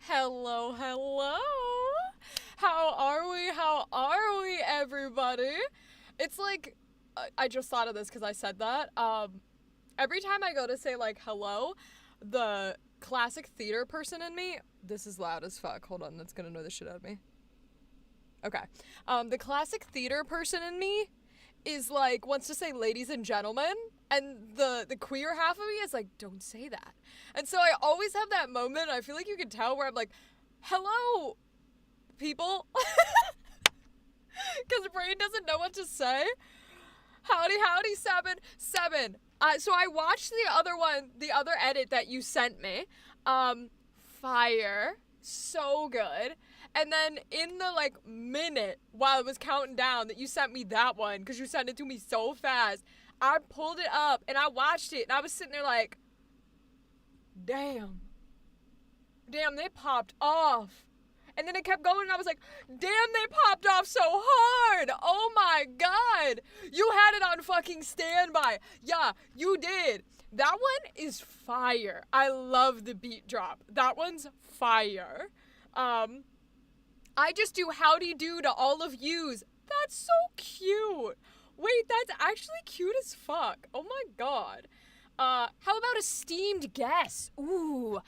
Hello, hello. How are we? How are we, everybody? It's like, I just thought of this because I said that. Every time I go to say, like, hello, the classic theater person in me, this is loud as fuck. Hold on, that's gonna annoy the shit out of me. Okay. The classic theater person in me is like, wants to say ladies and gentlemen, and the queer half of me is like, don't say that. And so I always have that moment, I feel like you can tell, where I'm like, hello, people. Because the brain doesn't know what to say. Howdy, howdy, Seven. So I watched the other edit that you sent me. Fire. So good. And then in the, like, minute while it was counting down that you sent me that one, because you sent it to me so fast, I pulled it up and I watched it and I was sitting there like, damn, they popped off. And then it kept going and I was like, damn, they popped off so hard. Oh my God. You had it on fucking standby. Yeah, you did. That one is fire. I love the beat drop. That one's fire. I just do howdy do to all of yous. That's so cute. Wait, that's actually cute as fuck. Oh my God. How about esteemed guest? Ooh,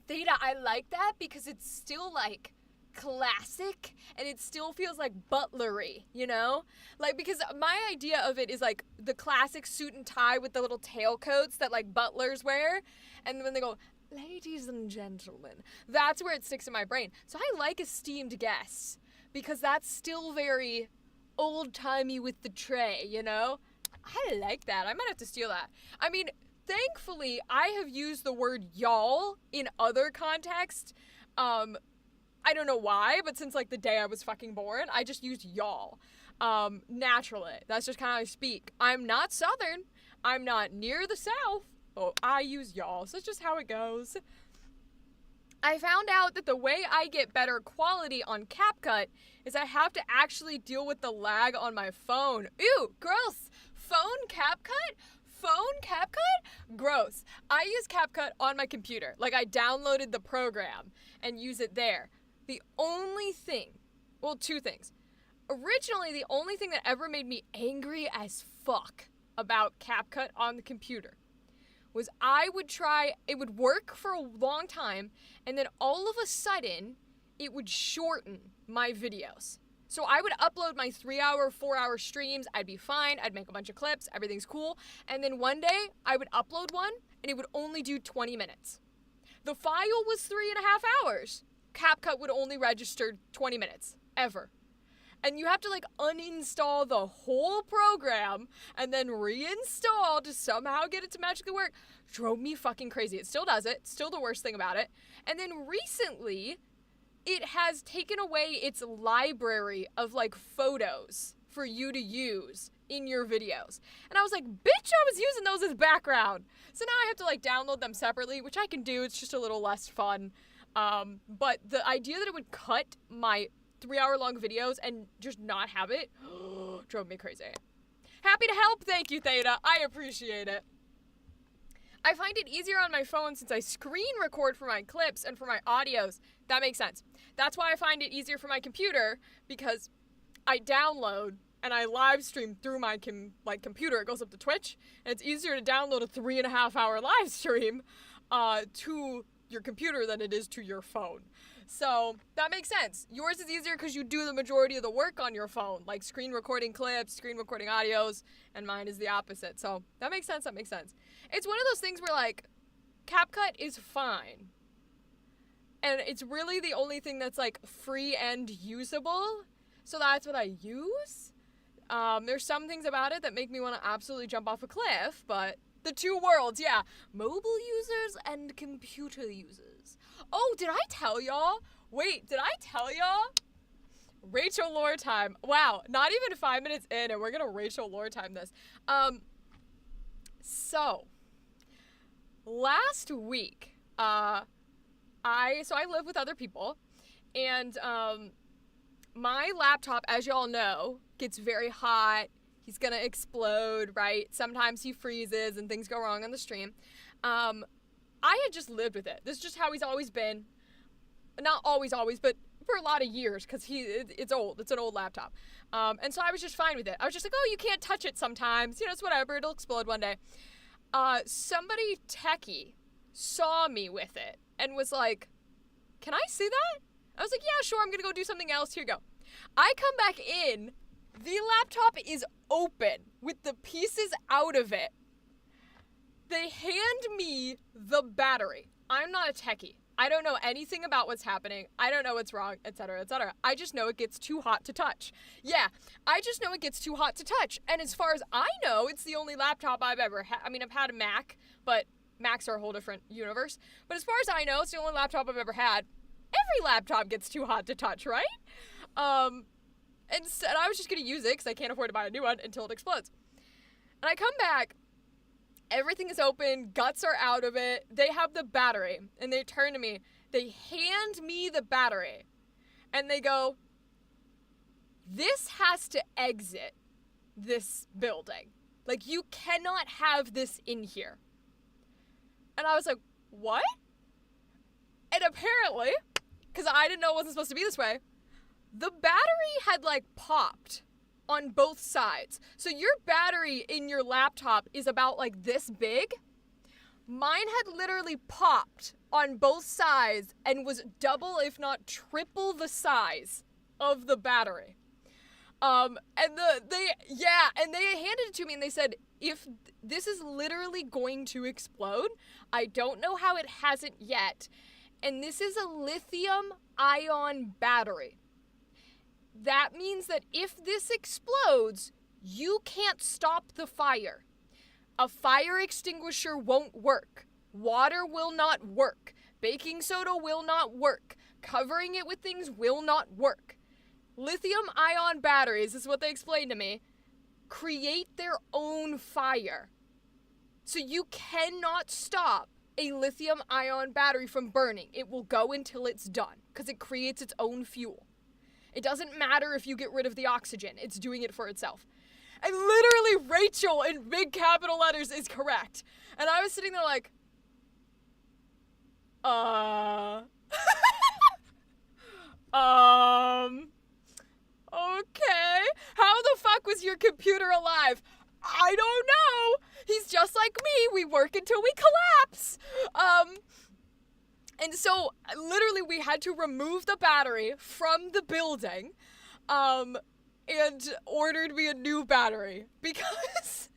Theta, I like that because it's still like classic and it still feels like butlery, you know? Like, because my idea of it is like the classic suit and tie with the little tailcoats that like butlers wear, and when they go, ladies and gentlemen, that's where it sticks in my brain. So I like esteemed guests because that's still very old-timey with the tray, you know? I like that. I might have to steal that. I mean, thankfully, I have used the word y'all in other contexts. I don't know why, but since, like, the day I was fucking born, I just used y'all. Naturally. That's just kind of how I speak. I'm not Southern. I'm not near the South. Oh, I use y'all. So it's just how it goes. I found out that the way I get better quality on CapCut is I have to actually deal with the lag on my phone. Ew, gross. Phone CapCut? Phone CapCut? Gross. I use CapCut on my computer. Like, I downloaded the program and use it there. The only thing, well, two things. Originally, the only thing that ever made me angry as fuck about CapCut on the computer was I would try, it would work for a long time, and then all of a sudden, it would shorten my videos. So I would upload my 3-hour, 4-hour streams, I'd be fine, I'd make a bunch of clips, everything's cool, and then one day, I would upload one, and it would only do 20 minutes. The file was 3.5 hours. CapCut would only register 20 minutes, ever. And you have to, like, uninstall the whole program and then reinstall to somehow get it to magically work. Drove me fucking crazy. It still does it. Still the worst thing about it. And then recently, it has taken away its library of, like, photos for you to use in your videos. And I was like, bitch, I was using those as background. So now I have to, like, download them separately, which I can do. It's just a little less fun. But the idea that it would cut my 3-hour-long videos and just not have it drove me crazy. Happy to help. Thank you, Theta. I appreciate it. I find it easier on my phone since I screen record for my clips and for my audios. That makes sense. That's why I find it easier for my computer, because I download and I live stream through my computer. It goes up to Twitch, and it's easier to download a 3.5-hour live stream to your computer than it is to your phone. So that makes sense. Yours is easier because you do the majority of the work on your phone, like screen recording clips, screen recording audios, and mine is the opposite. So that makes sense. It's one of those things where, like, CapCut is fine. And it's really the only thing that's, like, free and usable. So that's what I use. There's some things about it that make me want to absolutely jump off a cliff, but the two worlds, yeah. Mobile users and computer users. Oh, did I tell y'all? Wait, did I tell y'all? Rachel lore time. Wow, not even 5 minutes in, and we're gonna Rachel lore time this. So, last week, I live with other people, and, my laptop, as y'all know, gets very hot. He's gonna explode, right? Sometimes he freezes and things go wrong on the stream. I had just lived with it. This is just how he's always been. not always, but for a lot of years, because it's old. It's an old laptop. And so I was just fine with it. I was just like, oh, you can't touch it sometimes. You know, it's whatever. It'll explode one day. Somebody techie saw me with it and was like, can I see that? I was like, yeah, sure. I'm going to go do something else. Here you go. I come back in. The laptop is open with the pieces out of it. They hand me the battery. I'm not a techie. I don't know anything about what's happening. I don't know what's wrong, etc., etc. I just know it gets too hot to touch. Yeah, I just know it gets too hot to touch. And as far as I know, it's the only laptop I've ever had. I mean, I've had a Mac, but Macs are a whole different universe. But as far as I know, it's the only laptop I've ever had. Every laptop gets too hot to touch, right? And I was just going to use it because I can't afford to buy a new one until it explodes. And I come back. Everything is open, guts are out of it, they have the battery, and they turn to me, they hand me the battery, and they go, this has to exit this building. Like, you cannot have this in here. And I was like, what? And apparently, because I didn't know it wasn't supposed to be this way, the battery had, like, popped on both sides. So your battery in your laptop is about like this big. Mine had literally popped on both sides and was double, if not triple the size of the battery. And they handed it to me and they said, if this is literally going to explode, I don't know how it hasn't yet. And this is a lithium ion battery. That means that if this explodes, you can't stop the fire. A fire extinguisher won't work. Water will not work. Baking soda will not work. Covering it with things will not work. Lithium-ion batteries, this is what they explained to me, create their own fire. So you cannot stop a lithium-ion battery from burning. It will go until it's done, because it creates its own fuel. It doesn't matter if you get rid of the oxygen. It's doing it for itself. And literally, Rachel in big capital letters is correct. And I was sitting there like, okay. How the fuck was your computer alive? I don't know. He's just like me. We work until we collapse. And so, literally, we had to remove the battery from the building, and ordered me a new battery, because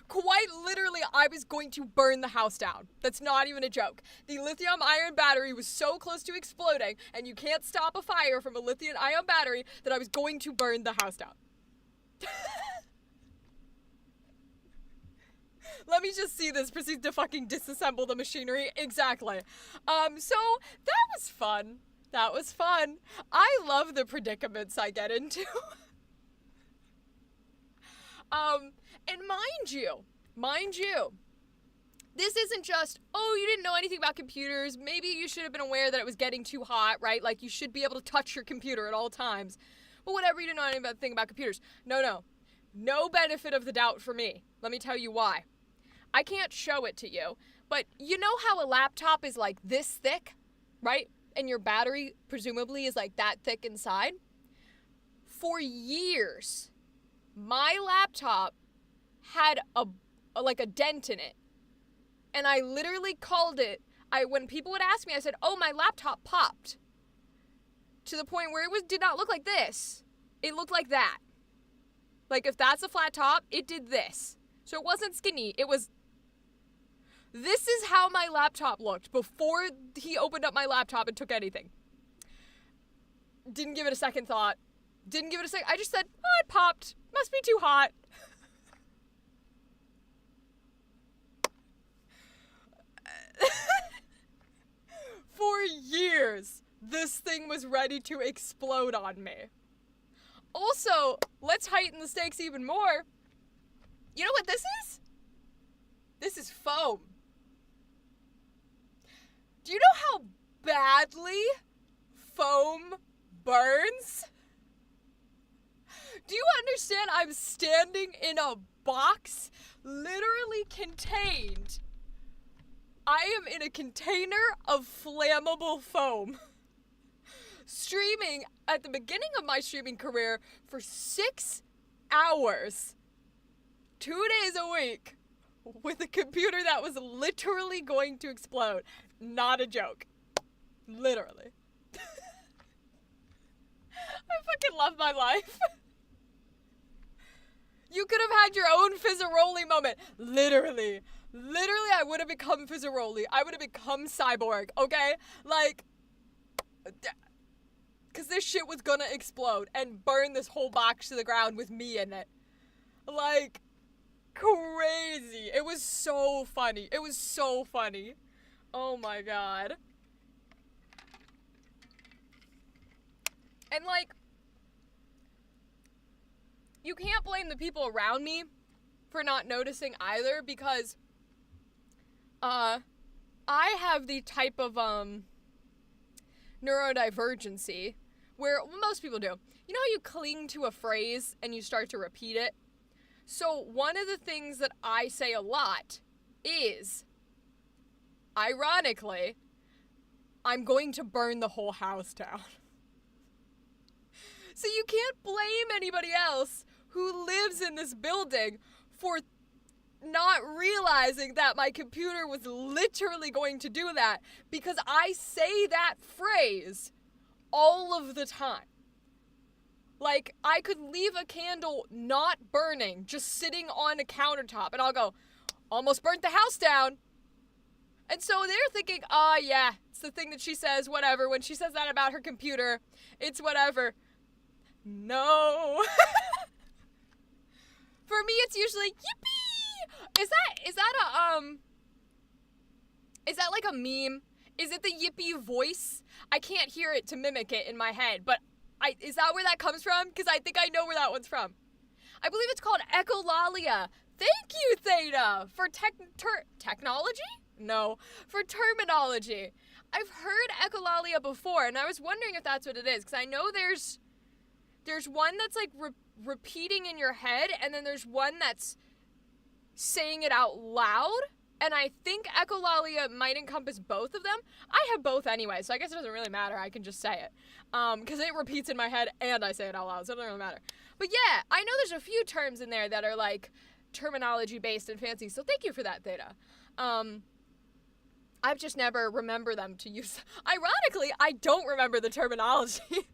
quite literally, I was going to burn the house down. That's not even a joke. The lithium-ion battery was so close to exploding, and you can't stop a fire from a lithium-ion battery, that I was going to burn the house down. Let me just see this. Proceed to fucking disassemble the machinery. Exactly. So that was fun. That was fun. I love the predicaments I get into. And mind you, this isn't just, oh, you didn't know anything about computers. Maybe you should have been aware that it was getting too hot, right? Like, you should be able to touch your computer at all times. But whatever, you didn't know anything about computers. No. No benefit of the doubt for me. Let me tell you why. I can't show it to you, but you know how a laptop is like this thick, right? And your battery presumably is like that thick inside? For years, my laptop had a dent in it. And I literally called it, when people would ask me, I said, oh, my laptop popped. To the point where did not look like this. It looked like that. Like, if that's a flat top, it did this. So it wasn't skinny, it was... This is how my laptop looked before he opened up my laptop and took anything. Didn't give it a second thought. I just said, oh, it popped. Must be too hot. For years, this thing was ready to explode on me. Also, let's heighten the stakes even more. You know what this is? This is foam. Do you know how badly foam burns? Do you understand I'm standing in a box literally contained I am in a container of flammable foam. Streaming at the beginning of my streaming career for 6 hours, 2 days a week, with a computer that was literally going to explode. Not a joke. Literally. I fucking love my life. You could have had your own Fizzaroli moment. Literally, I would have become Fizzaroli. I would have become Cyborg, okay? Like, because this shit was gonna explode and burn this whole box to the ground with me in it. Like, crazy. It was so funny. It was so funny. Oh my god. And like, you can't blame the people around me for not noticing either, because I have the type of neurodivergency where, well, most people do. You know how you cling to a phrase and you start to repeat it? So one of the things that I say a lot is, ironically, I'm going to burn the whole house down. So you can't blame anybody else who lives in this building for not realizing that my computer was literally going to do that, because I say that phrase all of the time. Like, I could leave a candle not burning, just sitting on a countertop, and I'll go, almost burnt the house down. And so they're thinking, oh yeah, it's the thing that she says, whatever. When she says that about her computer, it's whatever. No. For me, it's usually, yippee! Is that like a meme? Is it the yippee voice? I can't hear it to mimic it in my head, but is that where that comes from? Because I think I know where that one's from. I believe it's called echolalia. Thank you, Theta, for technology? No, for terminology. I've heard echolalia before, and I was wondering if that's what it is, because I know there's one that's like repeating in your head, and then there's one that's saying it out loud, and I think echolalia might encompass both of them. I have both anyway, so I guess it doesn't really matter. I can just say it, because it repeats in my head and I say it out loud, so it doesn't really matter. But yeah, I know there's a few terms in there that are like terminology based and fancy, so thank you for that, Theta. I've just never remember them to use. Ironically, I don't remember the terminology.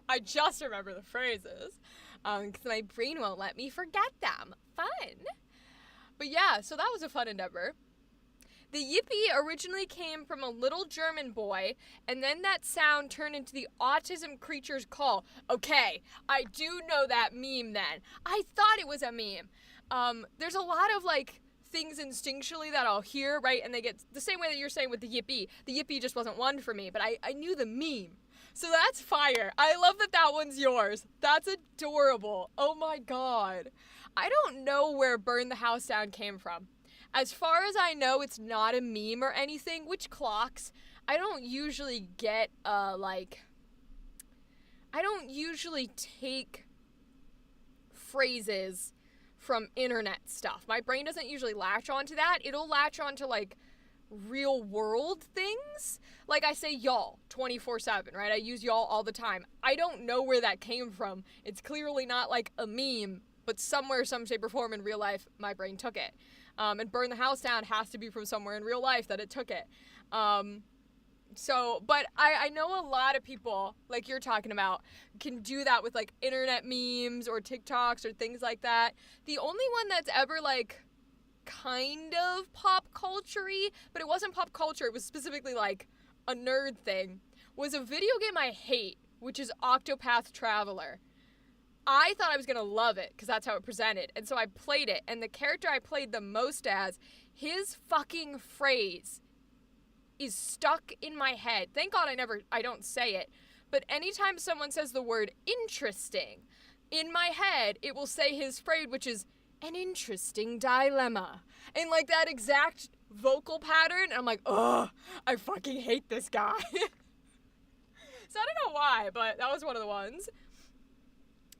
I just remember the phrases, because my brain won't let me forget them. Fun. But yeah, so that was a fun endeavor. The yippee originally came from a little German boy, and then that sound turned into the autism creature's call. Okay, I do know that meme then. I thought it was a meme. There's a lot of like things instinctually that I'll hear, right? And they get the same way that you're saying with the yippee. The yippee just wasn't one for me, but I knew the meme. So that's fire. I love that one's yours. That's adorable. Oh my god. I don't know where Burn the House Down came from. As far as I know, it's not a meme or anything, which clocks. I don't usually get, I don't usually take phrases from internet stuff. My brain doesn't usually latch onto that. It'll latch onto, like, real world things. Like, I say y'all 24/7, right? I use y'all all the time. I don't know where that came from. It's clearly not like a meme, but somewhere, some shape or form in real life, my brain took it. And Burn the House Down has to be from somewhere in real life that it took it. But I know a lot of people, like you're talking about, can do that with, like, internet memes or TikToks or things like that. The only one that's ever, like, kind of pop culture-y, but it wasn't pop culture, it was specifically, like, a nerd thing, was a video game I hate, which is Octopath Traveler. I thought I was going to love it, because that's how it presented, and so I played it, and the character I played the most as, his fucking phrase is stuck in my head. Thank God I don't say it, but anytime someone says the word interesting, in my head, it will say his phrase, which is, an interesting dilemma. And, like, that exact vocal pattern, and I'm like, ugh, I fucking hate this guy. So I don't know why, but that was one of the ones.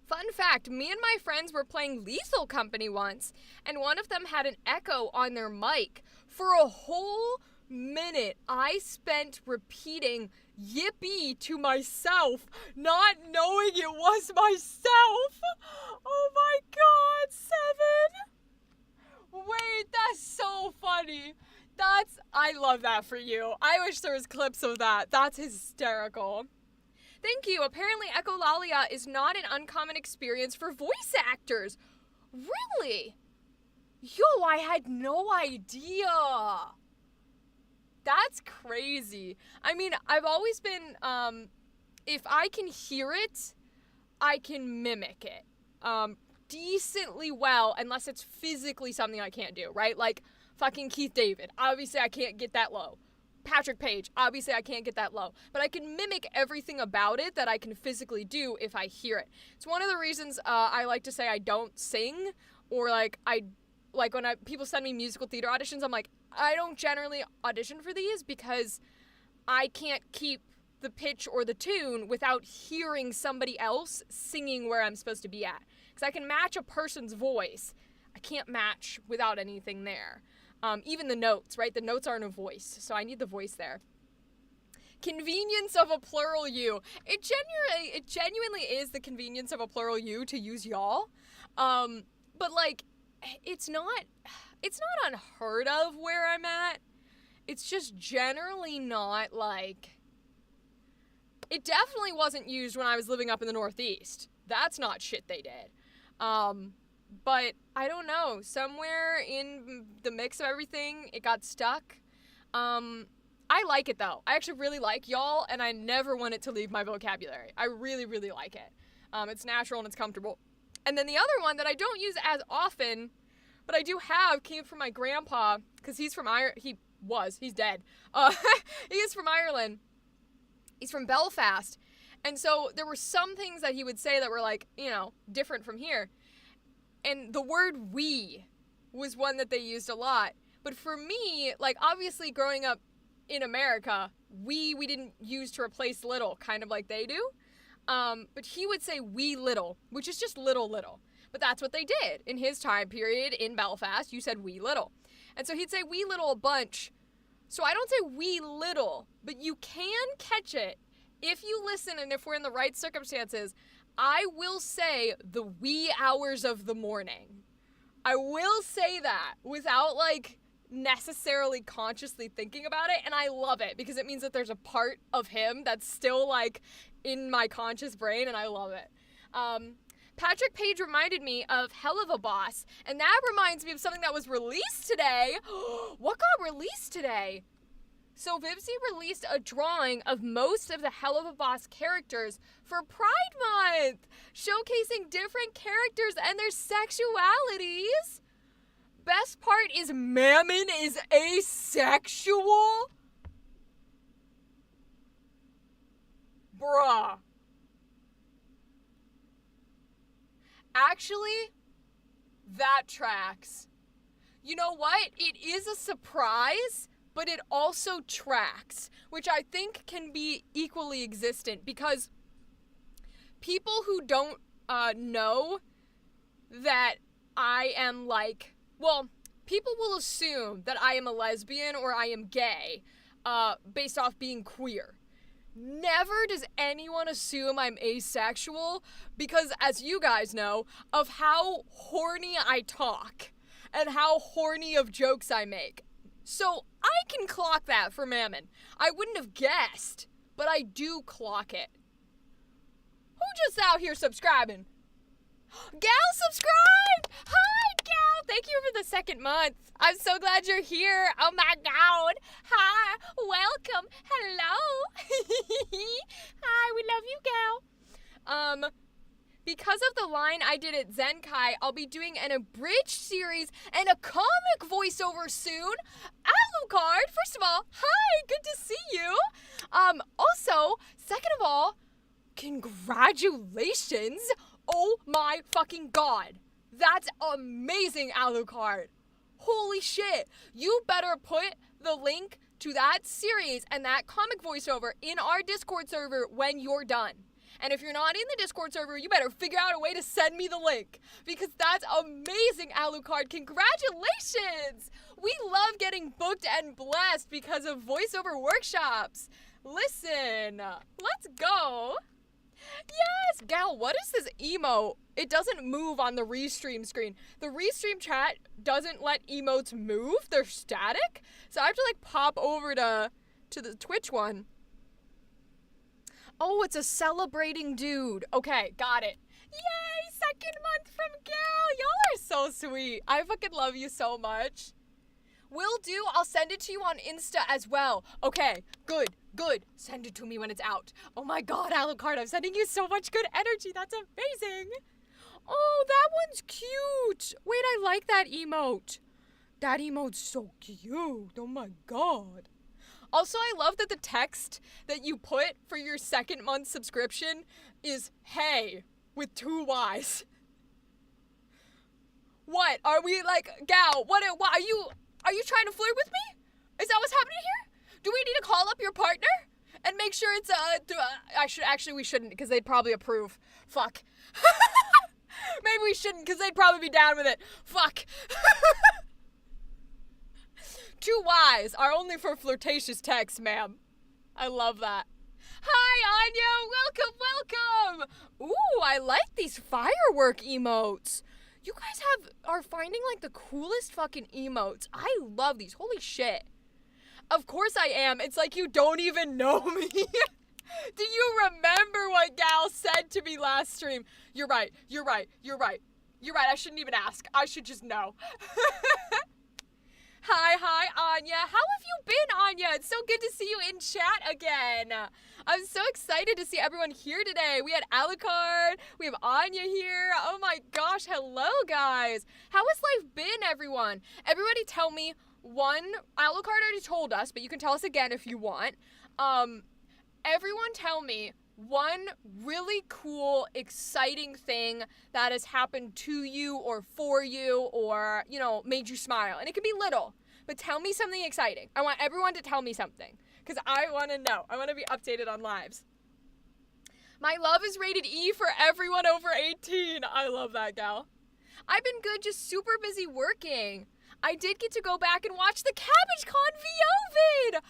Fun fact, me and my friends were playing Lethal Company once, and one of them had an echo on their mic For a whole minute, I spent repeating yippee to myself, not knowing it was myself. Oh my God, Seven. Wait, that's so funny. I love that for you. I wish there was clips of that. That's hysterical. Thank you. Apparently echolalia is not an uncommon experience for voice actors. Really? Yo, I had no idea. That's crazy. I mean, I've always been, if I can hear it, I can mimic it. Decently well, unless it's physically something I can't do, right? Like, fucking Keith David. Obviously, I can't get that low. Patrick Page. Obviously, I can't get that low. But I can mimic everything about it that I can physically do if I hear it. It's one of the reasons I like to say I don't sing, or when people send me musical theater auditions, I'm like, I don't generally audition for these because I can't keep the pitch or the tune without hearing somebody else singing where I'm supposed to be at. Because I can match a person's voice. I can't match without anything there. Even the notes, right? The notes aren't a voice, so I need the voice there. Convenience of a plural you. It genuinely is the convenience of a plural you to use y'all. But like, it's not unheard of where I'm at. It's just generally not like, it definitely wasn't used when I was living up in the Northeast. That's not shit they did. But I don't know, somewhere in the mix of everything, it got stuck. I like it though. I actually really like y'all, and I never want it to leave my vocabulary. I really, really like it. It's natural and it's comfortable. And then the other one that I don't use as often, but I do have, came from my grandpa, because he's from he's dead. He is from Ireland. He's from Belfast. And so there were some things that he would say that were like, different from here. And the word we was one that they used a lot. But for me, like, obviously growing up in America, we didn't use to replace little, kind of like they do. But he would say wee little, which is just little. But that's what they did. In his time period in Belfast, you said wee little. And so he'd say wee little a bunch. So I don't say wee little, but you can catch it. If you listen and if we're in the right circumstances, I will say the wee hours of the morning. I will say that without, like, necessarily consciously thinking about it, and I love it because it means that there's a part of him that's still, like, in my conscious brain, and I love it. Patrick Page reminded me of Hell of a Boss, and that reminds me of something that was released today. What got released today? So Vivzy released a drawing of most of the Hell of a Boss characters for Pride Month, showcasing different characters and their sexualities. Best part is Mammon is asexual? Bruh. Actually, that tracks. You know what? It is a surprise, but it also tracks, which I think can be equally existent because people who don't know that I am people will assume that I am a lesbian or I am gay based off being queer. Never does anyone assume I'm asexual because, as you guys know, of how horny I talk and how horny of jokes I make. So I can clock that for Mammon. I wouldn't have guessed, but I do clock it. Who just out here subscribing? Gal subscribed! Hi, Gal! Thank you for the second month. I'm so glad you're here. Oh my God. Hi. Welcome. Hello. Hi, we love you, Gal. Because of the line I did at Zenkai, I'll be doing an abridged series and a comic voiceover soon. Alucard, first of all, hi, good to see you. Also, second of all, congratulations. Oh my fucking God. That's amazing, Alucard. Holy shit. You better put the link to that series and that comic voiceover in our Discord server when you're done. And if you're not in the Discord server, you better figure out a way to send me the link. Because that's amazing, Alucard. Congratulations! We love getting booked and blessed because of voiceover workshops. Listen, let's go. Yes, gal, what is this emote? It doesn't move on the restream screen. The restream chat doesn't let emotes move. They're static. So I have to like pop over to the Twitch one. Oh, it's a celebrating dude. Okay, got it. Yay, second month from gal. Y'all are so sweet. I fucking love you so much. Will do. I'll send it to you on Insta as well. Okay, good. Send it to me when it's out. Oh my god, Alucard, I'm sending you so much good energy. That's amazing. Oh, that one's cute. Wait, I like that emote. That emote's so cute. Oh my god. Also, I love that the text that you put for your second month subscription is hey with 2 Y's. What? Are we like, gal, what are you trying to flirt with me? Is that what's happening here? Do we need to call up your partner and make sure it's we shouldn't because they'd probably approve. Fuck. Maybe we shouldn't because they'd probably be down with it. Fuck. 2 Y's are only for flirtatious texts, ma'am. I love that. Hi, Anya. Welcome. Ooh, I like these firework emotes. You guys are finding like the coolest fucking emotes. I love these. Holy shit. Of course I am. It's like you don't even know me. Do you remember what Gal said to me last stream? You're right. I shouldn't even ask. I should just know. Hi, Anya. How have you been, Anya? It's so good to see you in chat again. I'm so excited to see everyone here today. We had Alucard. We have Anya here. Oh my gosh. Hello, guys. How has life been, everyone? Everybody tell me one. Alucard already told us, but you can tell us again if you want. Everyone tell me one really cool, exciting thing that has happened to you or for you or, made you smile. And it can be little, but tell me something exciting. I want everyone to tell me something because I want to know. I want to be updated on lives. My love is rated E for everyone over 18. I love that, gal. I've been good, just super busy working. I did get to go back and watch the CabbageCon VO vid!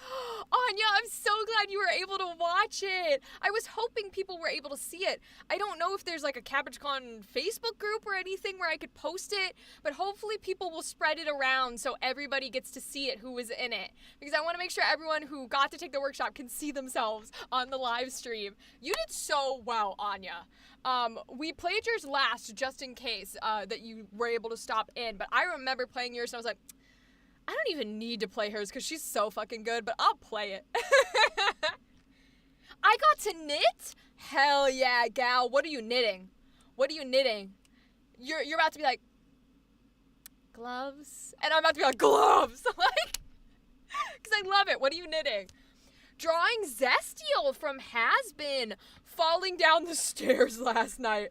Anya, I'm so glad you were able to watch it. I was hoping people were able to see it. I don't know if there's like a CabbageCon Facebook group or anything where I could post it, but hopefully people will spread it around so everybody gets to see it who was in it. Because I want to make sure everyone who got to take the workshop can see themselves on the live stream. You did so well, Anya. We played yours last just in case that you were able to stop in, but I remember playing yours and I was like, I don't even need to play hers because she's so fucking good, but I'll play it. I got to knit? Hell yeah, gal. What are you knitting? You're about to be like, gloves? And I'm about to be like, gloves! Like, because I love it. What are you knitting? Drawing Zestial from Has-Been falling down the stairs last night.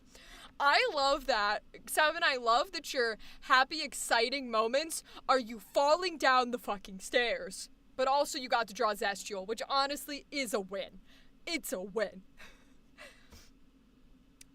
I love that. Seven, I love that your happy, exciting moments are you falling down the fucking stairs. But also you got to draw Zestial, which honestly is a win. It's a win.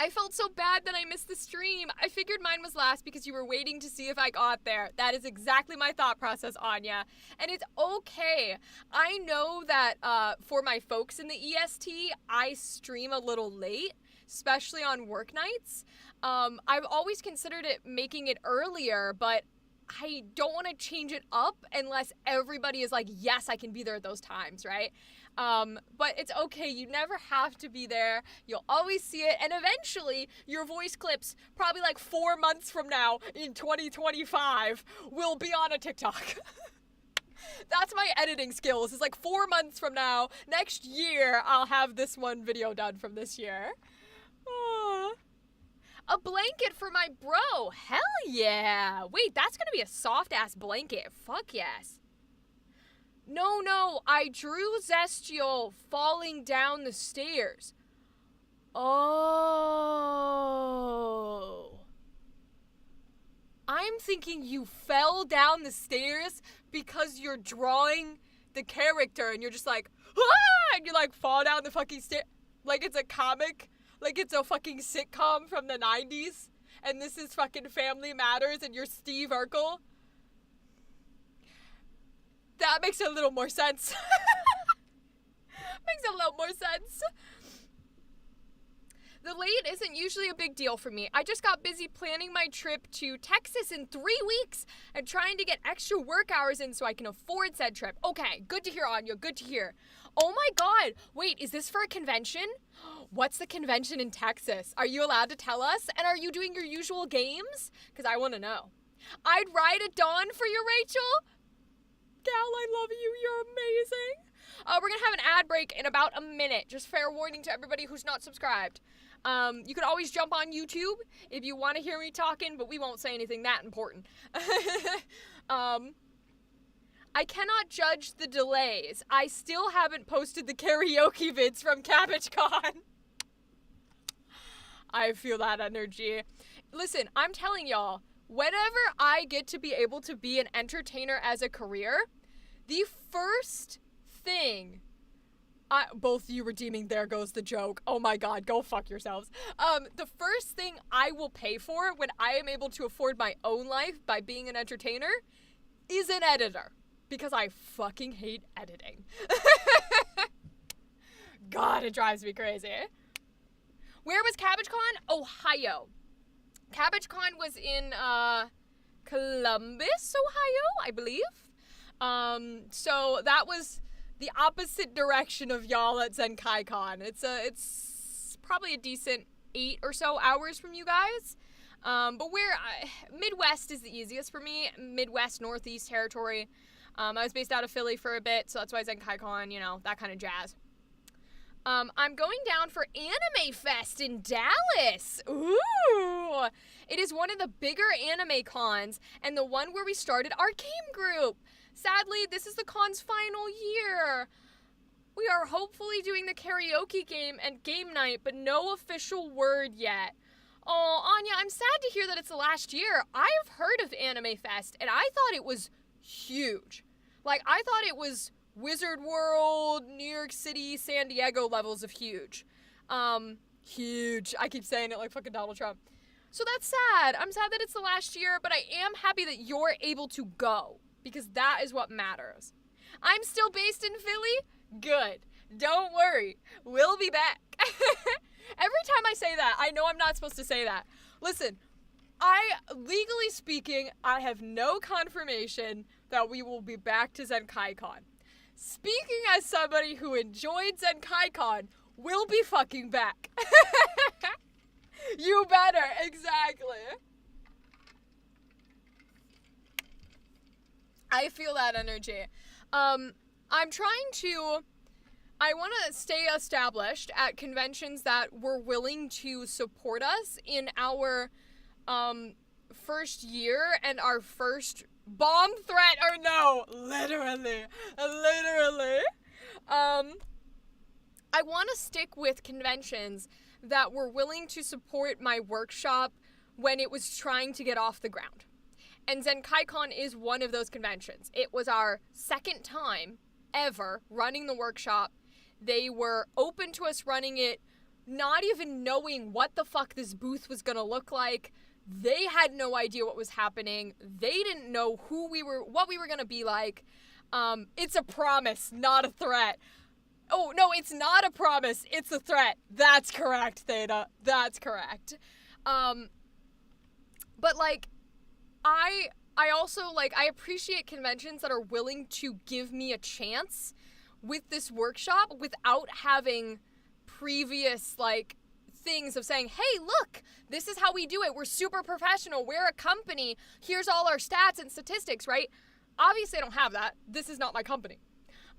I felt so bad that I missed the stream. I figured mine was last because you were waiting to see if I got there. That is exactly my thought process, Anya. And it's okay. I know that for my folks in the EST, I stream a little late, especially on work nights. I've always considered it making it earlier, but I don't want to change it up unless everybody is like, yes, I can be there at those times, right? But it's okay. You never have to be there. You'll always see it. And eventually, your voice clips, probably like 4 months from now in 2025, will be on a TikTok. That's my editing skills. It's like 4 months from now, next year, I'll have this one video done from this year. Aww. A blanket for my bro. Hell yeah. Wait, that's gonna be a soft-ass blanket. Fuck yes. No, I drew Zestial falling down the stairs. Oh. I'm thinking you fell down the stairs because you're drawing the character and you're just like, ah! And you like fall down the fucking stairs. Like it's a comic. Like it's a fucking sitcom from the 90s. And this is fucking Family Matters and you're Steve Urkel. That makes a little more sense. Makes a little more sense. The late isn't usually a big deal for me. I just got busy planning my trip to Texas in 3 weeks and trying to get extra work hours in so I can afford said trip. Okay, good to hear, Anya. Good to hear. Oh my god. Wait, is this for a convention? What's the convention in Texas? Are you allowed to tell us? And are you doing your usual games? Because I want to know. I'd ride at dawn for you, Rachel. Gal, I love you. You're amazing. We're going to have an ad break in about a minute. Just fair warning to everybody who's not subscribed. You could always jump on YouTube if you want to hear me talking, but we won't say anything that important. I cannot judge the delays. I still haven't posted the karaoke vids from CabbageCon. I feel that energy. Listen, I'm telling y'all, whenever I get to be able to be an entertainer as a career, the first thing... both you redeeming there goes the joke. Oh my god, go fuck yourselves. The first thing I will pay for when I am able to afford my own life by being an entertainer is an editor. Because I fucking hate editing. God, it drives me crazy. Where was CabbageCon? Ohio. CabbageCon was in Columbus, Ohio, I believe. So that was the opposite direction of y'all at ZenkaiCon. It's probably a decent 8 or so hours from you guys. But Midwest is the easiest for me. Midwest, Northeast territory. I was based out of Philly for a bit, so that's why ZenkaiCon, you know, that kind of jazz. I'm going down for Anime Fest in Dallas. Ooh! It is one of the bigger anime cons, and the one where we started our game group. Sadly, this is the con's final year. We are hopefully doing the karaoke game and game night, but no official word yet. Oh, Anya, I'm sad to hear that it's the last year. I've heard of Anime Fest, and I thought it was huge. Like, I thought it was Wizard World, New York City, San Diego levels of huge. Huge. I keep saying it like fucking Donald Trump. So that's sad. I'm sad that it's the last year, but I am happy that you're able to go, because that is what matters. I'm still based in Philly? Good. Don't worry. We'll be back. Every time I say that, I know I'm not supposed to say that. Listen, legally speaking, I have no confirmation that we will be back to ZenkaiCon. Speaking as somebody who enjoyed ZenkaiCon, we'll be fucking back. You better, exactly. I feel that energy. I want to stay established at conventions that were willing to support us in our first year and our first bomb threat, or no, literally. I want to stick with conventions that were willing to support my workshop when it was trying to get off the ground. And ZenkaiCon is one of those conventions. It was our second time ever running the workshop. They were open to us running it, not even knowing what the fuck this booth was gonna look like. They had no idea what was happening. They didn't know what we were gonna be like. It's a promise, not a threat. Oh, no, it's not a promise. It's a threat. That's correct, Theta. That's correct. But, like, I also, like, I appreciate conventions that are willing to give me a chance with this workshop without having previous, like, things of saying, hey, look, this is how we do it. We're super professional. We're a company. Here's all our stats and statistics, right? Obviously, I don't have that. This is not my company.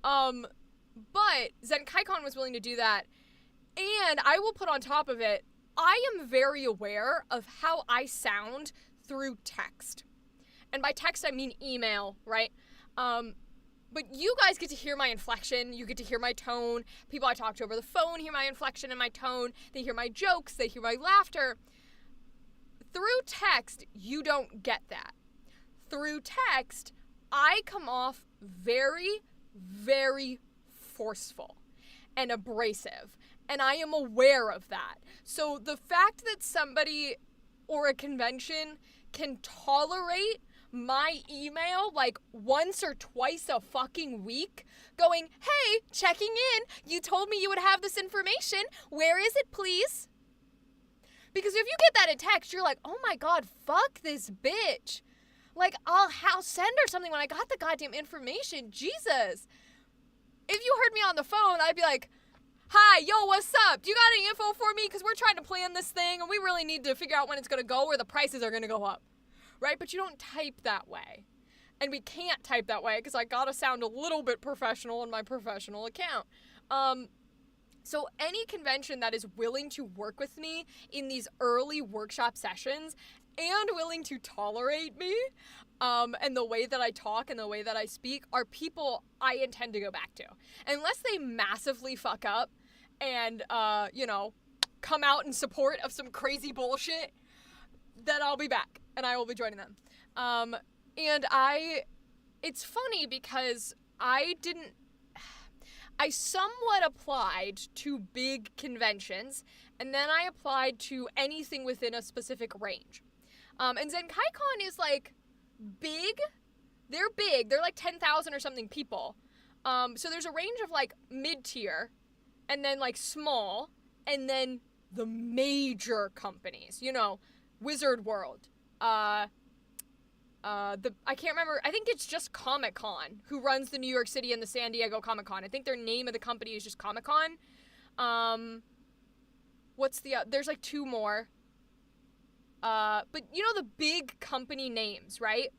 But ZenkaiCon was willing to do that. And I will put on top of it, I am very aware of how I sound through text. And by text, I mean email, right? But you guys get to hear my inflection. You get to hear my tone. People I talk to over the phone hear my inflection and my tone. They hear my jokes. They hear my laughter. Through text, you don't get that. Through text, I come off very, very forceful and abrasive. And I am aware of that. So the fact that somebody or a convention can tolerate my email like once or twice a fucking week going, hey, checking in. You told me you would have this information. Where is it, please? Because if you get that in text, you're like, oh my God, fuck this bitch. Like, I'll send her something when I got the goddamn information. Jesus. If you heard me on the phone, I'd be like, hi, yo, what's up? Do you got any info for me? Because we're trying to plan this thing, and we really need to figure out when it's going to go or the prices are going to go up. Right? But you don't type that way. And we can't type that way because I got to sound a little bit professional in my professional account. So any convention that is willing to work with me in these early workshop sessions and willing to tolerate me and the way that I talk and the way that I speak are people I intend to go back to. Unless they massively fuck up and, come out in support of some crazy bullshit, then I'll be back and I will be joining them. It's funny because I somewhat applied to big conventions, and then I applied to anything within a specific range. And ZenKaiCon is, like, big. They're big. They're, like, 10,000 or something people. So there's a range of, like, mid-tier, and then, like, small, and then the major companies. Wizard World. I can't remember, I think it's just Comic-Con who runs the New York City and the San Diego Comic-Con. I think their name of the company is just Comic-Con. There's like two more. But the big company names, right?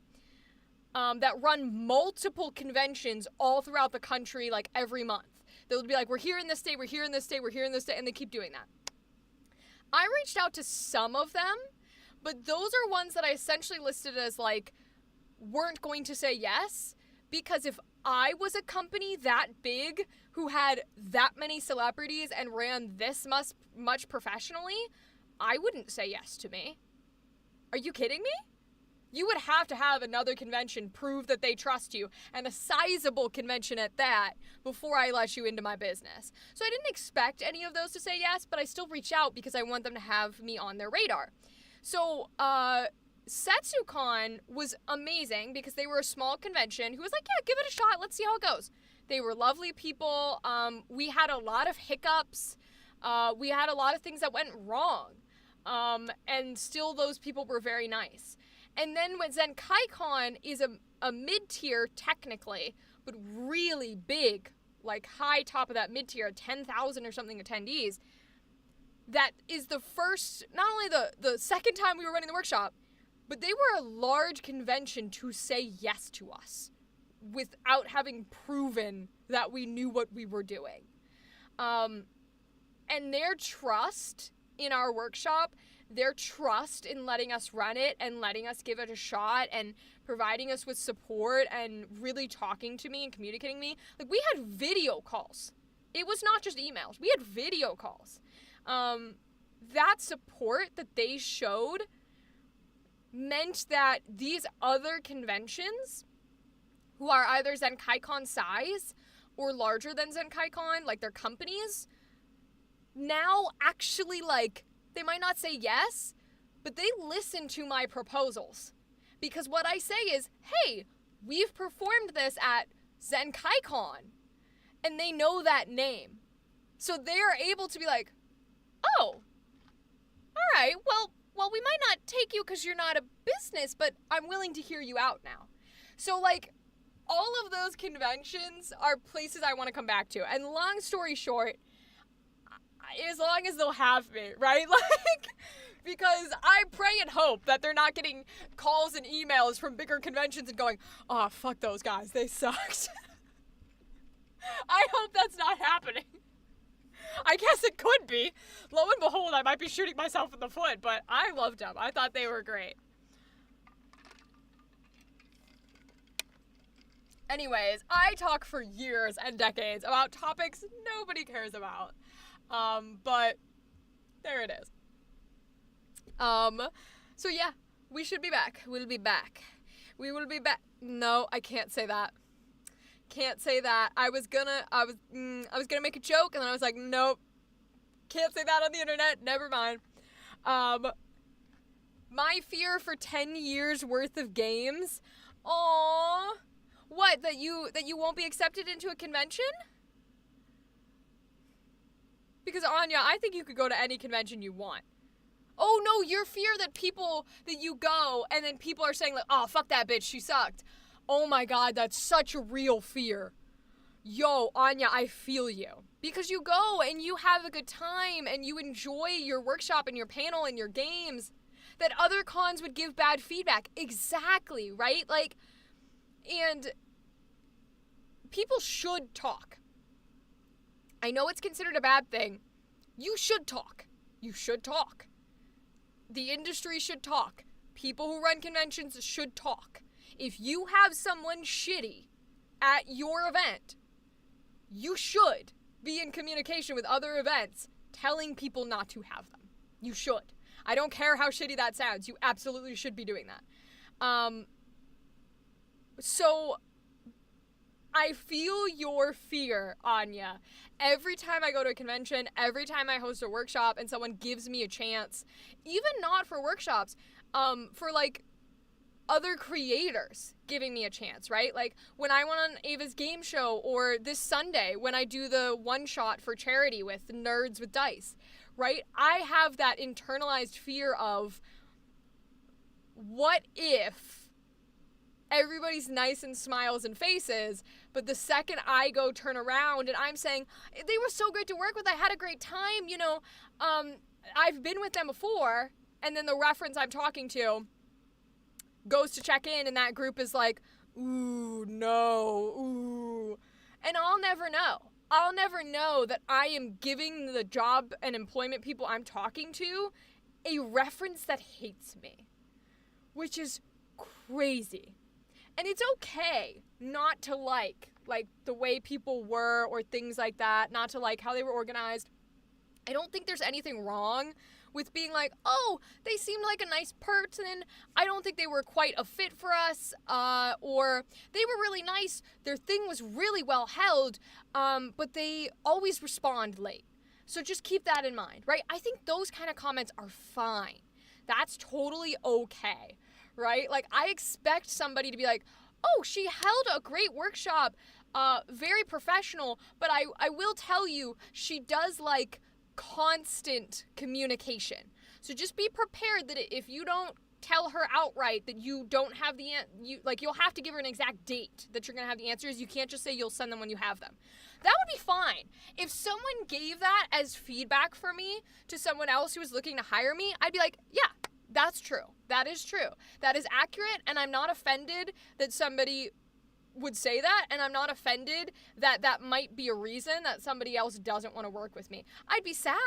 That run multiple conventions all throughout the country, like every month. They'll be like, we're here in this state, we're here in this state, we're here in this state, and they keep doing that. I reached out to some of them, but those are ones that I essentially listed as, like, weren't going to say yes, because if I was a company that big who had that many celebrities and ran this much professionally, I wouldn't say yes to me. Are you kidding me? You would have to have another convention prove that they trust you, and a sizable convention at that, before I let you into my business. So I didn't expect any of those to say yes, but I still reach out because I want them to have me on their radar. So, SetsuCon was amazing because they were a small convention who was like, yeah, give it a shot. Let's see how it goes. They were lovely people. We had a lot of hiccups. We had a lot of things that went wrong. And still those people were very nice. And then when ZenKaiCon is a mid-tier technically, but really big, like high top of that mid-tier, 10,000 or something attendees, that is the first, not only the second time we were running the workshop, but they were a large convention to say yes to us without having proven that we knew what we were doing. And their trust in our workshop, their trust in letting us run it and letting us give it a shot and providing us with support and really talking to me and communicating me. Like, we had video calls. It was not just emails. We had video calls. That support that they showed meant that these other conventions, who are either ZenKaiCon size or larger than ZenKaiCon, like their companies, now actually, like, they might not say yes, but they listen to my proposals. Because what I say is, hey, we've performed this at ZenKaiCon, and they know that name. So they are able to be like, oh, all right, well, we might not take you because you're not a business, but I'm willing to hear you out now. So, like, all of those conventions are places I want to come back to. And long story short, as long as they'll have me, right? Like, because I pray and hope that they're not getting calls and emails from bigger conventions and going, oh, fuck those guys, they sucked. I hope that's not happening. I guess it could be. Lo and behold, I might be shooting myself in the foot, but I loved them. I thought they were great. Anyways, I talk for years and decades about topics nobody cares about. But there it is. So yeah, we should be back. We'll be back. We will be back. No, I can't say that. Can't say that. I was gonna make a joke, and then I was like, nope. Can't say that on the internet. Never mind. My fear for 10 years worth of games? Aww. What, that you won't be accepted into a convention? Because Anya, I think you could go to any convention you want. Oh no, your fear that you go and then people are saying like, oh, fuck that bitch, she sucked. Oh my god, that's such a real fear. Yo, Anya, I feel you. Because you go and you have a good time and you enjoy your workshop and your panel and your games that other cons would give bad feedback. Exactly, right? Like, and people should talk. I know it's considered a bad thing. You should talk. You should talk. The industry should talk. People who run conventions should talk. If you have someone shitty at your event, you should be in communication with other events telling people not to have them. You should. I don't care how shitty that sounds. You absolutely should be doing that. So I feel your fear, Anya. Every time I go to a convention, every time I host a workshop and someone gives me a chance, even not for workshops, for like other creators giving me a chance, right? Like when I went on Ava's game show, or this Sunday when I do the one shot for charity with Nerds with Dice, right? I have that internalized fear of, what if everybody's nice and smiles and faces, but the second I go turn around and I'm saying, they were so great to work with, I had a great time, you know, I've been with them before, and then the reference I'm talking to goes to check in and that group is like, ooh, no, ooh. And I'll never know. I'll never know that I am giving the job and employment people I'm talking to a reference that hates me, which is crazy. And it's okay not to like the way people were or things like that, not to like how they were organized. I don't think there's anything wrong with being like, oh, they seemed like a nice person, I don't think they were quite a fit for us, or they were really nice, their thing was really well held, but they always respond late. So just keep that in mind, right? I think those kind of comments are fine. That's totally okay, right? Like, I expect somebody to be like, oh, she held a great workshop, very professional, but I will tell you, she does like constant communication. So just be prepared that if you don't tell her outright that you don't have the you'll have to give her an exact date that you're gonna have the answers. You can't just say you'll send them when you have them. That would be fine. If someone gave that as feedback for me to someone else who was looking to hire me, I'd be like, yeah, that's true. That is true. That is accurate, and I'm not offended that somebody would say that, and I'm not offended that that might be a reason that somebody else doesn't want to work with me. I'd be sad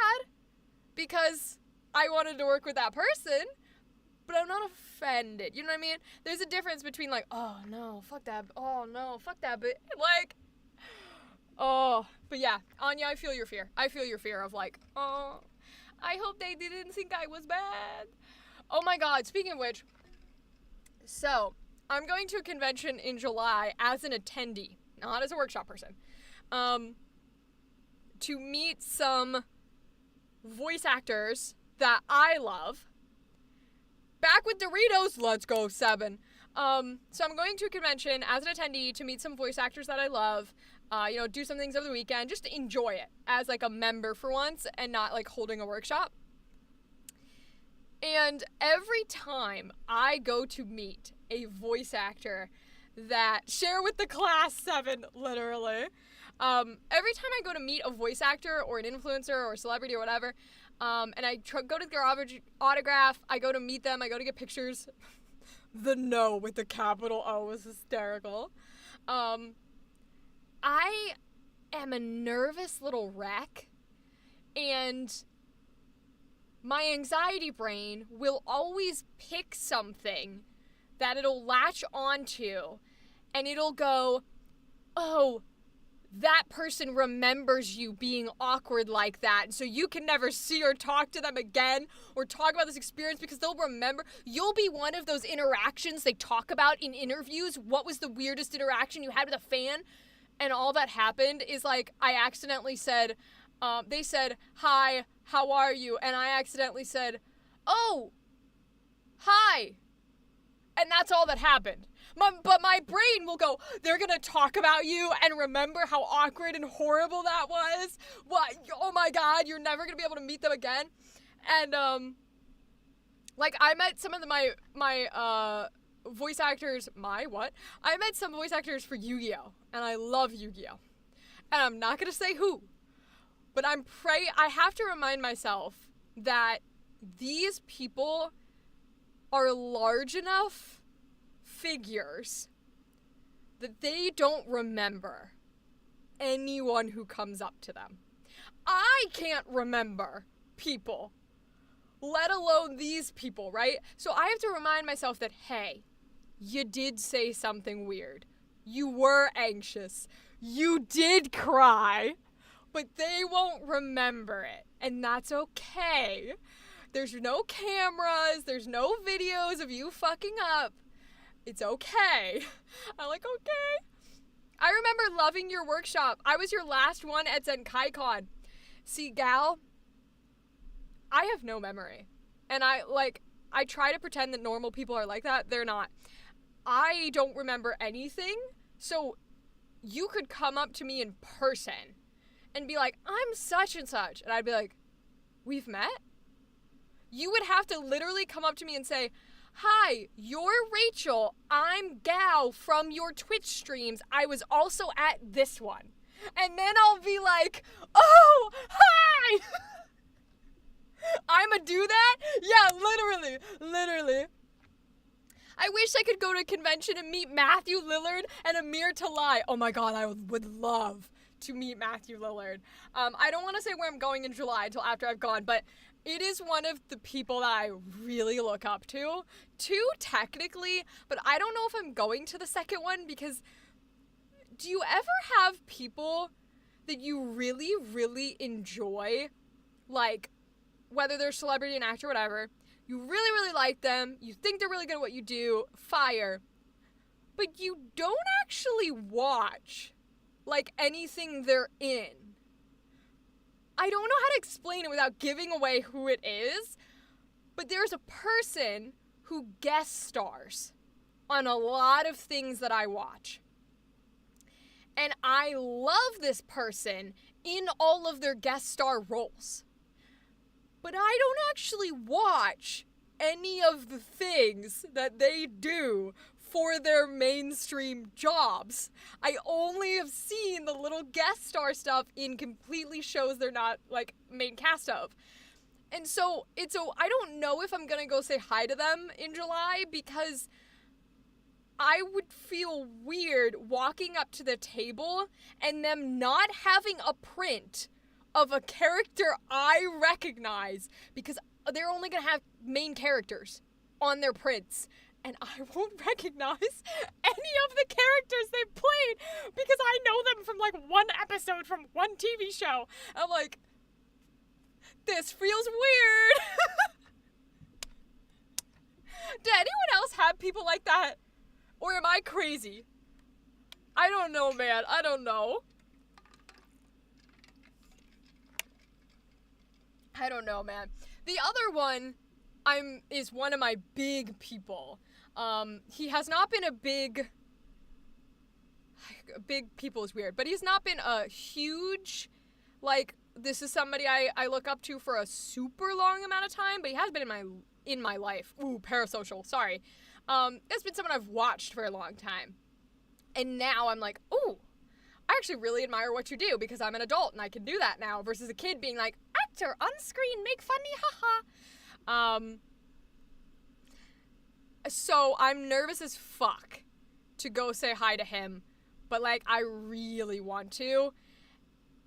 because I wanted to work with that person, but I'm not offended. You know what I mean? There's a difference between like, oh no, fuck that, oh no, fuck that, but like, oh, but yeah, Anya, I feel your fear. I feel your fear of like, oh, I hope they didn't think I was bad. Oh my god, speaking of which, so I'm going to a convention in July as an attendee, not as a workshop person, to meet some voice actors that I love. Back with Doritos, let's go 7. So I'm going to a convention as an attendee to meet some voice actors that I love, do some things over the weekend, just to enjoy it as like a member for once and not like holding a workshop. And every time I go to meet a voice actor that share with the class 7, literally, every time I go to meet a voice actor or an influencer or a celebrity or whatever, and I go to their autograph, I go to meet them, I go to get pictures. The no with the capital O was hysterical. I am a nervous little wreck, and my anxiety brain will always pick something that it'll latch onto, and it'll go, oh, that person remembers you being awkward like that, so you can never see or talk to them again or talk about this experience because they'll remember. You'll be one of those interactions they talk about in interviews. What was the weirdest interaction you had with a fan? And all that happened is like I accidentally said, they said, hi, how are you? And I accidentally said, oh, hi. And that's all that happened. But my brain will go, they're going to talk about you and remember how awkward and horrible that was. What? Oh my God, you're never going to be able to meet them again. And, like, I met some of my voice actors, I met some voice actors for Yu-Gi-Oh! And I love Yu-Gi-Oh! And I'm not going to say who. But I have to remind myself that these people are large enough figures that they don't remember anyone who comes up to them. I can't remember people, let alone these people, right? So I have to remind myself that, hey, you did say something weird. You were anxious. You did cry. But they won't remember it. And that's okay. There's no cameras. There's no videos of you fucking up. It's okay. I'm like, okay. I remember loving your workshop. I was your last one at ZenkaiCon. See, gal, I have no memory. And I try to pretend that normal people are like that. They're not. I don't remember anything. So you could come up to me in person and be like, I'm such and such. And I'd be like, we've met? You would have to literally come up to me and say, hi, you're Rachel. I'm Gal from your Twitch streams. I was also at this one. And then I'll be like, oh, hi! I'ma do that? Yeah, literally. I wish I could go to a convention and meet Matthew Lillard and Amir Talai. Oh my God, I would love to meet Matthew Lillard. I don't want to say where I'm going in July until after I've gone, but it is one of the people that I really look up to. Two, technically, but I don't know if I'm going to the second one because do you ever have people that you really, really enjoy? Like, whether they're celebrity, an actor, whatever. You really, really like them. You think they're really good at what you do. Fire. But you don't actually watch, like, anything they're in. I don't know how to explain it without giving away who it is, but there's a person who guest stars on a lot of things that I watch. And I love this person in all of their guest star roles. But I don't actually watch any of the things that they do for their mainstream jobs. I only have seen the little guest star stuff in completely shows they're not, like, main cast of. And so, I don't know if I'm gonna go say hi to them in July because I would feel weird walking up to the table and them not having a print of a character I recognize because they're only gonna have main characters on their prints. And I won't recognize any of the characters they played because I know them from, like, one episode from one TV show. I'm like, this feels weird. Did anyone else have people like that? Or am I crazy? I don't know, man. I don't know. The other one is one of my big people. He has not been a big people is weird, but he's not been a huge, like, this is somebody I look up to for a super long amount of time, but he has been in my life. Ooh, parasocial, sorry. It's been someone I've watched for a long time. And now I'm like, ooh, I actually really admire what you do because I'm an adult and I can do that now versus a kid being like, actor, on screen, make funny, haha. So I'm nervous as fuck to go say hi to him, but, like, I really want to.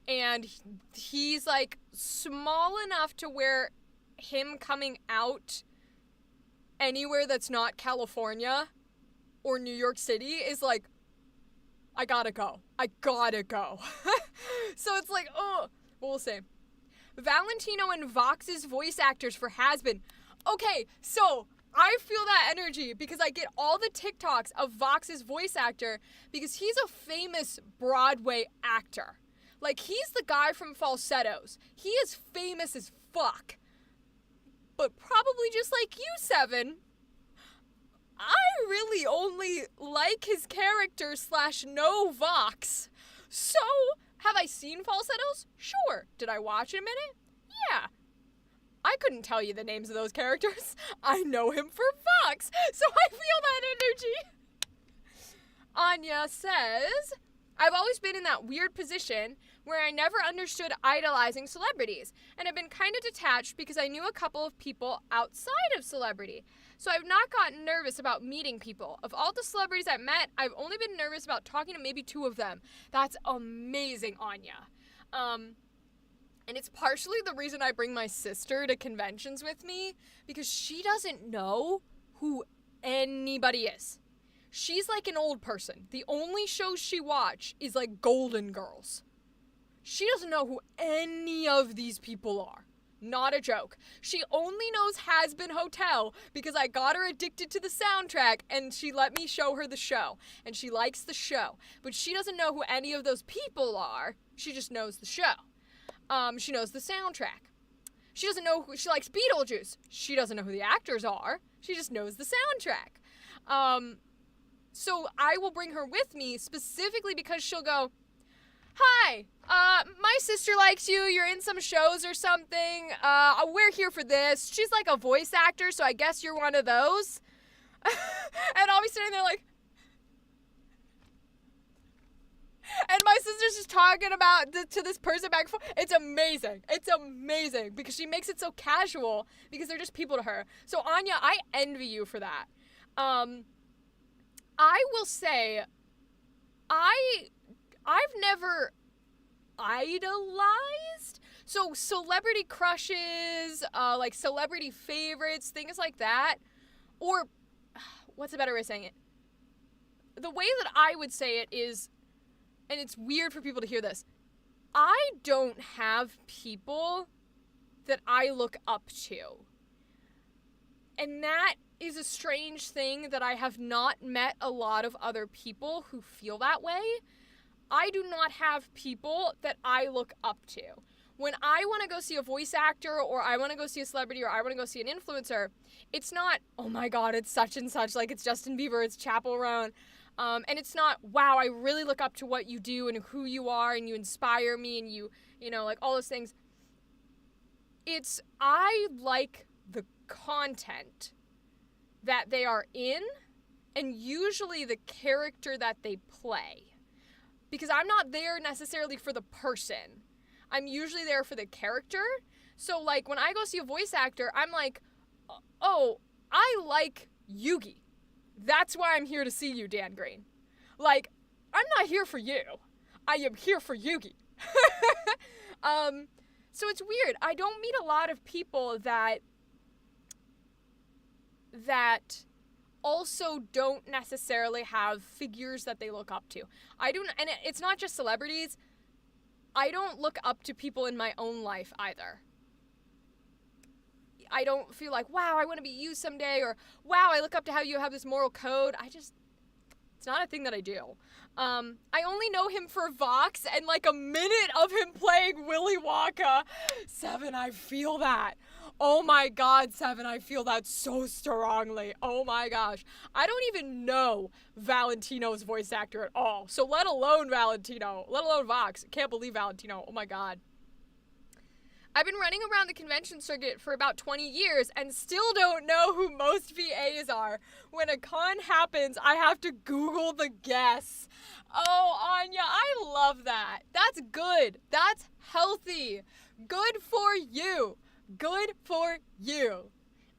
And he's, like, small enough to where him coming out anywhere that's not California or New York City is like, I gotta go. So it's like, oh, we'll see. Valentino and Vox's voice actors for Has-Been. Okay, so I feel that energy because I get all the TikToks of Vox's voice actor because he's a famous Broadway actor. Like, he's the guy from Falsettos. He is famous as fuck. But probably just like you, Seven, I really only like his character / no Vox. So, have I seen Falsettos? Sure. Did I watch him in it? Yeah. I couldn't tell you the names of those characters. I know him for Vox, so I feel that energy. Anya says, I've always been in that weird position where I never understood idolizing celebrities, and have been kind of detached because I knew a couple of people outside of celebrity. So I've not gotten nervous about meeting people. Of all the celebrities I've met, I've only been nervous about talking to maybe 2 of them. That's amazing, Anya. And it's partially the reason I bring my sister to conventions with me, because she doesn't know who anybody is. She's like an old person. The only shows she watch is like Golden Girls. She doesn't know who any of these people are. Not a joke. She only knows Has Been Hotel because I got her addicted to the soundtrack and she let me show her the show. And she likes the show. But she doesn't know who any of those people are. She just knows the show. She knows the soundtrack. She doesn't know who, she likes Beetlejuice. She doesn't know who the actors are. She just knows the soundtrack. So I will bring her with me specifically because she'll go, hi, my sister likes you. You're in some shows or something. We're here for this. She's like a voice actor, so I guess you're one of those. And I'll be sitting there like, and my sister's just talking about to this person back and forth. It's amazing. It's amazing because she makes it so casual because they're just people to her. So Anya, I envy you for that. I will say, I've never idolized. So celebrity crushes, like celebrity favorites, things like that. Or, what's a better way of saying it? The way that I would say it is, and it's weird for people to hear this, I don't have people that I look up to. And that is a strange thing that I have not met a lot of other people who feel that way. I do not have people that I look up to. When I want to go see a voice actor, or I want to go see a celebrity, or I want to go see an influencer, it's not, oh my god, it's such and such, like it's Justin Bieber, it's Chappell Roan. And it's not, wow, I really look up to what you do and who you are and you inspire me and you know, like all those things. It's, I like the content that they are in and usually the character that they play. Because I'm not there necessarily for the person. I'm usually there for the character. So, like, when I go see a voice actor, I'm like, oh, I like Yugi. That's why I'm here to see you, Dan Green. Like, I'm not here for you. I am here for Yugi. So it's weird. I don't meet a lot of people that also don't necessarily have figures that they look up to. I don't, and it's not just celebrities. I don't look up to people in my own life either. I don't feel like, wow, I want to be you someday, or wow, I look up to how you have this moral code. It's not a thing that I do. I only know him for Vox and like a minute of him playing Willy Wonka. Seven, I feel that. Oh my god, Seven, I feel that so strongly. Oh my gosh. I don't even know Valentino's voice actor at all. So let alone Valentino, let alone Vox. Can't believe Valentino. Oh my god. I've been running around the convention circuit for about 20 years and still don't know who most VAs are. When a con happens, I have to Google the guests. Oh, Anya, I love that. That's good. That's healthy. Good for you. Good for you.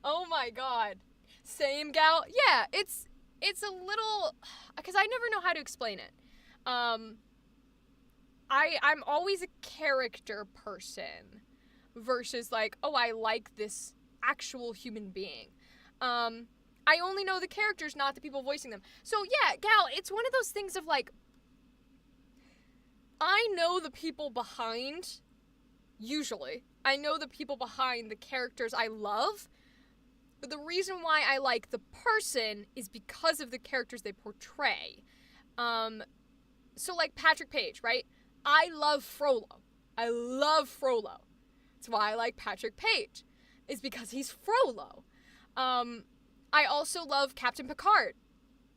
Oh my god. Same gal. Yeah, it's a little, because I never know how to explain it. I'm always a character person versus like, oh, I like this actual human being. I only know the characters, not the people voicing them. So yeah, gal, it's one of those things of like, I know the people behind, usually, I know the people behind the characters I love, but the reason why I like the person is because of the characters they portray. So like Patrick Page, right? I love Frollo. I love Frollo. That's why I like Patrick Page, is because he's Frollo. I also love Captain Picard.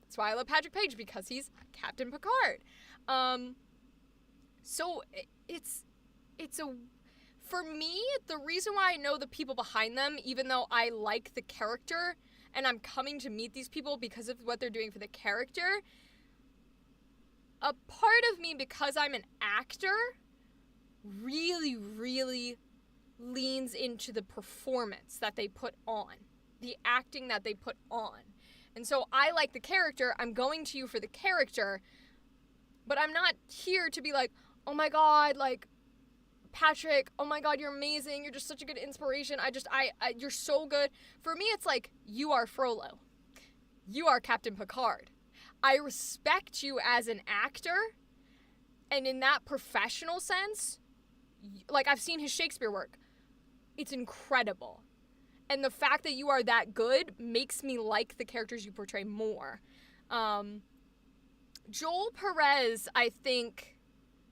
That's why I love Patrick Page, because he's Captain Picard. So it's for me, the reason why I know the people behind them, even though I like the character and I'm coming to meet these people because of what they're doing for the character, a part of me, because I'm an actor, really, really leans into the performance that they put on, the acting that they put on. And so I like the character, I'm going to you for the character, but I'm not here to be like, oh my god, like, Patrick, oh my god, you're amazing, you're just such a good inspiration, you're so good. For me, it's like, you are Frollo. You are Captain Picard. I respect you as an actor, and in that professional sense, like, I've seen his Shakespeare work. It's incredible. And the fact that you are that good makes me like the characters you portray more. Joel Perez, I think,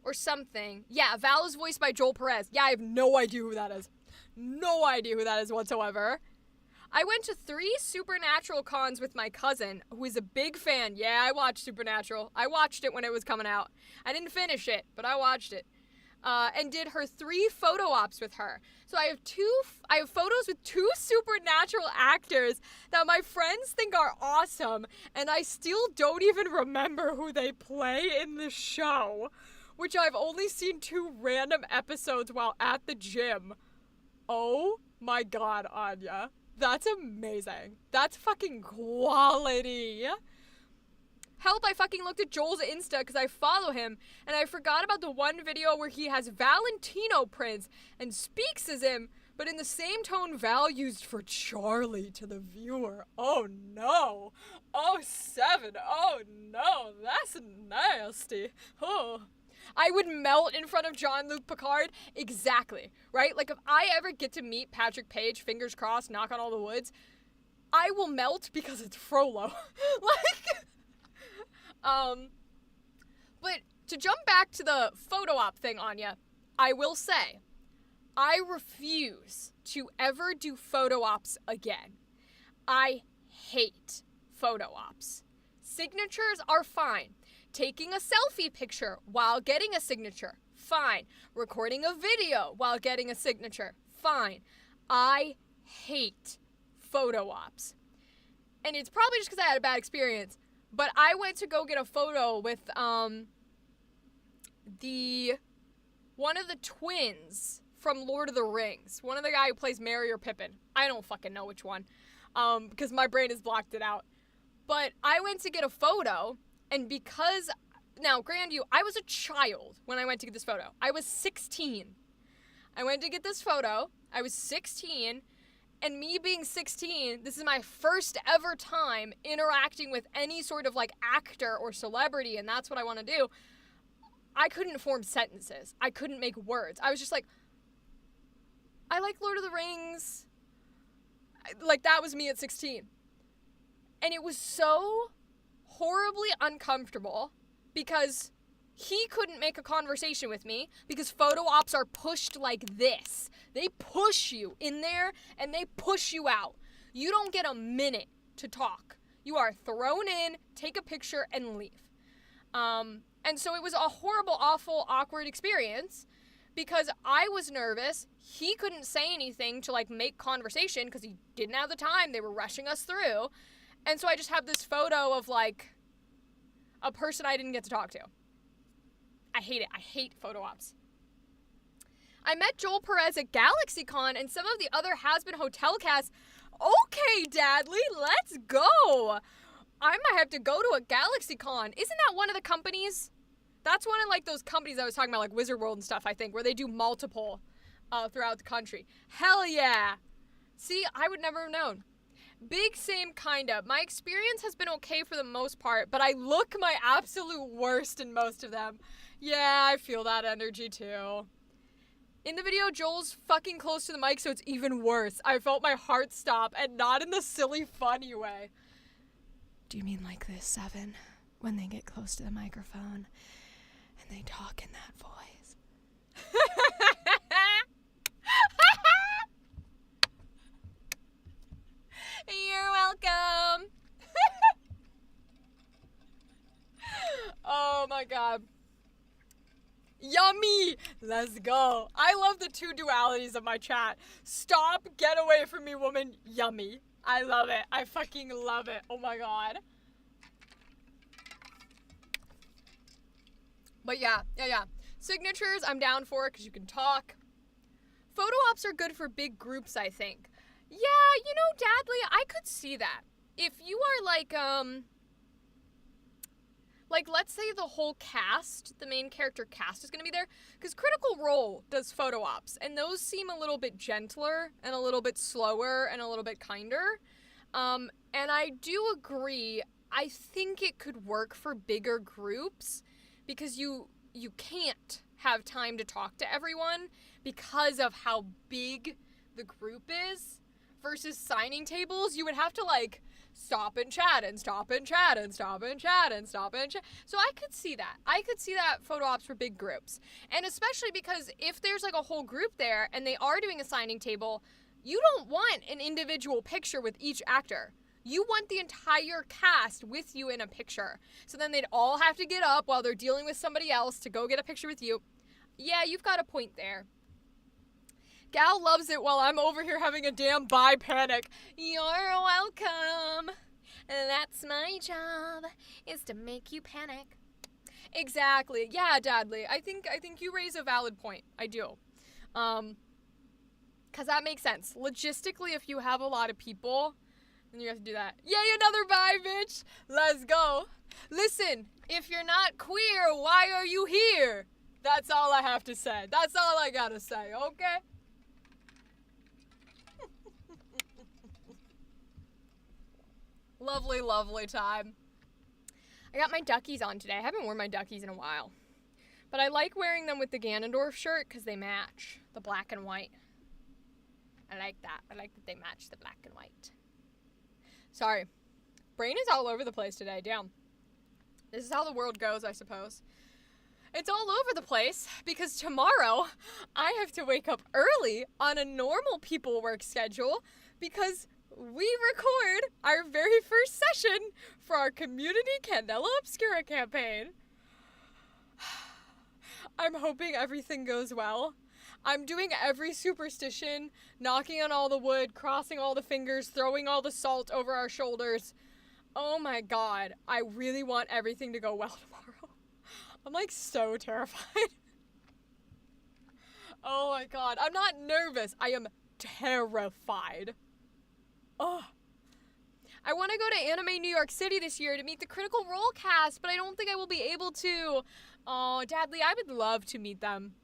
or something. Yeah, Val is voiced by Joel Perez. Yeah, I have no idea who that is. No idea who that is whatsoever. I went to 3 Supernatural cons with my cousin, who is a big fan. Yeah, I watched Supernatural. I watched it when it was coming out. I didn't finish it, but I watched it. And did her 3 photo ops with her. So I have photos with 2 Supernatural actors that my friends think are awesome, and I still don't even remember who they play in the show, which I've only seen 2 random episodes while at the gym. Oh my god, Anya. That's amazing. That's fucking quality. Help, I fucking looked at Joel's Insta because I follow him, and I forgot about the one video where he has Valentino prints and speaks as him, but in the same tone Val used for Charlie to the viewer. Oh no. Oh, 7. Oh no. That's nasty. Oh. I would melt in front of Jean-Luc Picard. Exactly. Right? Like, if I ever get to meet Patrick Page, fingers crossed, knock on all the woods, I will melt because it's Frollo. Like... But to jump back to the photo op thing, Anya, I will say, I refuse to ever do photo ops again. I hate photo ops. Signatures are fine. Taking a selfie picture while getting a signature, fine. Recording a video while getting a signature, fine. I hate photo ops. And it's probably just because I had a bad experience. But I went to go get a photo with one of the twins from Lord of the Rings. One of the guy who plays Merry or Pippin. I don't fucking know which one, because my brain has blocked it out. But I went to get a photo, and because, now, grand you, I was a child when I went to get this photo. I was 16. I went to get this photo. I was 16. And me being 16, this is my first ever time interacting with any sort of, like, actor or celebrity, and that's what I want to do. I couldn't form sentences. I couldn't make words. I was just like, I like Lord of the Rings. Like, that was me at 16. And it was so horribly uncomfortable because he couldn't make a conversation with me because photo ops are pushed like this. They push you in there and they push you out. You don't get a minute to talk. You are thrown in, take a picture, and leave. And so it was a horrible, awful, awkward experience because I was nervous. He couldn't say anything to, like, make conversation because he didn't have the time. They were rushing us through. And so I just have this photo of, like, a person I didn't get to talk to. I hate it. I hate photo ops. I met Joel Perez at GalaxyCon and some of the other Has-Been Hotel casts. Okay, Dadley, let's go. I might have to go to a GalaxyCon. Isn't that one of the companies? That's one of, like, those companies I was talking about, like Wizard World and stuff, I think, where they do multiple throughout the country. Hell yeah. See, I would never have known. Big same kinda. My experience has been okay for the most part, but I look my absolute worst in most of them. Yeah, I feel that energy too. In the video, Joel's fucking close to the mic, so it's even worse. I felt my heart stop, and not in the silly, funny way. Do you mean like this, Seven? When they get close to the microphone, and they talk in that voice. You're welcome. Let's go. I love the two dualities of my chat. Stop, get away from me, woman. Yummy. I love it. I fucking love it. Oh my god. But yeah. Signatures, I'm down for it because you can talk. Photo ops are good for big groups, I think. Yeah, you know, Dadley, I could see that. If you are like, let's say the whole cast, the main character cast is going to be there, because Critical Role does photo ops, and those seem a little bit gentler, and a little bit slower, and a little bit kinder. And I do agree, I think it could work for bigger groups, because you can't have time to talk to everyone because of how big the group is, versus signing tables, you would have to, like, stop and chat and stop and chat and stop and chat and stop and chat. So I could see that. I could see that photo ops for big groups. And especially because if there's like a whole group there and they are doing a signing table, you don't want an individual picture with each actor. You want the entire cast with you in a picture. So then they'd all have to get up while they're dealing with somebody else to go get a picture with you. Yeah, you've got a point there. Gal loves it while I'm over here having a damn bi panic. You're welcome. That's my job, is to make you panic. Exactly. Yeah, Dadley. I think you raise a valid point. I do. 'Cause that makes sense. Logistically, if you have a lot of people, then you have to do that. Yay, another bi, bitch. Let's go. Listen, if you're not queer, why are you here? That's all I have to say. That's all I gotta say, okay? Lovely, lovely time. I got my duckies on today. I haven't worn my duckies in a while. But I like wearing them with the Ganondorf shirt because they match the black and white. I like that. I like that they match the black and white. Sorry. Brain is all over the place today. Damn. This is how the world goes, I suppose. It's all over the place because tomorrow I have to wake up early on a normal people work schedule because we record our very first session for our Community Candela Obscura campaign. I'm hoping everything goes well. I'm doing every superstition, knocking on all the wood, crossing all the fingers, throwing all the salt over our shoulders. Oh my god, I really want everything to go well tomorrow. I'm like so terrified. Oh my god, I'm not nervous. I am terrified. Oh. I want to go to Anime New York City this year to meet the Critical Role cast, but I don't think I will be able to. Oh, Dadley, I would love to meet them.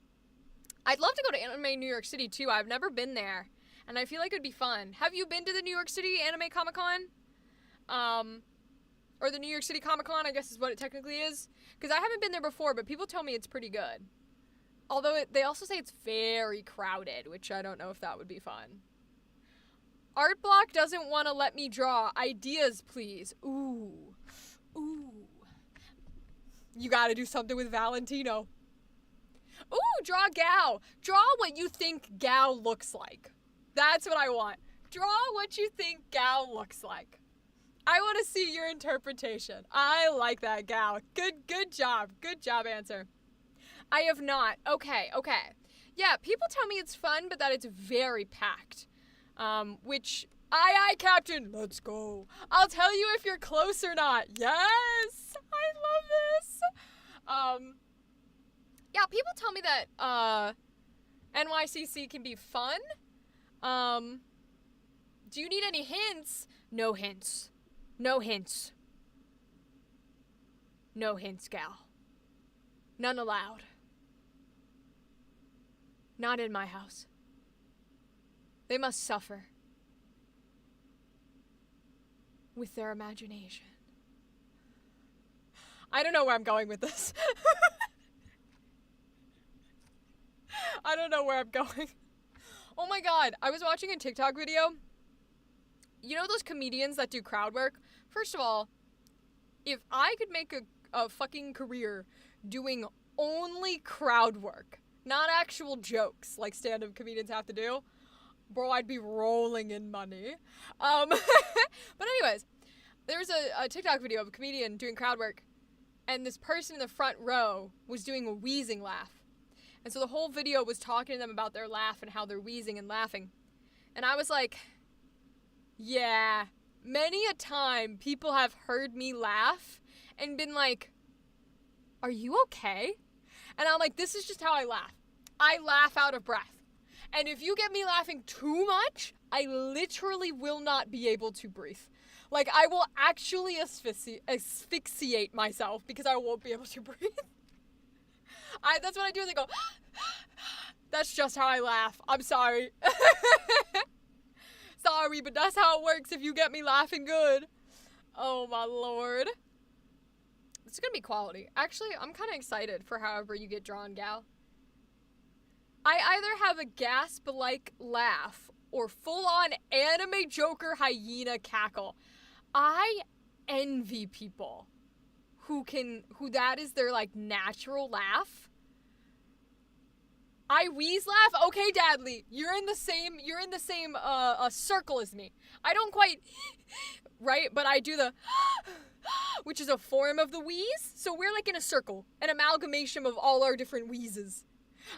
I'd love to go to Anime New York City too. I've never been there, and I feel like it'd be fun. Have you been to the New York City Anime Comic Con? Or the New York City Comic Con, I guess is what it technically is. Because I haven't been there before, but people tell me it's pretty good. Although they also say it's very crowded, which I don't know if that would be fun. Art Block doesn't want to let me draw. Ideas, please. Ooh. You gotta do something with Valentino. Ooh, draw Gao. Draw what you think Gao looks like. That's what I want. Draw what you think Gao looks like. I want to see your interpretation. I like that, Gao. Good job. Good job answer. I have not. Okay. Yeah, people tell me it's fun, but that it's very packed. Which, aye, Captain, let's go. I'll tell you if you're close or not. Yes! I love this! Yeah, people tell me that, NYCC can be fun. Do you need any hints? No hints. No hints. No hints, gal. None allowed. Not in my house. They must suffer. With their imagination. I don't know where I'm going with this. I don't know where I'm going. Oh my god, I was watching a TikTok video. You know those comedians that do crowd work? First of all, if I could make a fucking career doing only crowd work, not actual jokes like stand-up comedians have to do, bro, I'd be rolling in money. But anyways, there was a TikTok video of a comedian doing crowd work, and this person in the front row was doing a wheezing laugh. And so the whole video was talking to them about their laugh and how they're wheezing and laughing. And I was like, yeah, many a time people have heard me laugh and been like, are you okay? And I'm like, this is just how I laugh. I laugh out of breath. And if you get me laughing too much, I literally will not be able to breathe. Like, I will actually asphyxiate myself because I won't be able to breathe. That's what I do is I go, that's just how I laugh. I'm sorry. Sorry, but that's how it works if you get me laughing good. Oh, my Lord. It's gonna be quality. Actually, I'm kind of excited for however you get drawn, gal. I either have a gasp-like laugh or full-on anime Joker hyena cackle. I envy people who that is their, like, natural laugh. I wheeze laugh? Okay, Dadley, you're in the same circle as me. I don't quite, right? But I do the, which is a form of the wheeze. So we're like in a circle, an amalgamation of all our different wheezes.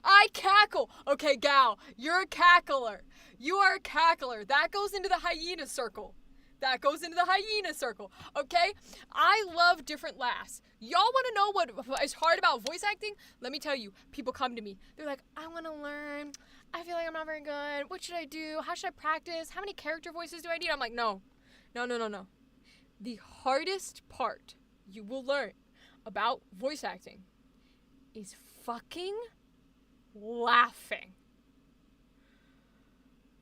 I cackle. Okay, gal, you're a cackler. You are a cackler. That goes into the hyena circle. That goes into the hyena circle, okay? I love different laughs. Y'all want to know what is hard about voice acting? Let me tell you, people come to me. They're like, I want to learn. I feel like I'm not very good. What should I do? How should I practice? How many character voices do I need? I'm like, no. The hardest part you will learn about voice acting is fucking laughing.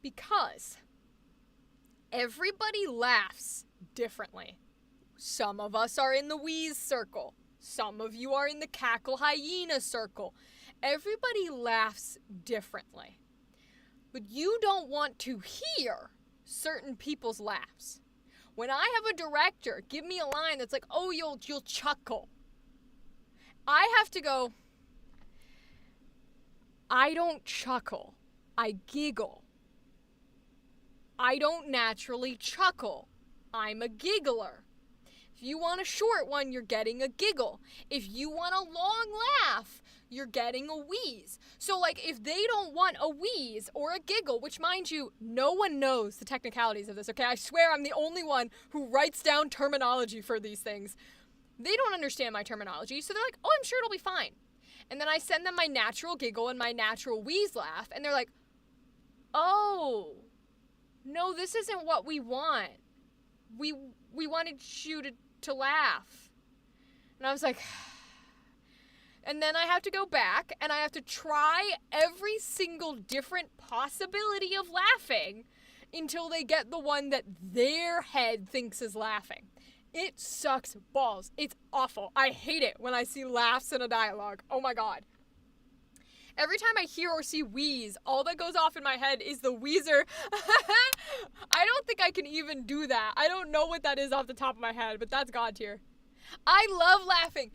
Because everybody laughs differently. Some of us are in the wheeze circle. Some of you are in the cackle hyena circle. Everybody laughs differently. But you don't want to hear certain people's laughs. When I have a director give me a line that's like, oh, you'll chuckle, I have to go, I don't chuckle, I giggle. I don't naturally chuckle. I'm a giggler. If you want a short one, you're getting a giggle. If you want a long laugh, you're getting a wheeze. So, like, if they don't want a wheeze or a giggle, which, mind you, no one knows the technicalities of this, okay? I swear I'm the only one who writes down terminology for these things. They don't understand my terminology, so they're like, oh, I'm sure it'll be fine. And then I send them my natural giggle and my natural wheeze laugh, and they're like, oh, no, this isn't what we want. We wanted you to laugh. And I was like, and then I have to go back and I have to try every single different possibility of laughing until they get the one that their head thinks is laughing. It sucks balls. It's awful. I hate it when I see laughs in a dialogue. Oh my God. Every time I hear or see wheeze, all that goes off in my head is the wheezer. I don't think I can even do that. I don't know what that is off the top of my head, but that's God tier. I love laughing.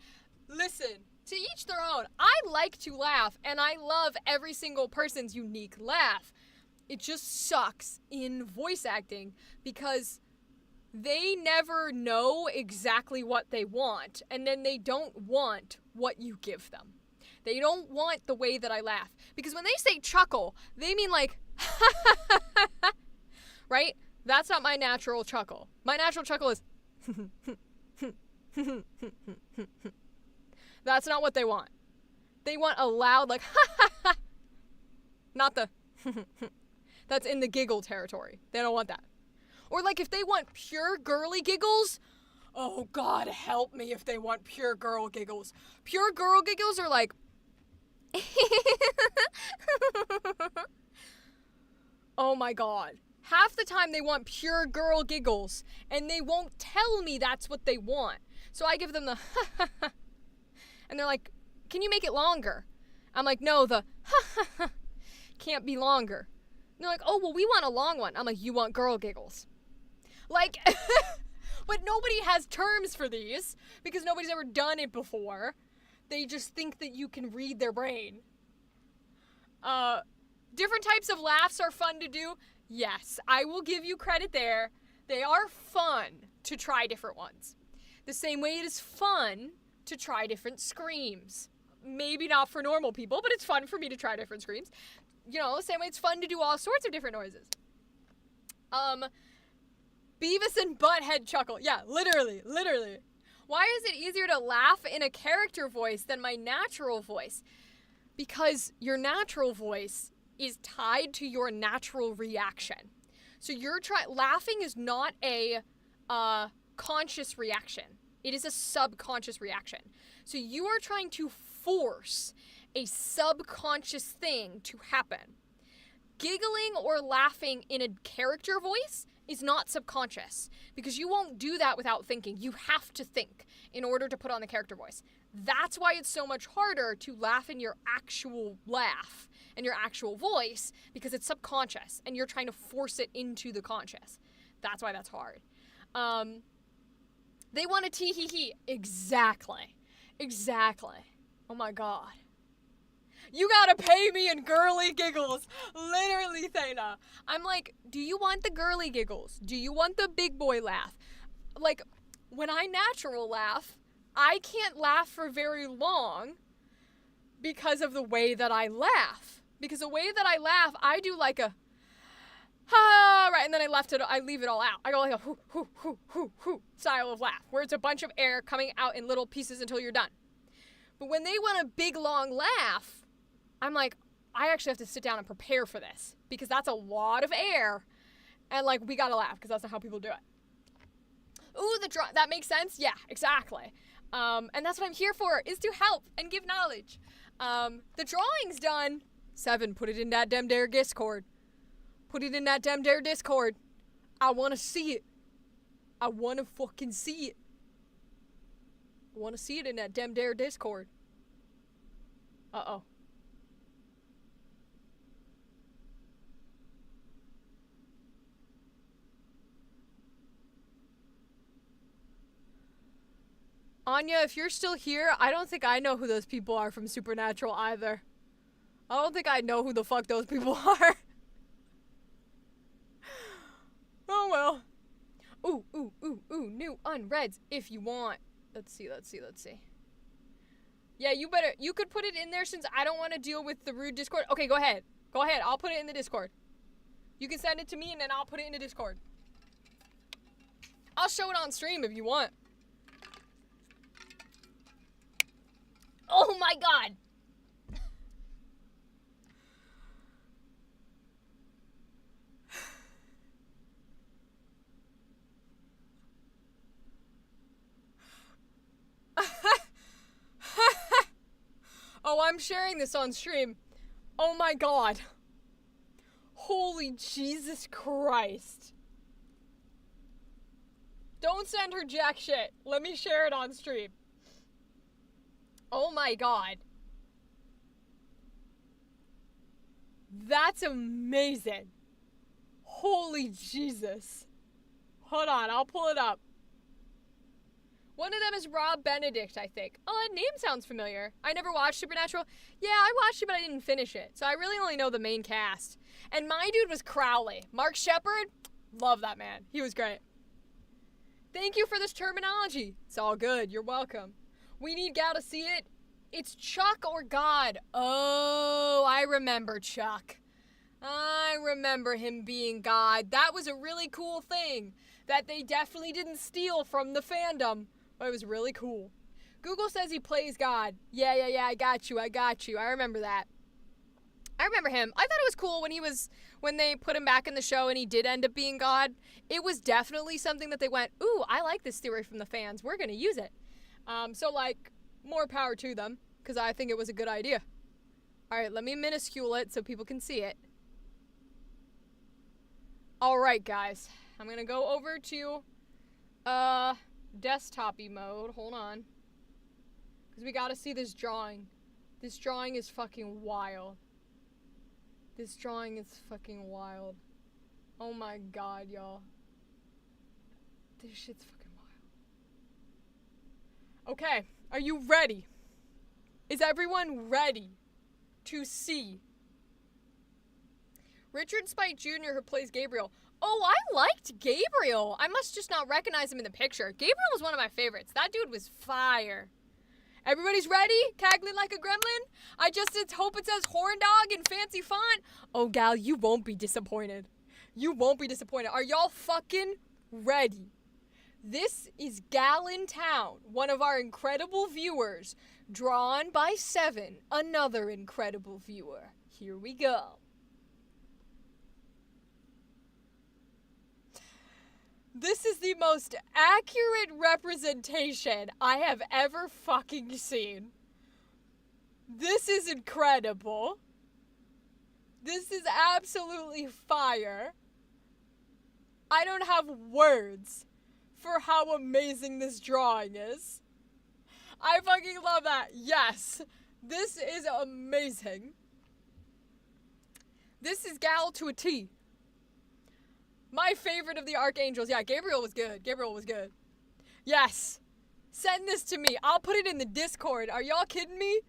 Listen, to each their own. I like to laugh, and I love every single person's unique laugh. It just sucks in voice acting because they never know exactly what they want, and then they don't want what you give them. They don't want the way that I laugh. Because when they say chuckle, they mean like, right? That's not my natural chuckle. My natural chuckle is, that's not what they want. They want a loud, like, not the, that's in the giggle territory. They don't want that. Or like if they want pure girly giggles, oh God, help me if they want pure girl giggles. Pure girl giggles are like, oh my God. Half the time they want pure girl giggles and they won't tell me that's what they want. So I give them the and they're like, can you make it longer? I'm like, no, the can't be longer. And they're like, oh, well, we want a long one. I'm like, you want girl giggles. Like, but nobody has terms for these because nobody's ever done it before. They just think that you can read their brain. Different types of laughs are fun to do. Yes, I will give you credit there. They are fun to try different ones. The same way it is fun to try different screams. maybe not for normal people, but it's fun for me to try different screams. You know, the same way it's fun to do all sorts of different noises. Beavis and Butthead chuckle. Yeah, literally. Why is it easier to laugh in a character voice than my natural voice? Because your natural voice is tied to your natural reaction. So laughing is not a conscious reaction. It is a subconscious reaction. So you are trying to force a subconscious thing to happen. Giggling or laughing in a character voice is not subconscious, because you won't do that without thinking. You have to think in order to put on the character voice. That's why it's so much harder to laugh in your actual laugh and your actual voice, because it's subconscious and you're trying to force it into the conscious. That's why that's hard. They want a tee-hee-hee. Exactly. Oh my god. You gotta pay me in girly giggles. Literally, Thana. I'm like, do you want the girly giggles? Do you want the big boy laugh? Like, when I natural laugh, I can't laugh for very long because of the way that I laugh. Because the way that I laugh, I do like a, right, and then I leave it all out. I go like a hoo, hoo, hoo, hoo, hoo style of laugh, where it's a bunch of air coming out in little pieces until you're done. But when they want a big, long laugh, I'm like, I actually have to sit down and prepare for this, because that's a lot of air, and like, we gotta laugh, because that's not how people do it. Ooh, that makes sense? Yeah, exactly. And that's what I'm here for, is to help and give knowledge. The drawing's done. 7, put it in that damn dare Discord. Put it in that damn dare Discord. I wanna see it. I wanna fucking see it. I wanna see it in that damn dare Discord. Uh-oh. Anya, if you're still here, I don't think I know who those people are from Supernatural either. I don't think I know who the fuck those people are. Oh well. Ooh, new unreads if you want. Let's see. Yeah, you could put it in there, since I don't want to deal with the rude Discord. Okay, go ahead. I'll put it in the Discord. You can send it to me and then I'll put it in the Discord. I'll show it on stream if you want. Oh my god! Oh, I'm sharing this on stream. Oh my god. Holy Jesus Christ. Don't send her jack shit. Let me share it on stream. Oh my god. That's amazing. Holy Jesus. Hold on, I'll pull it up. One of them is Rob Benedict, I think. Oh, that name sounds familiar. I never watched Supernatural. Yeah, I watched it, but I didn't finish it. So I really only know the main cast. And my dude was Crowley. Mark Shepard, love that man. He was great. Thank you for this terminology. It's all good. You're welcome. We need Gal to see it. It's Chuck or God. Oh, I remember Chuck. I remember him being God. That was a really cool thing that they definitely didn't steal from the fandom. But it was really cool. Google says he plays God. Yeah, I got you. I remember that. I remember him. I thought it was cool when they put him back in the show and he did end up being God. It was definitely something that they went, ooh, I like this theory from the fans. We're going to use it. So, like, more power to them, because I think it was a good idea. All right, let me minuscule it so people can see it. All right, guys. I'm going to go over to desktop-y mode. Hold on. Because we got to see this drawing. This drawing is fucking wild. This drawing is fucking wild. Oh my god, y'all. This shit's fucking wild. Okay, are you ready? Is everyone ready to see Richard Spike Jr., who plays Gabriel? Oh, I liked Gabriel. I must just not recognize him in the picture. Gabriel was one of my favorites. That dude was fire. Everybody's ready? Cackling like a gremlin? I just hope it says horn dog in fancy font. Oh, gal, you won't be disappointed. You won't be disappointed. Are y'all fucking ready? This is Gal in Town, one of our incredible viewers, drawn by 7, another incredible viewer. Here we go. This is the most accurate representation I have ever fucking seen. This is incredible. This is absolutely fire. I don't have words for how amazing this drawing is. I fucking love that. Yes, this is amazing. This is Gal to a T. My favorite of the archangels. Yeah, Gabriel was good. Gabriel was good. Yes. Send this to me. I'll put it in the Discord. Are y'all kidding me?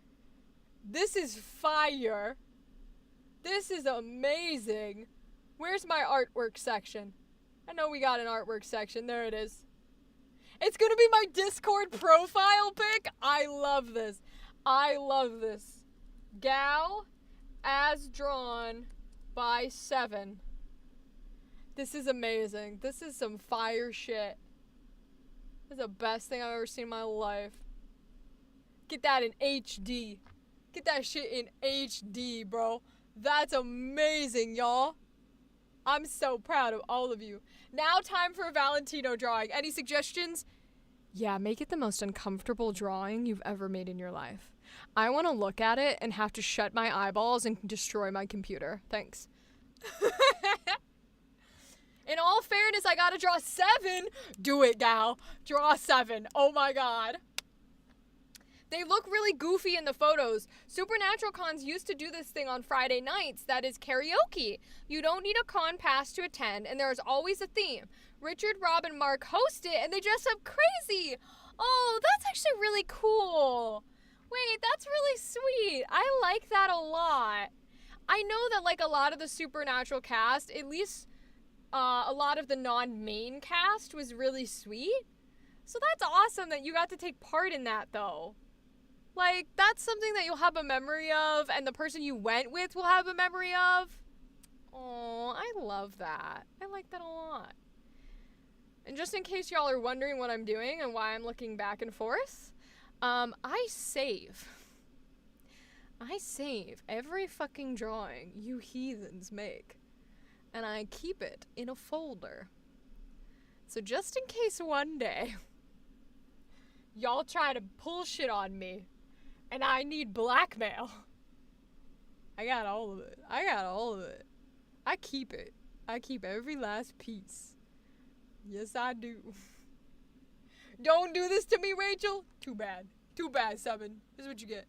This is fire. This is amazing. Where's my artwork section? I know we got an artwork section. There it is. It's gonna be my Discord profile pic. I love this. I love this. Gal as drawn by 7. This is amazing. This is some fire shit. This is the best thing I've ever seen in my life. Get that in HD. Get that shit in HD, bro. That's amazing, y'all. I'm so proud of all of you. Now time for a Valentino drawing. Any suggestions? Yeah, make it the most uncomfortable drawing you've ever made in your life. I want to look at it and have to shut my eyeballs and destroy my computer. Thanks. In all fairness, I gotta draw 7. Do it, gal. Draw 7. Oh my god. They look really goofy in the photos. Supernatural cons used to do this thing on Friday nights. That is karaoke. You don't need a con pass to attend, and there is always a theme. Richard, Rob, and Mark host it, and they dress up crazy. Oh, that's actually really cool. Wait, that's really sweet. I like that a lot. I know that, like, a lot of the Supernatural cast, at least a lot of the non-main cast, was really sweet. So that's awesome that you got to take part in that, though. Like, that's something that you'll have a memory of, and the person you went with will have a memory of. Oh, I love that. I like that a lot. And just in case y'all are wondering what I'm doing and why I'm looking back and forth, I save every fucking drawing you heathens make, and I keep it in a folder. So just in case one day y'all try to pull shit on me and I need blackmail, I got all of it. I keep it. I keep every last piece. Yes, I do. Don't do this to me, Rachel. Too bad. 7. This is what you get.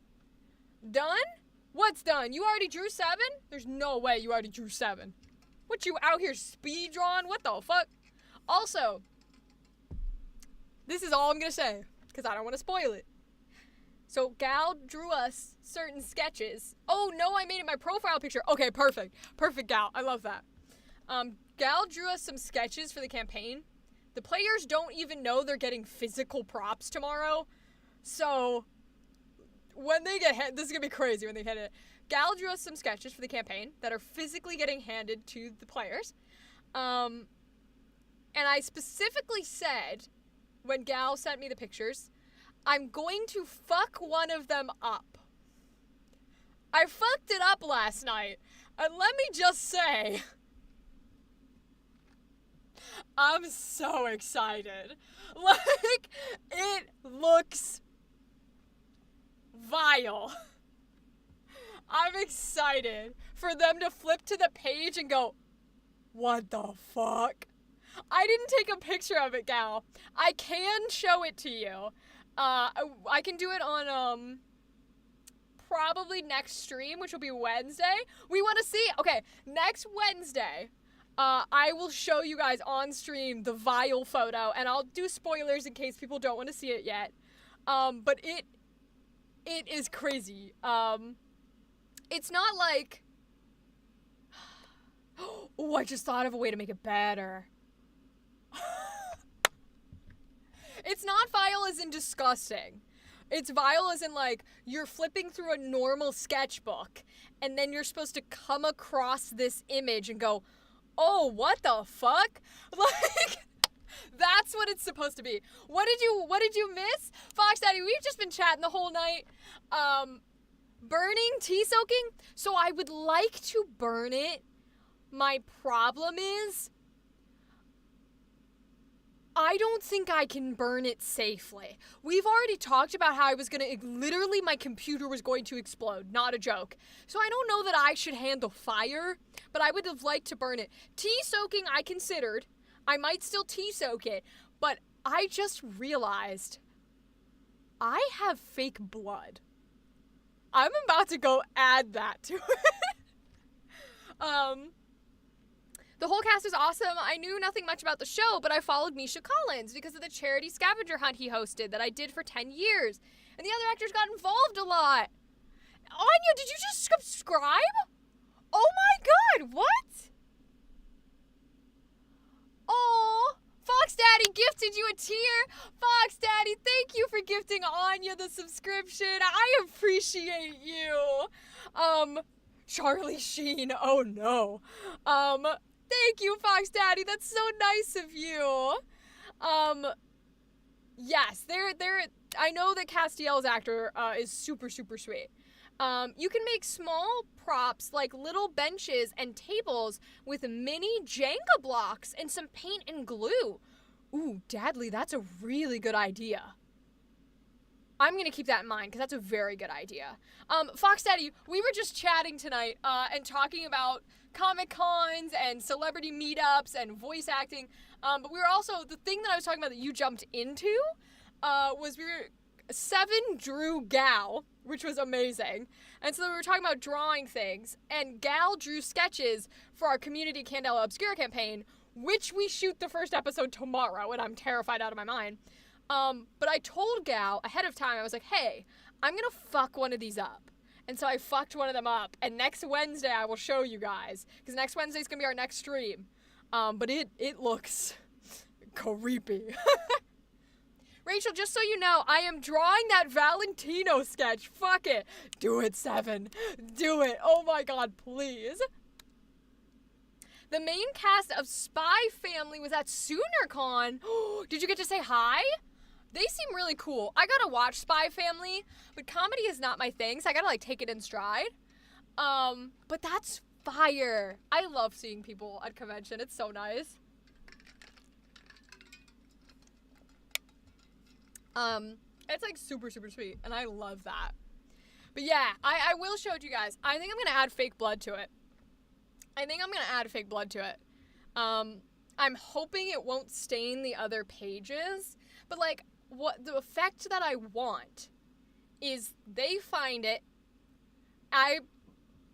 Done? What's done? You already drew 7? There's no way you already drew 7. What, you out here speed drawing? What the fuck? Also, this is all I'm gonna say, because I don't want to spoil it. So, Gal drew us certain sketches. Oh, no, I made it my profile picture. Okay, perfect. Perfect, Gal. I love that. Gal drew us some sketches for the campaign. The players don't even know they're getting physical props tomorrow. So, when they get this is going to be crazy when they get it. Gal drew us some sketches for the campaign that are physically getting handed to the players. And I specifically said, when Gal sent me the pictures, I'm going to fuck one of them up. I fucked it up last night. And let me just say, I'm so excited. Like, it looks vile. I'm excited for them to flip to the page and go, what the fuck? I didn't take a picture of it, Gal. I can show it to you. I can do it on, probably next stream, which will be Wednesday. We want to see, okay, next Wednesday, I will show you guys on stream the vile photo, and I'll do spoilers in case people don't want to see it yet. But it is crazy. It's not like, oh, I just thought of a way to make it better. It's not vile as in disgusting. It's vile as in, like, you're flipping through a normal sketchbook, and then you're supposed to come across this image and go, oh, what the fuck? Like, that's what it's supposed to be. What did you miss? Fox Daddy, we've just been chatting the whole night. Burning, tea soaking? So I would like to burn it. My problem is, I don't think I can burn it safely. We've already talked about how I was gonna, literally my computer was going to explode, not a joke. So I don't know that I should handle fire, but I would have liked to burn it. Tea soaking, I considered. I might still tea soak it, but I just realized I have fake blood. I'm about to go add that to it. The whole cast is awesome. I knew nothing much about the show, but I followed Misha Collins because of the charity scavenger hunt he hosted that I did for 10 years. And the other actors got involved a lot. Anya, did you just subscribe? Oh my god, what? Oh, Fox Daddy gifted you a tier. Fox Daddy, thank you for gifting Anya the subscription. I appreciate you. Charlie Sheen, oh no. Thank you, Fox Daddy. That's so nice of you. Yes, I know that Castiel's actor is super, super sweet. You can make small props like little benches and tables with mini Jenga blocks and some paint and glue. Ooh, Dadley, that's a really good idea. I'm going to keep that in mind because that's a very good idea. Fox Daddy, we were just chatting tonight and talking about Comic-Cons and celebrity meetups and voice acting. But we were also, the thing that I was talking about that you jumped into was Seven drew Gal, which was amazing. And so we were talking about drawing things. And Gal drew sketches for our Community Candela Obscura campaign, which we shoot the first episode tomorrow, and I'm terrified out of my mind. But I told Gal ahead of time, I was like, hey, I'm gonna fuck one of these up. And so I fucked one of them up, and next Wednesday I will show you guys, because next Wednesday's gonna be our next stream. But it looks creepy. Rachel, just so you know, I am drawing that Valentino sketch. Fuck it. Do it, Seven. Do it. Oh my god, please. The main cast of Spy Family was at SoonerCon. Did you get to say hi? They seem really cool. I gotta watch Spy Family, but comedy is not my thing, so I gotta, like, take it in stride. But that's fire. I love seeing people at convention. It's so nice. It's, like, super, super sweet, and I love that. But yeah, I will show it to you guys. I think I'm gonna add fake blood to it. I'm hoping it won't stain the other pages, but, like, what the effect that I want is they find it, I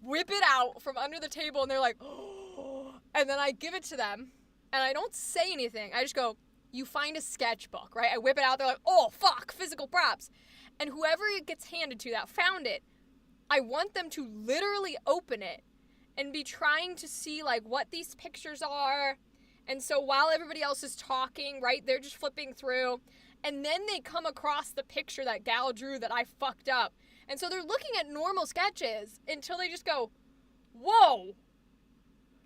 whip it out from under the table, and they're like, oh, and then I give it to them, and I don't say anything. I just go, you find a sketchbook, right? I whip it out, they're like, oh, fuck, physical props. And whoever it gets handed to that found it, I want them to literally open it and be trying to see, like, what these pictures are. And so while everybody else is talking, right, they're just flipping through. And then they come across the picture that Gal drew that I fucked up. And so they're looking at normal sketches until they just go, whoa.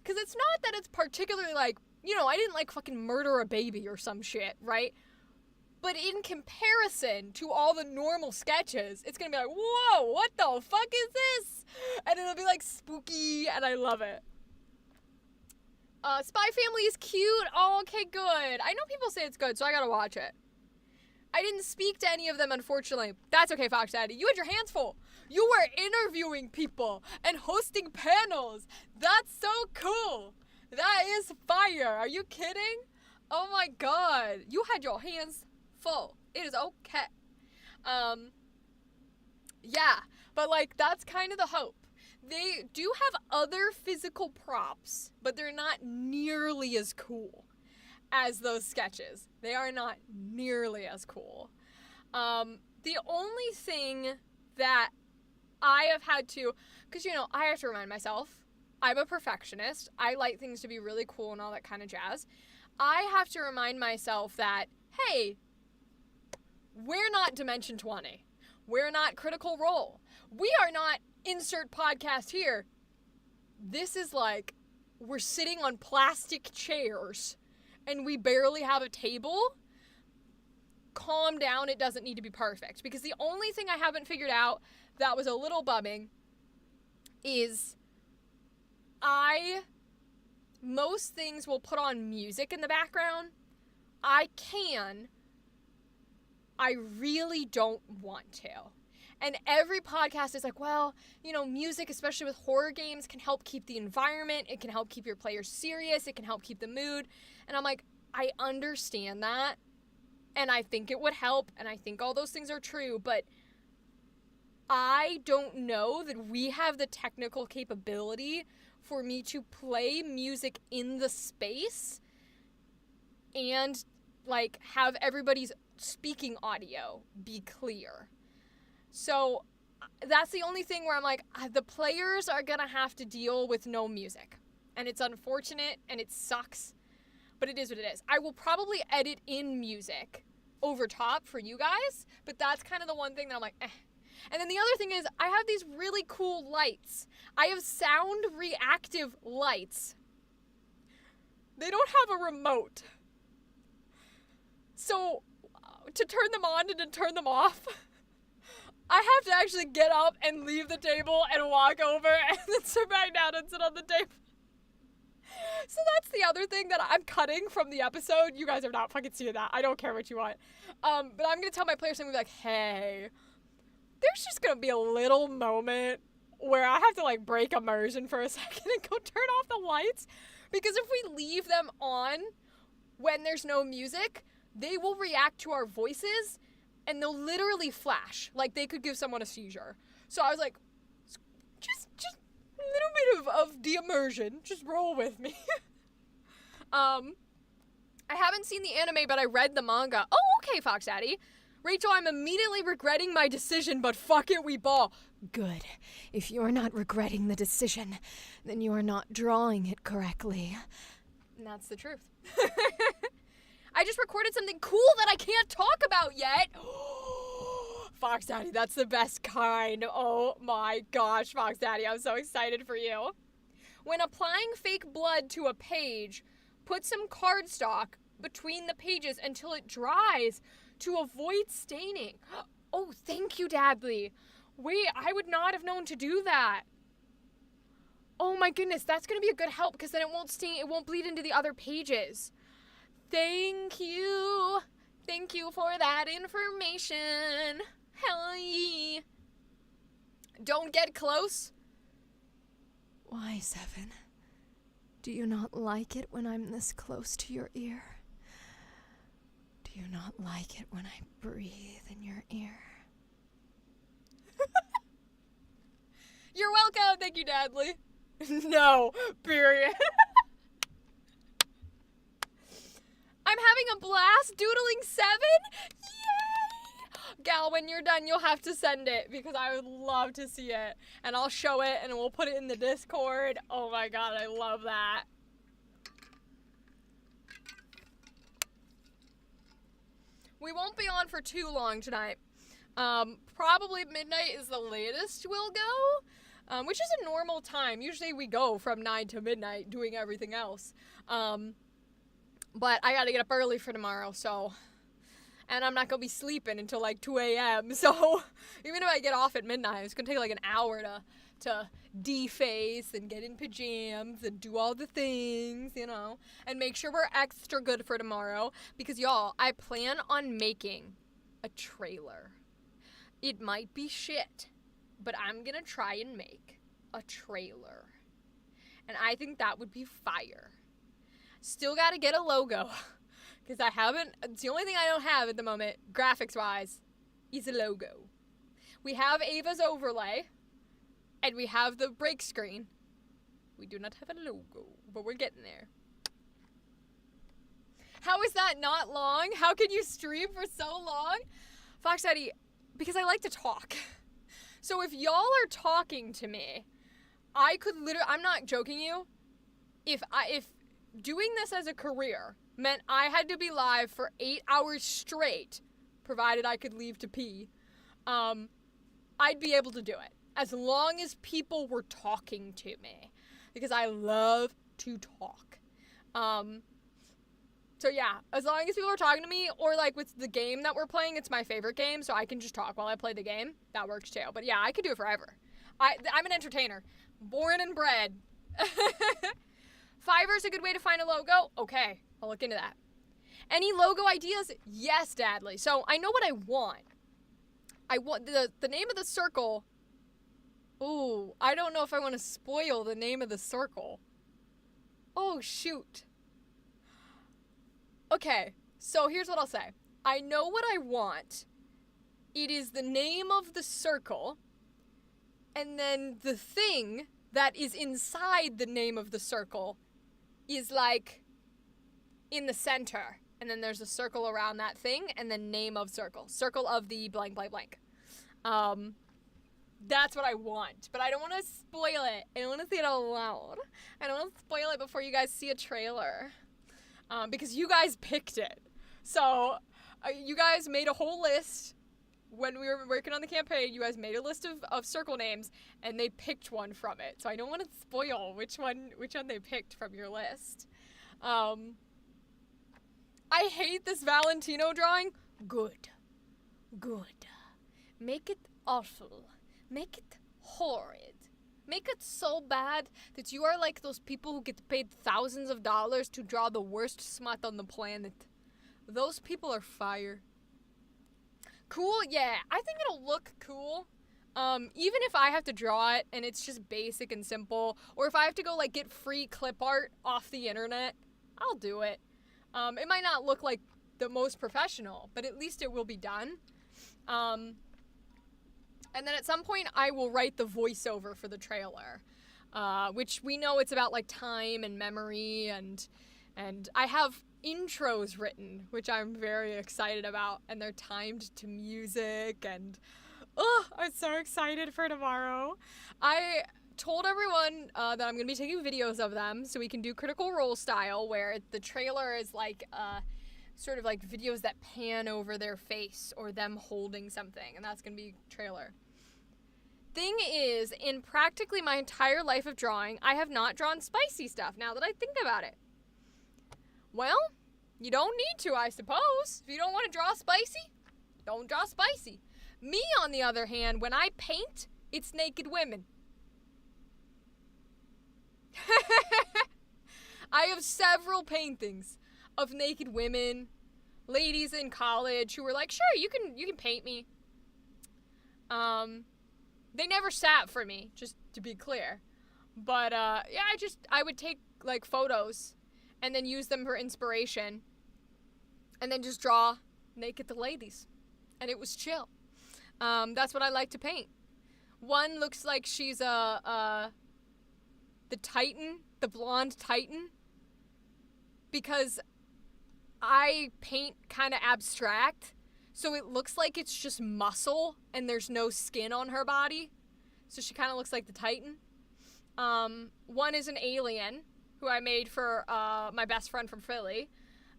Because it's not that it's particularly, like, you know, I didn't, like, fucking murder a baby or some shit, right? But in comparison to all the normal sketches, it's gonna be like, whoa, what the fuck is this? And it'll be, like, spooky, and I love it. Spy Family is cute. Oh, okay, good. I know people say it's good, so I gotta watch it. I didn't speak to any of them, unfortunately. That's okay, Fox Daddy. You had your hands full. You were interviewing people and hosting panels. That's so cool. That is fire. Are you kidding? Oh my god. You had your hands full. It is okay. Yeah. But, like, that's kind of the hope. They do have other physical props, but they're not nearly as cool as those sketches. They are not nearly as cool. The only thing that I have had to, because, you know, I have to remind myself, I'm a perfectionist. I like things to be really cool and all that kind of jazz. I have to remind myself that, hey, we're not Dimension 20. We're not Critical Role. We are not insert podcast here. This is like, we're sitting on plastic chairs and we barely have a table. Calm down, it doesn't need to be perfect. Because the only thing I haven't figured out that was a little bumming is most things will put on music in the background. I really don't want to. And every podcast is like, well, music, especially with horror games, can help keep the environment. It can help keep your players serious. It can help keep the mood. And I'm like, I understand that. And I think it would help. And I think all those things are true. But I don't know that we have the technical capability for me to play music in the space and, like, have everybody's speaking audio be clear. So that's the only thing where I'm like, the players are gonna have to deal with no music. And it's unfortunate and it sucks, but it is what it is. I will probably edit in music over top for you guys, but that's kind of the one thing that I'm like, eh. And then the other thing is, I have these really cool lights. I have sound reactive lights. They don't have a remote. So, to turn them on and to turn them off, I have to actually get up and leave the table and walk over and then sit back down and sit on the table. So that's the other thing that I'm cutting from the episode. You guys are not fucking seeing that. I don't care what you want. But I'm going to tell my players, I'm going to be like, hey, there's just going to be a little moment where I have to, like, break immersion for a second and go turn off the lights. Because if we leave them on when there's no music, they will react to our voices and they'll literally flash. Like, they could give someone a seizure. So I was like, just a little bit of de-immersion. Just roll with me. I haven't seen the anime, but I read the manga. Oh, okay, Fox Daddy. Rachel, I'm immediately regretting my decision, but fuck it, we ball. Good. If you're not regretting the decision, then you are not drawing it correctly. And that's the truth. I just recorded something cool that I can't talk about yet. Fox Daddy, that's the best kind. Oh my gosh, Fox Daddy, I'm so excited for you. When applying fake blood to a page, put some cardstock between the pages until it dries to avoid staining. Oh, thank you, Dadley. Wait, I would not have known to do that. Oh my goodness, that's going to be a good help because then it won't stain, it won't bleed into the other pages. Thank you. Thank you for that information. Hi. Don't get close. Why, Seven? Do you not like it when I'm this close to your ear? Do you not like it when I breathe in your ear? You're welcome. Thank you, Dadley. No, period. I'm having a blast doodling 7. Yay! Gal, when you're done, you'll have to send it because I would love to see it. And I'll show it and we'll put it in the Discord. Oh my god, I love that. We won't be on for too long tonight. Probably midnight is the latest we'll go, which is a normal time. Usually we go from 9 to midnight doing everything else. But I gotta get up early for tomorrow, so... And I'm not gonna be sleeping until like 2 a.m., so even if I get off at midnight, it's gonna take like an hour to deface and get in pajamas and do all the things, and make sure we're extra good for tomorrow, because y'all, I plan on making a trailer. It might be shit, but I'm gonna try and make a trailer. And I think that would be fire. Still gotta get a logo, because it's the only thing I don't have at the moment, graphics-wise, is a logo. We have Ava's overlay, and we have the break screen. We do not have a logo, but we're getting there. How is that not long? How can you stream for so long? Fox Daddy, because I like to talk. So if y'all are talking to me, I could literally, I'm not joking you, if doing this as a career meant I had to be live for 8 hours straight, provided I could leave to pee, I'd be able to do it. As long as people were talking to me. Because I love to talk. So yeah, as long as people are talking to me, or like with the game that we're playing, it's my favorite game, so I can just talk while I play the game. That works too. But yeah, I could do it forever. I'm an entertainer. Born and bred. Fiverr's a good way to find a logo? Okay, I'll look into that. Any logo ideas? Yes, Dadley. So I know what I want. I want the name of the circle. Ooh, I don't know if I want to spoil the name of the circle. Oh, shoot. Okay, so here's what I'll say. I know what I want. It is the name of the circle, and then the thing that is inside the name of the circle is like in the center. And then there's a circle around that thing, and then name of circle. Circle of the blank, blank, blank. That's what I want, but I don't want to spoil it. I don't want to say it out loud. I don't want to spoil it before you guys see a trailer. Because you guys picked it. So, you guys made a whole list when we were working on the campaign. You guys made a list of circle names, and they picked one from it. So I don't want to spoil which one they picked from your list. I hate this Valentino drawing. Good. Make it awful. Make it horrid. Make it so bad that you are like those people who get paid thousands of dollars to draw the worst smut on the planet. Those people are fire. Cool? Yeah, I think it'll look cool. Even if I have to draw it and it's just basic and simple, or if I have to go like get free clip art off the internet, I'll do it. It might not look like the most professional, but at least it will be done. And then at some point, I will write the voiceover for the trailer, which we know it's about like time and memory, and I have intros written, which I'm very excited about, and they're timed to music, and I'm so excited for tomorrow. I told everyone that I'm gonna be taking videos of them, so we can do Critical Role style, where the trailer is like sort of like videos that pan over their face or them holding something, and that's gonna be trailer. Thing is, in practically my entire life of drawing, I have not drawn spicy stuff, now that I think about it. Well, you don't need to, I suppose. If you don't want to draw spicy, don't draw spicy. Me, on the other hand, when I paint, it's naked women. I have several paintings of naked women, ladies in college who were like, sure, you can paint me. They never sat for me, just to be clear. But, yeah, I would take, like, photos and then use them for inspiration and then just draw naked ladies. And it was chill. That's what I like to paint. One looks like she's the Titan, the blonde Titan, because I paint kind of abstract. So it looks like it's just muscle and there's no skin on her body. So she kind of looks like the Titan. One is an alien who I made for my best friend from Philly.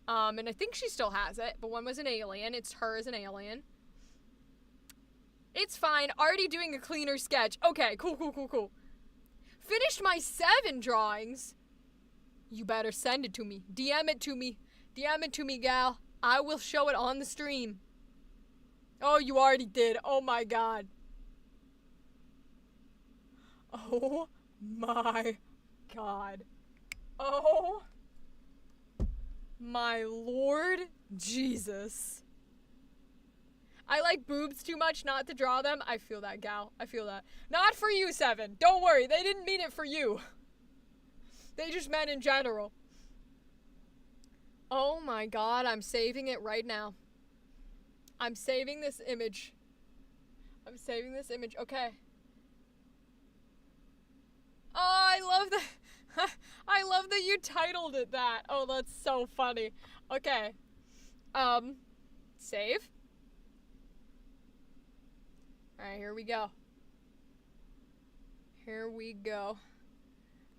And I think she still has it, but one was an alien. It's her as an alien. It's fine. Already doing a cleaner sketch. Okay, cool. Finished my 7 drawings. You better send it to me. DM it to me. DM it to me, gal. I will show it on the stream. Oh, you already did. Oh my god. Oh my god. Oh my Lord Jesus. I like boobs too much not to draw them. I feel that, gal. I feel that. Not for you, 7. Don't worry. They didn't mean it for you. They just meant in general. Oh my god. I'm saving it right now. I'm saving this image. Okay. Oh, I love that. I love that you titled it that. Oh, that's so funny. Okay. Save. Alright, here we go.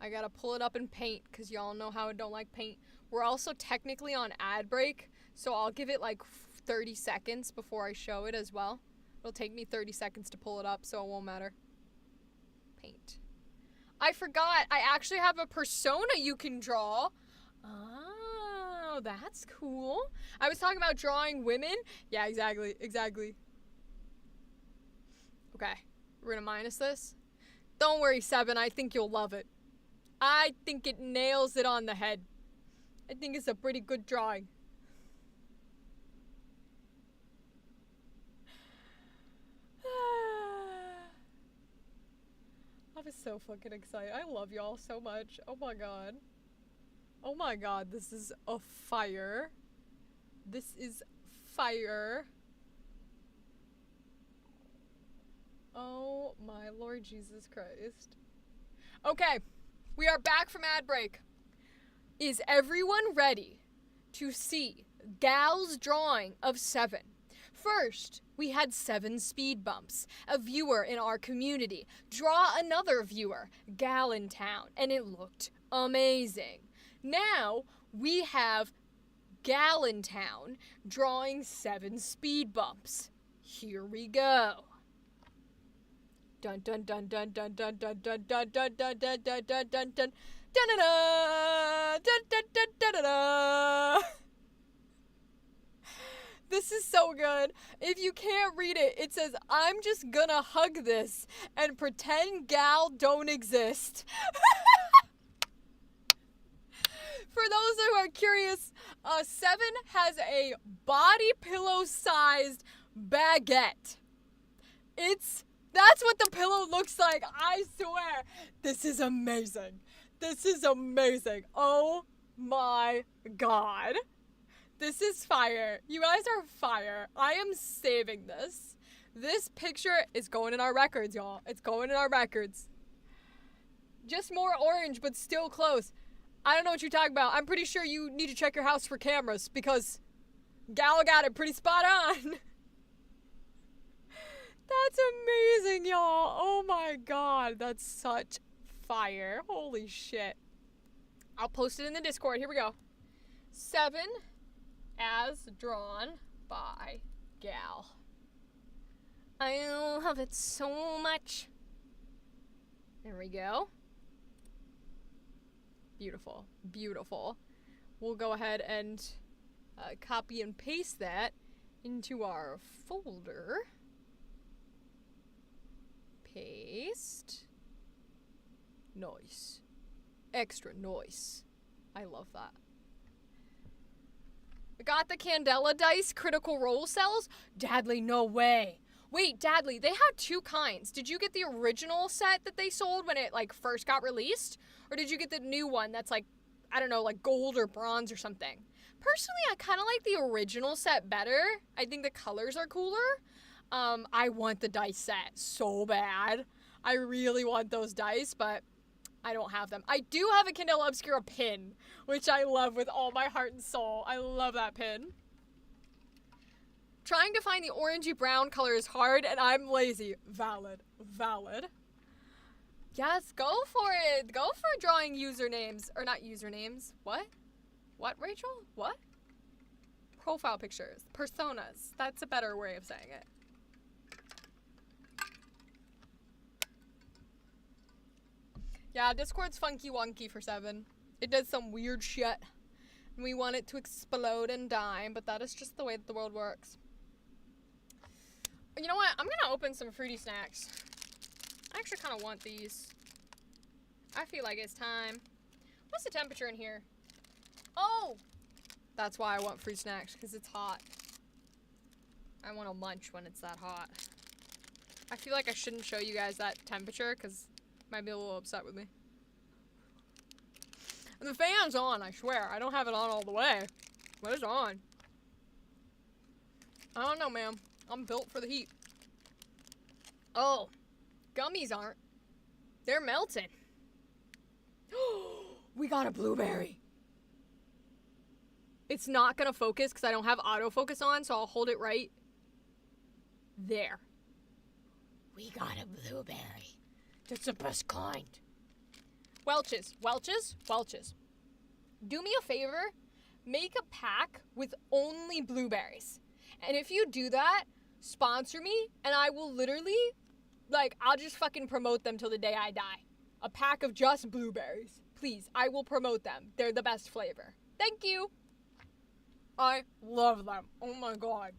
I gotta pull it up in paint, because y'all know how I don't like paint. We're also technically on ad break, so I'll give it like 30 seconds before I show it as well. It'll take me 30 seconds to pull it up, so it won't matter. Paint. I forgot. I actually have a persona you can draw. Oh, that's cool. I was talking about drawing women. Yeah, exactly. Okay, we're gonna minus this. Don't worry, 7. I think you'll love it. I think it nails it on the head. I think it's a pretty good drawing. I was so fucking excited. I love y'all so much. Oh my god. Oh my god, this is a fire. This is fire. Oh my Lord Jesus Christ. Okay, we are back from ad break. Is everyone ready to see Gal's drawing of 7? First, we had 7 speed bumps. A viewer in our community draw another viewer, Gal in town, and it looked amazing. Now, we have Gal in town drawing 7 speed bumps. Here we go. Dun dun dun dun dun dun dun dun dun dun dun dun dun dun dun dun dun dun dun dun. This is so good. If you can't read it, it says, I'm just gonna hug this and pretend Gal don't exist. For those who are curious, 7 has a body pillow-sized baguette. That's what the pillow looks like, I swear. This is amazing. This is amazing. Oh my god. This is fire. You guys are fire. I am saving this. This picture is going in our records, y'all. It's going in our records. Just more orange, but still close. I don't know what you're talking about. I'm pretty sure you need to check your house for cameras because Gal got it pretty spot on. That's amazing, y'all. Oh my god. That's such fire. Holy shit. I'll post it in the Discord. Here we go. 7 as drawn by Gal. I love it so much. There we go. Beautiful. Beautiful. We'll go ahead and copy and paste that into our folder. Paste. Nice. Extra nice. I love that. Got the Candela dice critical role cells? Dadley, no way. Wait, Dadley, they had 2 kinds. Did you get the original set that they sold when it first got released? Or did you get the new one that's I don't know, gold or bronze or something? Personally, I kind of like the original set better. I think the colors are cooler. I want the dice set so bad. I really want those dice, but I don't have them. I do have a Candela Obscura pin, which I love with all my heart and soul. I love that pin. Trying to find the orangey brown color is hard, and I'm lazy. Valid. Valid. Yes, go for it. Go for drawing usernames. Or not usernames. What? What, Rachel? What? Profile pictures. Personas. That's a better way of saying it. Yeah, Discord's funky wonky for 7. It does some weird shit. And we want it to explode and die, but that is just the way that the world works. You know what? I'm gonna open some fruity snacks. I actually kind of want these. I feel like it's time. What's the temperature in here? Oh! That's why I want fruit snacks, because it's hot. I want to munch when it's that hot. I feel like I shouldn't show you guys that temperature, because might be a little upset with me. And the fan's on, I swear. I don't have it on all the way. But it's on. I don't know, man. I'm built for the heat. Oh. Gummies aren't. They're melting. We got a blueberry. It's not gonna focus because I don't have autofocus on, so I'll hold it right there. We got a blueberry. That's the best kind. Welch's. Welch's? Welch's. Do me a favor. Make a pack with only blueberries. And if you do that, sponsor me, and I will literally, like, I'll just fucking promote them till the day I die. A pack of just blueberries. Please, I will promote them. They're the best flavor. Thank you. I love them. Oh my god.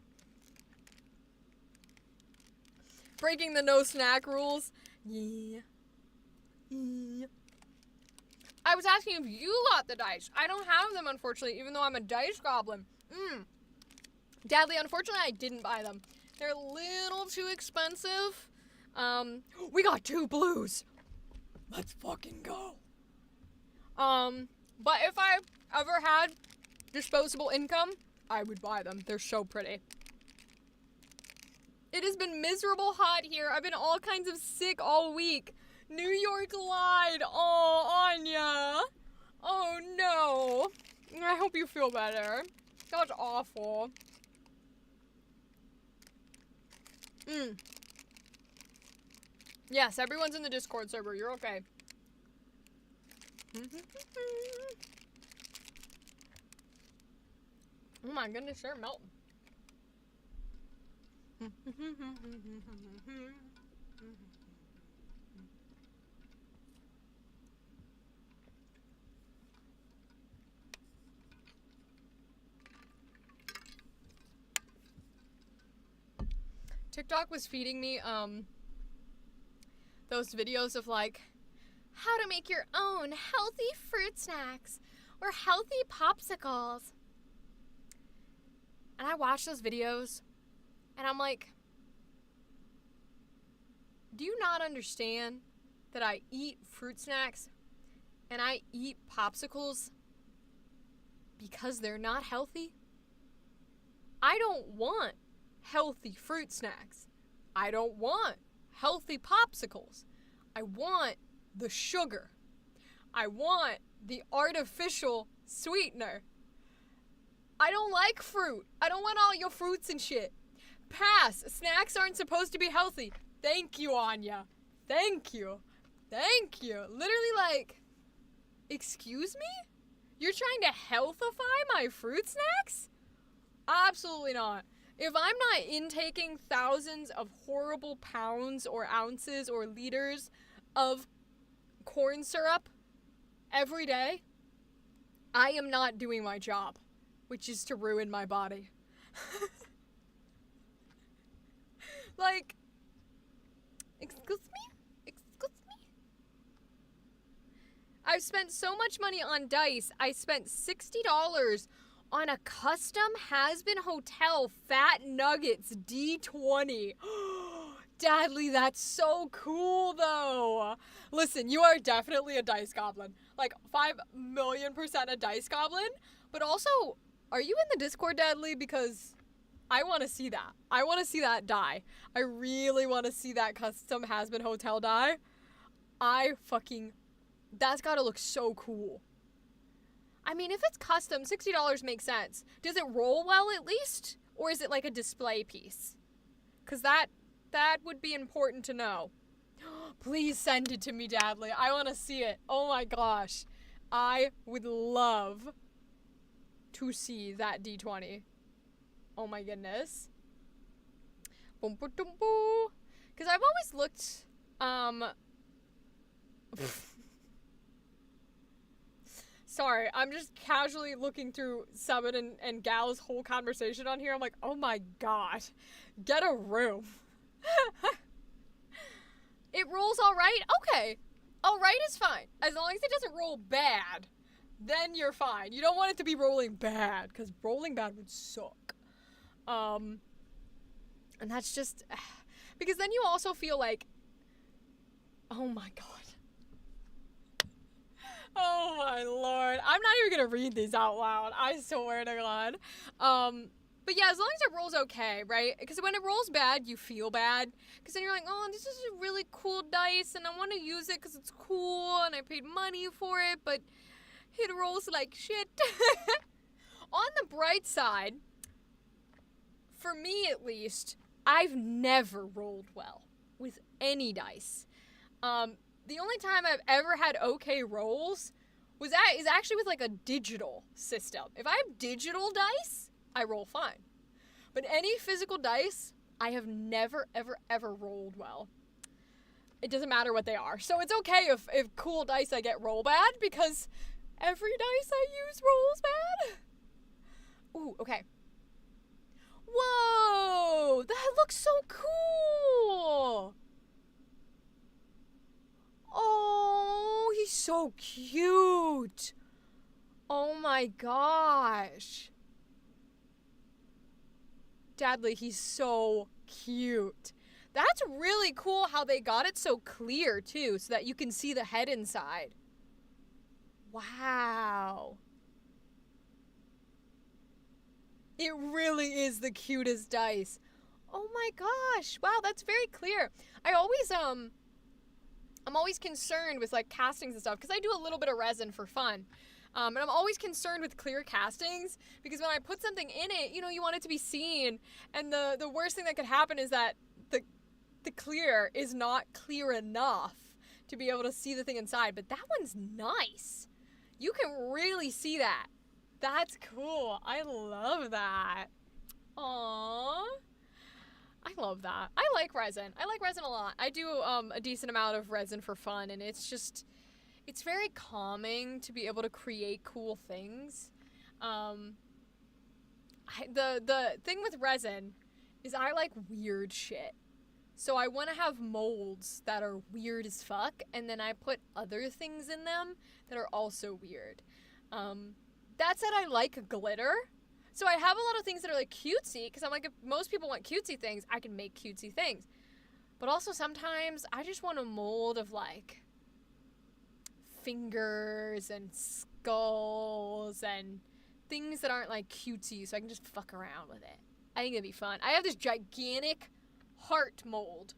Breaking the no snack rules. Yeah. I was asking if you got the dice. I don't have them, unfortunately, even though I'm a dice goblin. Dadly, unfortunately, I didn't buy them. They're a little too expensive. We got 2 blues. Let's fucking go. But if I ever had disposable income, I would buy them. They're so pretty. It has been miserable hot here. I've been all kinds of sick all week. New York lied. Oh, Anya. Oh, no. I hope you feel better. That's awful. Yes, everyone's in the Discord server. You're okay. Oh my goodness, they're melting. TikTok was feeding me, those videos of, like, how to make your own healthy fruit snacks or healthy popsicles. And I watch those videos, and I'm like, do you not understand that I eat fruit snacks and I eat popsicles because they're not healthy? I don't want healthy fruit snacks. I don't want healthy popsicles. I want the sugar. I want the artificial sweetener. I don't like fruit. I don't want all your fruits and shit. Pass. Snacks aren't supposed to be healthy. Thank you, Anya. Thank you. Thank you. Literally, like, excuse me? You're trying to healthify my fruit snacks? Absolutely not. If I'm not intaking thousands of horrible pounds or ounces or liters of corn syrup every day, I am not doing my job, which is to ruin my body. Like, excuse me? Excuse me? I've spent so much money on dice. I spent $60 on a custom Has-Been Hotel Fat Nuggets D20. Dadly, that's so cool, though. Listen, you are definitely a dice goblin. Like, 5,000,000% a dice goblin. But also, are you in the Discord, Dadly? Because I want to see that. I want to see that die. I really want to see that custom Has-Been Hotel die. That's gotta look so cool. I mean, if it's custom, $60 makes sense. Does it roll well at least? Or is it like a display piece? Because that would be important to know. Please send it to me, Dadly. I want to see it. Oh my gosh. I would love to see that D20. Oh my goodness. Boom, boom, boom, boom. Because I've always looked, sorry, I'm just casually looking through Summit and Gal's whole conversation on here. I'm like, oh my god. Get a room. It rolls alright? Okay. Alright is fine. As long as it doesn't roll bad, then you're fine. You don't want it to be rolling bad, because rolling bad would suck. And that's just... Because then you also feel like... Oh my god. Oh my lord. I'm not even gonna read these out loud. I swear to god. But yeah, as long as it rolls okay, right? Because when it rolls bad, you feel bad. Because then you're like, oh, this is a really cool dice, and I want to use it because it's cool, and I paid money for it, but it rolls like shit. On the bright side, for me at least, I've never rolled well with any dice. The only time I've ever had okay rolls is actually with like a digital system. If I have digital dice, I roll fine. But any physical dice, I have never, ever, ever rolled well. It doesn't matter what they are. So it's okay if cool dice I get roll bad, because every dice I use rolls bad. Ooh, okay. Whoa! That looks so cool! Oh, he's so cute! Oh my gosh. Dadley, he's so cute. That's really cool how they got it so clear, too, so that you can see the head inside. Wow. It really is the cutest dice. Oh my gosh. Wow, that's very clear. I'm always concerned with, like, castings and stuff, because I do a little bit of resin for fun. And I'm always concerned with clear castings, because when I put something in it, you know, you want it to be seen. And the worst thing that could happen is that the clear is not clear enough to be able to see the thing inside. But that one's nice. You can really see that. That's cool. I love that. Aww. I love that. I like resin. I like resin a lot. I do a decent amount of resin for fun, and it's very calming to be able to create cool things. The thing with resin is I like weird shit. So I want to have molds that are weird as fuck, and then I put other things in them that are also weird. That said, I like glitter. So I have a lot of things that are like cutesy, because I'm like, if most people want cutesy things, I can make cutesy things. But also sometimes I just want a mold of like fingers and skulls and things that aren't like cutesy, so I can just fuck around with it. I think it'd be fun. I have this gigantic heart mold,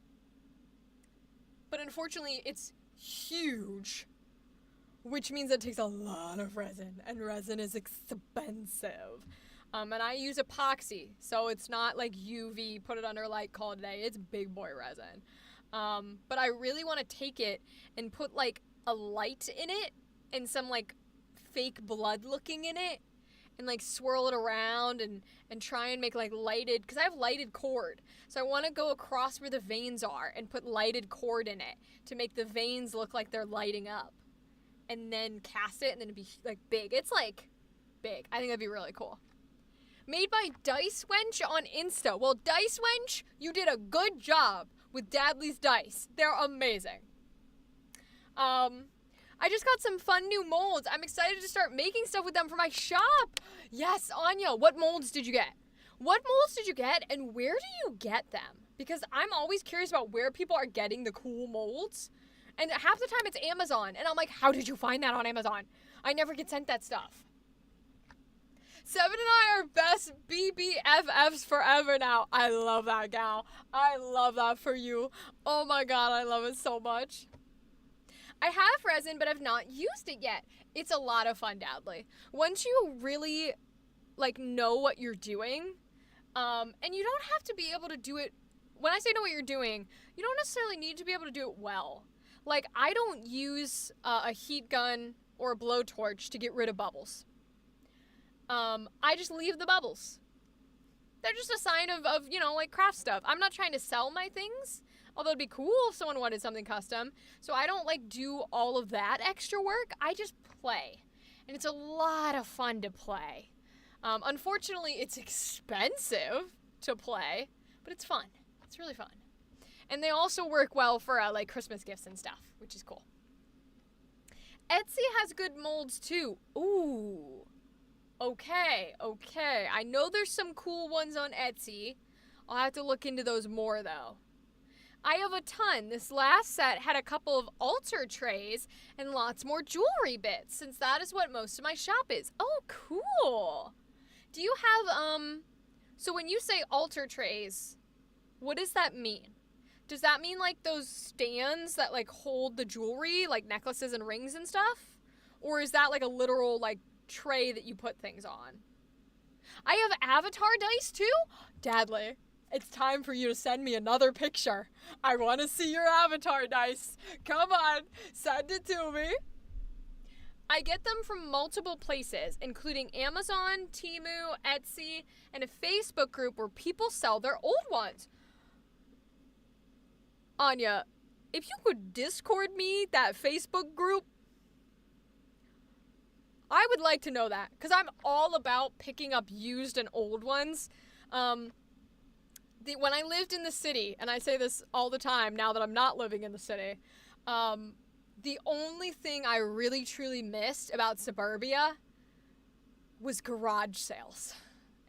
but unfortunately it's huge, which means it takes a lot of resin, and resin is expensive. And I use epoxy, so it's not like UV, put it under light, call it a day. It's big boy resin. But I really want to take it and put like a light in it and some like fake blood looking in it, and like swirl it around and try and make like lighted, because I have lighted cord. So I want to go across where the veins are and put lighted cord in it to make the veins look like they're lighting up. And then cast it, and then it'd be like big. It's like big. I think that'd be really cool. Made by Dice Wench on Insta. Well, Dice Wench, you did a good job with Dadley's dice. They're amazing. I just got some fun new molds. I'm excited to start making stuff with them for my shop. Yes, Anya, what molds did you get? What molds did you get, and where do you get them? Because I'm always curious about where people are getting the cool molds. And half the time it's Amazon. And I'm like, how did you find that on Amazon? I never get sent that stuff. Seven and I are best BBFFs forever now. I love that, gal. I love that for you. Oh my god, I love it so much. I have resin, but I've not used it yet. It's a lot of fun, Dadley. Once you really, like, know what you're doing, and you don't have to be able to do it. When I say know what you're doing, you don't necessarily need to be able to do it well. Like, I don't use a heat gun or a blowtorch to get rid of bubbles. I just leave the bubbles. They're just a sign of, you know, like, craft stuff. I'm not trying to sell my things, although it'd be cool if someone wanted something custom. So I don't, like, do all of that extra work. I just play. And it's a lot of fun to play. Unfortunately, it's expensive to play, but it's fun. It's really fun. And they also work well for, like, Christmas gifts and stuff, which is cool. Etsy has good molds, too. Ooh. Okay. I know there's some cool ones on Etsy. I'll have to look into those more, though. I have a ton. This last set had a couple of altar trays and lots more jewelry bits, since that is what most of my shop is. Oh, cool. Do you have, so when you say altar trays, what does that mean? Does that mean, like, those stands that, like, hold the jewelry, like necklaces and rings and stuff? Or is that, like, a literal, like, tray that you put things on? I have avatar dice, too? Dadley, it's time for you to send me another picture. I want to see your avatar dice. Come on, send it to me. I get them from multiple places, including Amazon, Temu, Etsy, and a Facebook group where people sell their old ones. Anya, if you could Discord me that Facebook group, I would like to know that, because I'm all about picking up used and old ones. When I lived in the city, and I say this all the time now that I'm not living in the city, the only thing I really truly missed about suburbia was garage sales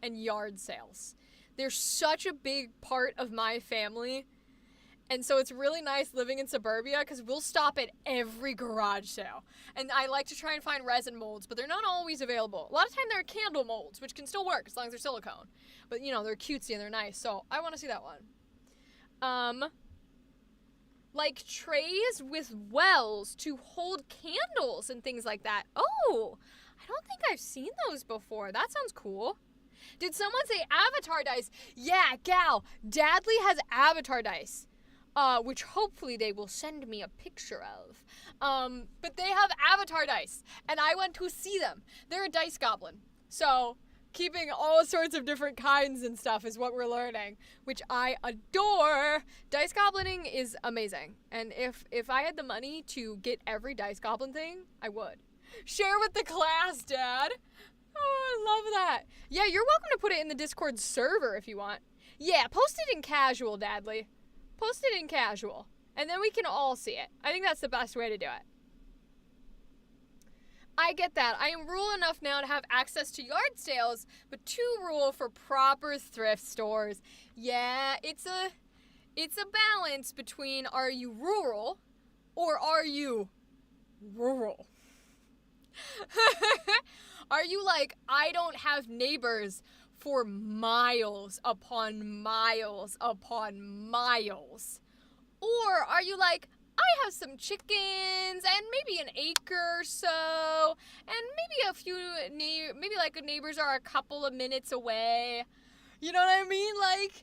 and yard sales. They're such a big part of my family. And so it's really nice living in suburbia because we'll stop at every garage sale. And I like to try and find resin molds, but they're not always available. A lot of time they're candle molds, which can still work as long as they're silicone. But, you know, they're cutesy and they're nice, so I want to see that one. Like trays with wells to hold candles and things like that. Oh, I don't think I've seen those before. That sounds cool. Did someone say avatar dice? Yeah, gal, Dadley has avatar dice. Which hopefully they will send me a picture of. But they have avatar dice, and I went to see them. They're a dice goblin. So, keeping all sorts of different kinds and stuff is what we're learning, which I adore. Dice goblining is amazing. And if I had the money to get every dice goblin thing, I would. Share with the class, Dad. Oh, I love that. Yeah, you're welcome to put it in the Discord server if you want. Yeah, post it in casual, Dadley. Post it in casual, and then we can all see it. I think that's the best way to do it. I get that. I am rural enough now to have access to yard sales, but too rural for proper thrift stores. Yeah, it's a balance between are you rural or are you rural? Are you like, I don't have neighbors for miles upon miles upon miles? Or are you like, I have some chickens and maybe an acre or so, and maybe a few, maybe like neighbors are a couple of minutes away. You know what I mean? Like,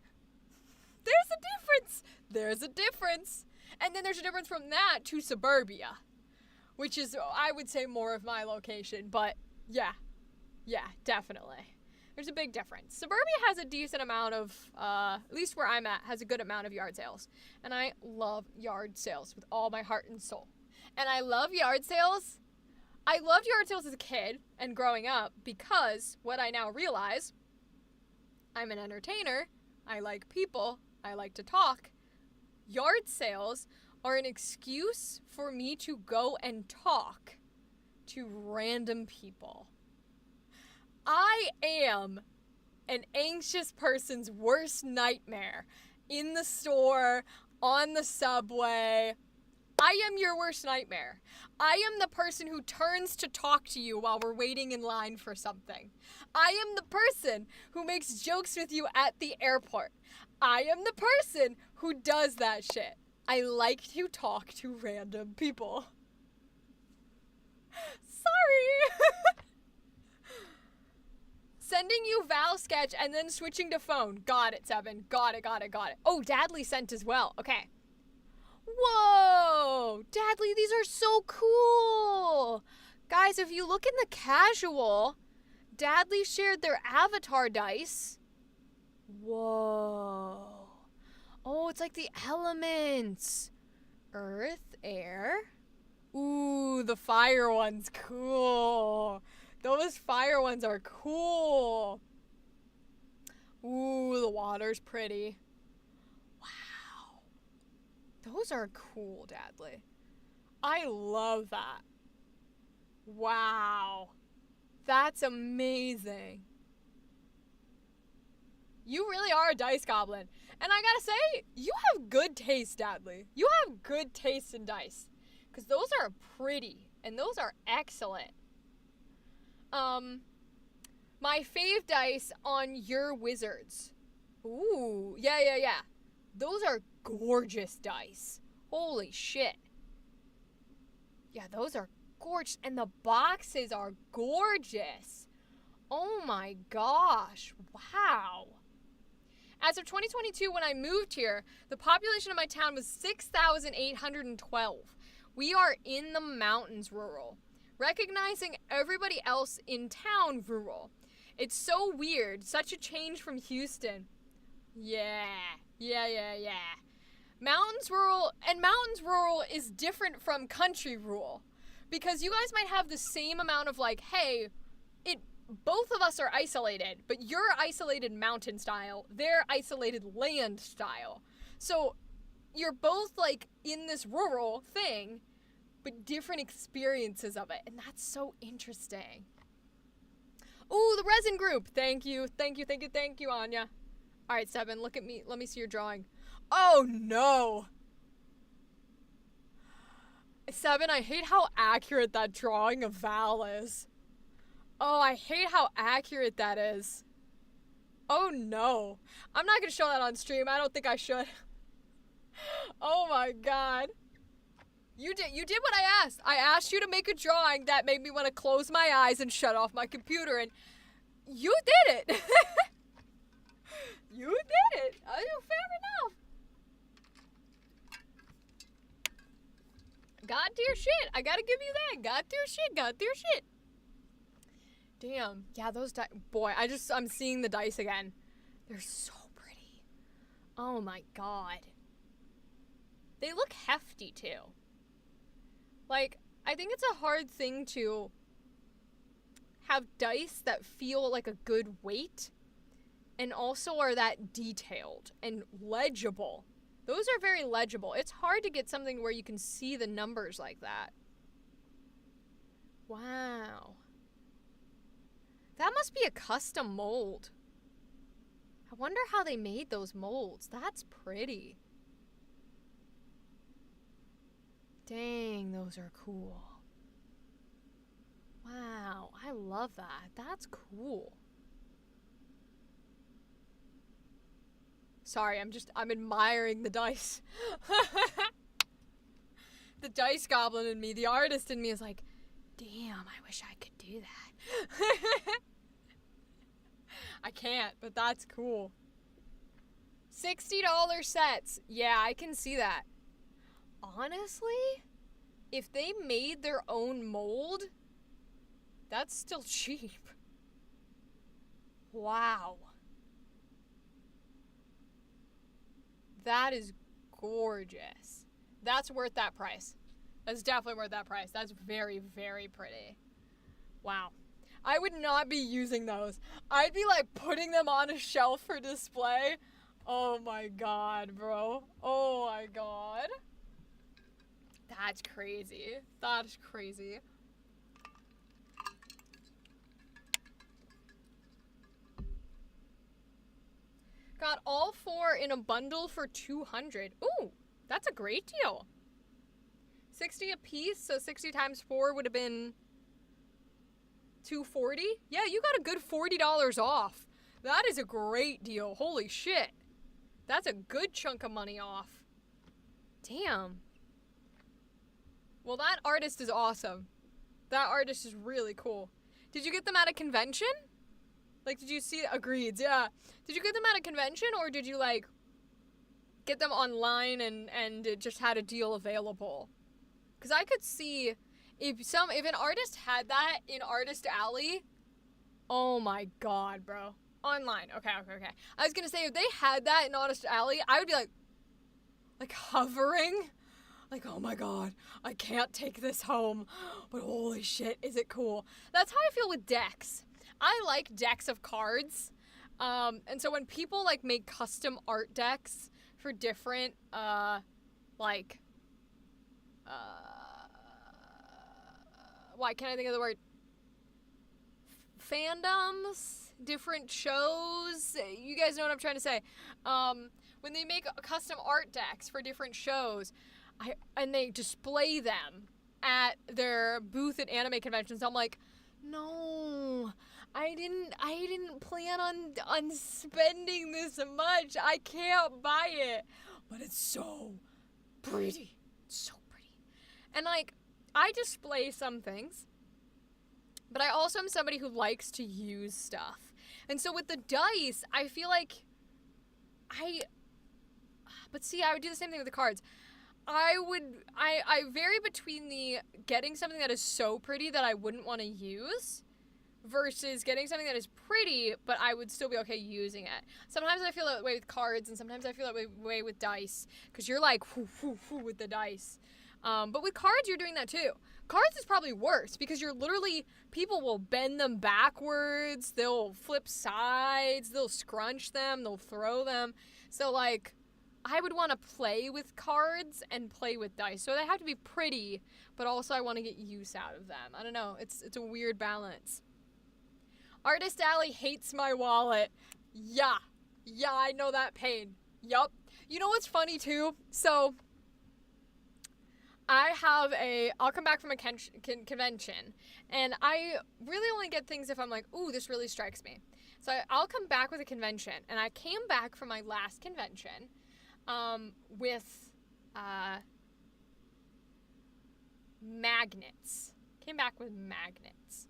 there's a difference. There's a difference. And then there's a difference from that to suburbia, which is, I would say, more of my location. But yeah, definitely. There's a big difference. Suburbia has a decent amount of, at least where I'm at, has a good amount of yard sales. And I love yard sales with all my heart and soul. And I love yard sales. I loved yard sales as a kid and growing up because what I now realize, I'm an entertainer. I like people. I like to talk. Yard sales are an excuse for me to go and talk to random people. I am an anxious person's worst nightmare. In the store, on the subway. I am your worst nightmare. I am the person who turns to talk to you while we're waiting in line for something. I am the person who makes jokes with you at the airport. I am the person who does that shit. I like to talk to random people. Sorry. Sending you Val sketch and then switching to phone. Got it, Seven. Got it. Oh, Dadley sent as well. Okay. Whoa! Dadley, these are so cool! Guys, if you look in the casual, Dadley shared their avatar dice. Whoa. Oh, it's like the elements. Earth, air. Ooh, the fire one's cool. Those fire ones are cool. Ooh, the water's pretty. Wow. Those are cool, Dadley. I love that. Wow. That's amazing. You really are a dice goblin. And I gotta say, you have good taste, Dadley. You have good taste in dice. Because those are pretty. And those are excellent. My fave dice on your wizards. Ooh, yeah. Those are gorgeous dice. Holy shit. Yeah, those are gorgeous. And the boxes are gorgeous. Oh my gosh. Wow. As of 2022, when I moved here, the population of my town was 6,812. We are in the mountains rural. Recognizing everybody else in town rural. It's so weird. Such a change from Houston. Yeah. Mountains rural is different from country rural. Because you guys might have the same amount of like, hey, both of us are isolated, but you're isolated mountain style, they're isolated land style. So you're both like in this rural thing, but different experiences of it. And that's so interesting. Ooh, the resin group. Thank you, Anya. All right, Seven, look at me. Let me see your drawing. Oh, no. Seven, I hate how accurate that drawing of Val is. Oh, I hate how accurate that is. Oh, no. I'm not going to show that on stream. I don't think I should. Oh, my God. You did what I asked. I asked you to make a drawing that made me want to close my eyes and shut off my computer, and you did it. You did it. Fair enough. God tier shit. I gotta give you that. God tier shit. Damn. Yeah, those dice. Boy, I'm seeing the dice again. They're so pretty. Oh my God. They look hefty too. Like, I think it's a hard thing to have dice that feel like a good weight and also are that detailed and legible. Those are very legible. It's hard to get something where you can see the numbers like that. Wow. That must be a custom mold. I wonder how they made those molds. That's pretty. Dang, those are cool. Wow, I love that. That's cool. Sorry, I'm admiring the dice. The dice goblin in me, the artist in me is like, damn, I wish I could do that. I can't, but that's cool. $60 sets. Yeah, I can see that. Honestly, if they made their own mold, that's still cheap. Wow. That is gorgeous. That's worth that price. That's definitely worth that price. That's very, very pretty. Wow. I would not be using those. I'd be like putting them on a shelf for display. Oh my God, bro. Oh my God. That's crazy. That's crazy. Got all 4 in a bundle for $200. Ooh, that's a great deal. 60 a piece, so 60 times 4 would have been $240. Yeah, you got a good $40 off. That is a great deal. Holy shit. That's a good chunk of money off. Damn. Well, that artist is awesome. That artist is really cool. Did you get them at a convention? Like, did you see... Agreed, yeah. Did you get them at a convention, or did you, like, get them online and it just had a deal available? Because I could see if an artist had that in Artist Alley... Oh, my God, bro. Online. Okay. I was gonna say, if they had that in Artist Alley, I would be, like hovering... Like, oh my God, I can't take this home, but holy shit, is it cool. That's how I feel with decks. I like decks of cards, and so when people, like, make custom art decks for different, why can't I think of the word? Fandoms? Different shows? You guys know what I'm trying to say. When they make custom art decks for different shows, and they display them at their booth at anime conventions, I'm like, no, I didn't plan on spending this much. I can't buy it. But it's so pretty. It's so pretty. And, like, I display some things, but I also am somebody who likes to use stuff. And so with the dice, I feel like but see, I would do the same thing with the cards. I vary between the getting something that is so pretty that I wouldn't want to use versus getting something that is pretty, but I would still be okay using it. Sometimes I feel that way with cards, and sometimes I feel that way with dice, because you're like, whoo, whoo, whoo, with the dice. But with cards, you're doing that too. Cards is probably worse, because you're literally, people will bend them backwards, they'll flip sides, they'll scrunch them, they'll throw them. So, like, I would want to play with cards and play with dice. So they have to be pretty, but also I want to get use out of them. I don't know. It's a weird balance. Artist Alley hates my wallet. Yeah, I know that pain. Yup. You know what's funny too? So I have I'll come back from a convention, and I really only get things if I'm like, ooh, this really strikes me. So I'll come back with a convention, and I came back from my last convention with magnets. Came back with magnets.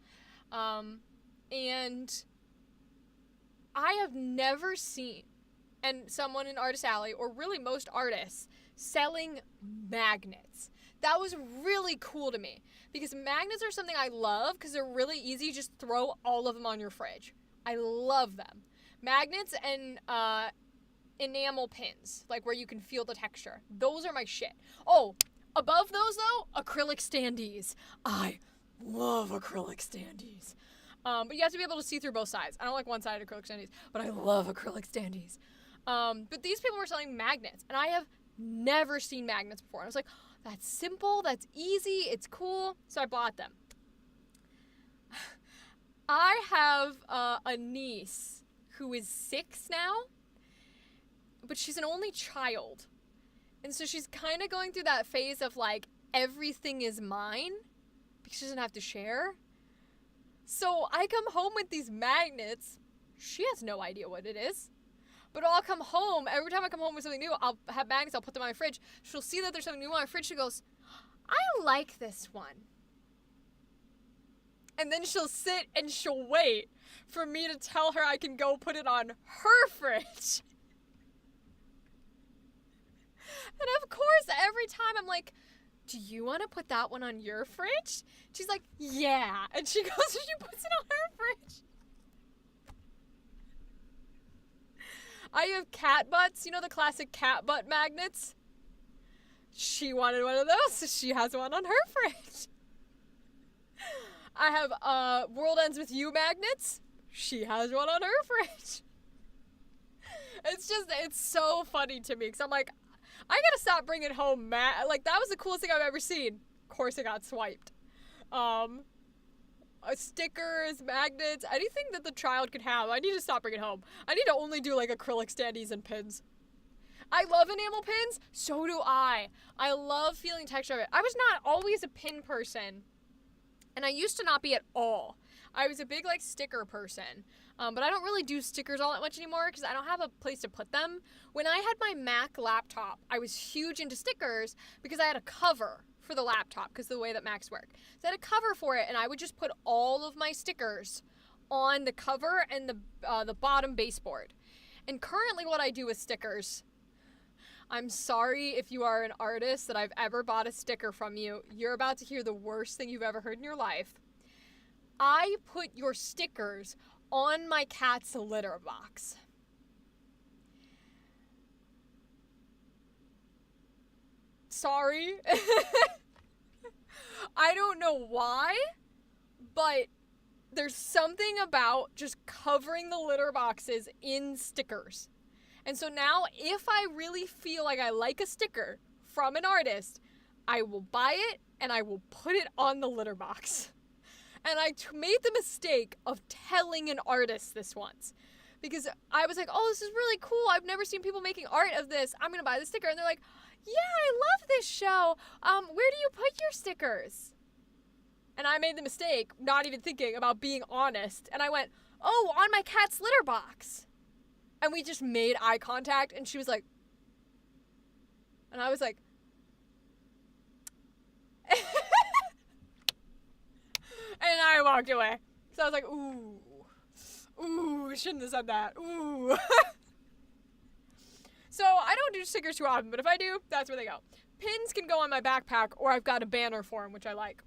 And I have never seen, and someone in Artist Alley, or really most artists, selling magnets. That was really cool to me, because magnets are something I love because they're really easy. Just throw all of them on your fridge. I love them. Magnets and enamel pins, like where you can feel the texture. Those are my shit. Oh, above those though, acrylic standees. I love acrylic standees. But you have to be able to see through both sides. I don't like one-sided acrylic standees, but I love acrylic standees. But these people were selling magnets, and I have never seen magnets before. And I was like, that's simple, that's easy, it's cool. So I bought them. I have a niece who is 6 now, but she's an only child. And so she's kind of going through that phase of like, everything is mine, because she doesn't have to share. So I come home with these magnets. She has no idea what it is. But I'll come home, every time I come home with something new, I'll have magnets, I'll put them on my fridge. She'll see that there's something new on my fridge, she goes, I like this one. And then she'll sit and she'll wait for me to tell her I can go put it on her fridge. And of course, every time I'm like, do you want to put that one on your fridge? She's like, yeah. And she goes and she puts it on her fridge. I have cat butts. You know the classic cat butt magnets? She wanted one of those, so she has one on her fridge. I have World Ends With You magnets. She has one on her fridge. It's so funny to me, because I'm like, I gotta stop bringing home like, that was the coolest thing I've ever seen. Of course it got swiped. Stickers, magnets, anything that the child could have. I need to stop bringing home. I need to only do like acrylic standees and pins. I love enamel pins. So do I. I love feeling texture of it. I was not always a pin person, and I used to not be at all. I was a big like sticker person. But I don't really do stickers all that much anymore because I don't have a place to put them. When I had my Mac laptop, I was huge into stickers because I had a cover for the laptop because of the way that Macs work. So I had a cover for it, and I would just put all of my stickers on the cover and the bottom baseboard. And currently what I do with stickers, I'm sorry if you are an artist that I've ever bought a sticker from you. You're about to hear the worst thing you've ever heard in your life. I put your stickers on my cat's litter box. Sorry. I don't know why, but there's something about just covering the litter boxes in stickers. And so now, if I really feel like I like a sticker from an artist, I will buy it and I will put it on the litter box. And I made the mistake of telling an artist this once. Because I was like, oh, this is really cool. I've never seen people making art of this. I'm going to buy the sticker. And they're like, yeah, I love this show. Where do you put your stickers? And I made the mistake, not even thinking about being honest. And I went, oh, on my cat's litter box. And we just made eye contact. And she was like, and I was like, and I walked away. So I was like, ooh, shouldn't have said that. Ooh. So I don't do stickers too often, but if I do, that's where they go. Pins can go on my backpack, or I've got a banner for them, which I like.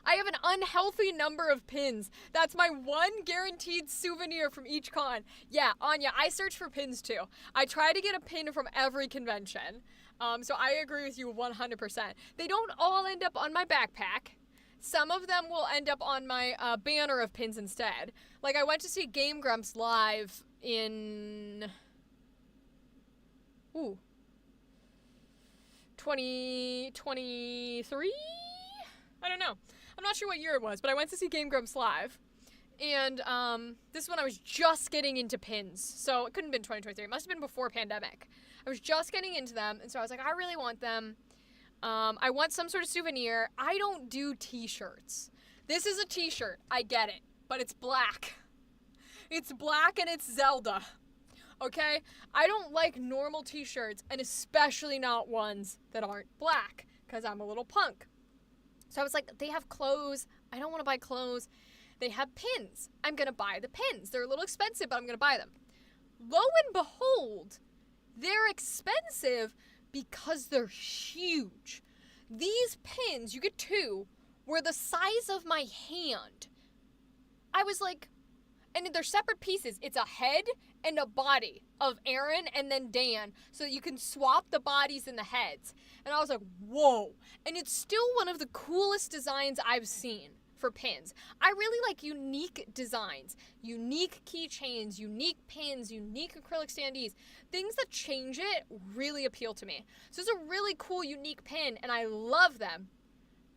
I have an unhealthy number of pins. That's my one guaranteed souvenir from each con. Yeah, Anya, I search for pins too. I try to get a pin from every convention. So I agree with you 100%. They don't all end up on my backpack. Some of them will end up on my banner of pins instead. Like, I went to see Game Grumps live in... 2023? I don't know. I'm not sure what year it was, but I went to see Game Grumps live. And this is when I was just getting into pins. So it couldn't have been 2023. It must have been before pandemic. I was just getting into them, and so I was like, I really want them. I want some sort of souvenir. I don't do t-shirts. This is a t-shirt. I get it. But it's black. It's black and it's Zelda. Okay? I don't like normal t-shirts, and especially not ones that aren't black, because I'm a little punk. So I was like, they have clothes. I don't want to buy clothes. They have pins. I'm going to buy the pins. They're a little expensive, but I'm going to buy them. Lo and behold, they're expensive because they're huge. These pins, you get 2, were the size of my hand. I was like, and they're separate pieces. It's a head and a body of Aaron and then Dan, so that you can swap the bodies and the heads. And I was like, whoa. And it's still one of the coolest designs I've seen for pins. I really like unique designs, unique keychains, unique pins, unique acrylic standees. Things that change it really appeal to me. So it's a really cool, unique pin, and I love them.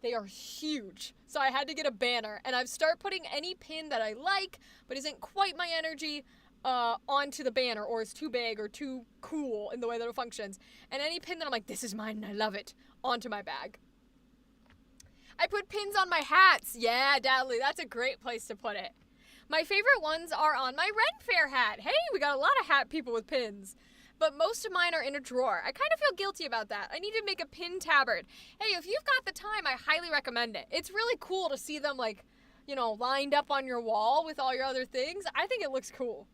They are huge. So I had to get a banner, and I've started putting any pin that I like, but isn't quite my energy, onto the banner, or is too big or too cool in the way that it functions. And any pin that I'm like, this is mine and I love it, onto my bag. I put pins on my hats. Yeah, Dadley, that's a great place to put it. My favorite ones are on my Ren Fair hat. Hey, we got a lot of hat people with pins. But most of mine are in a drawer. I kind of feel guilty about that. I need to make a pin tabard. Hey, if you've got the time, I highly recommend it. It's really cool to see them, like, you know, lined up on your wall with all your other things. I think it looks cool.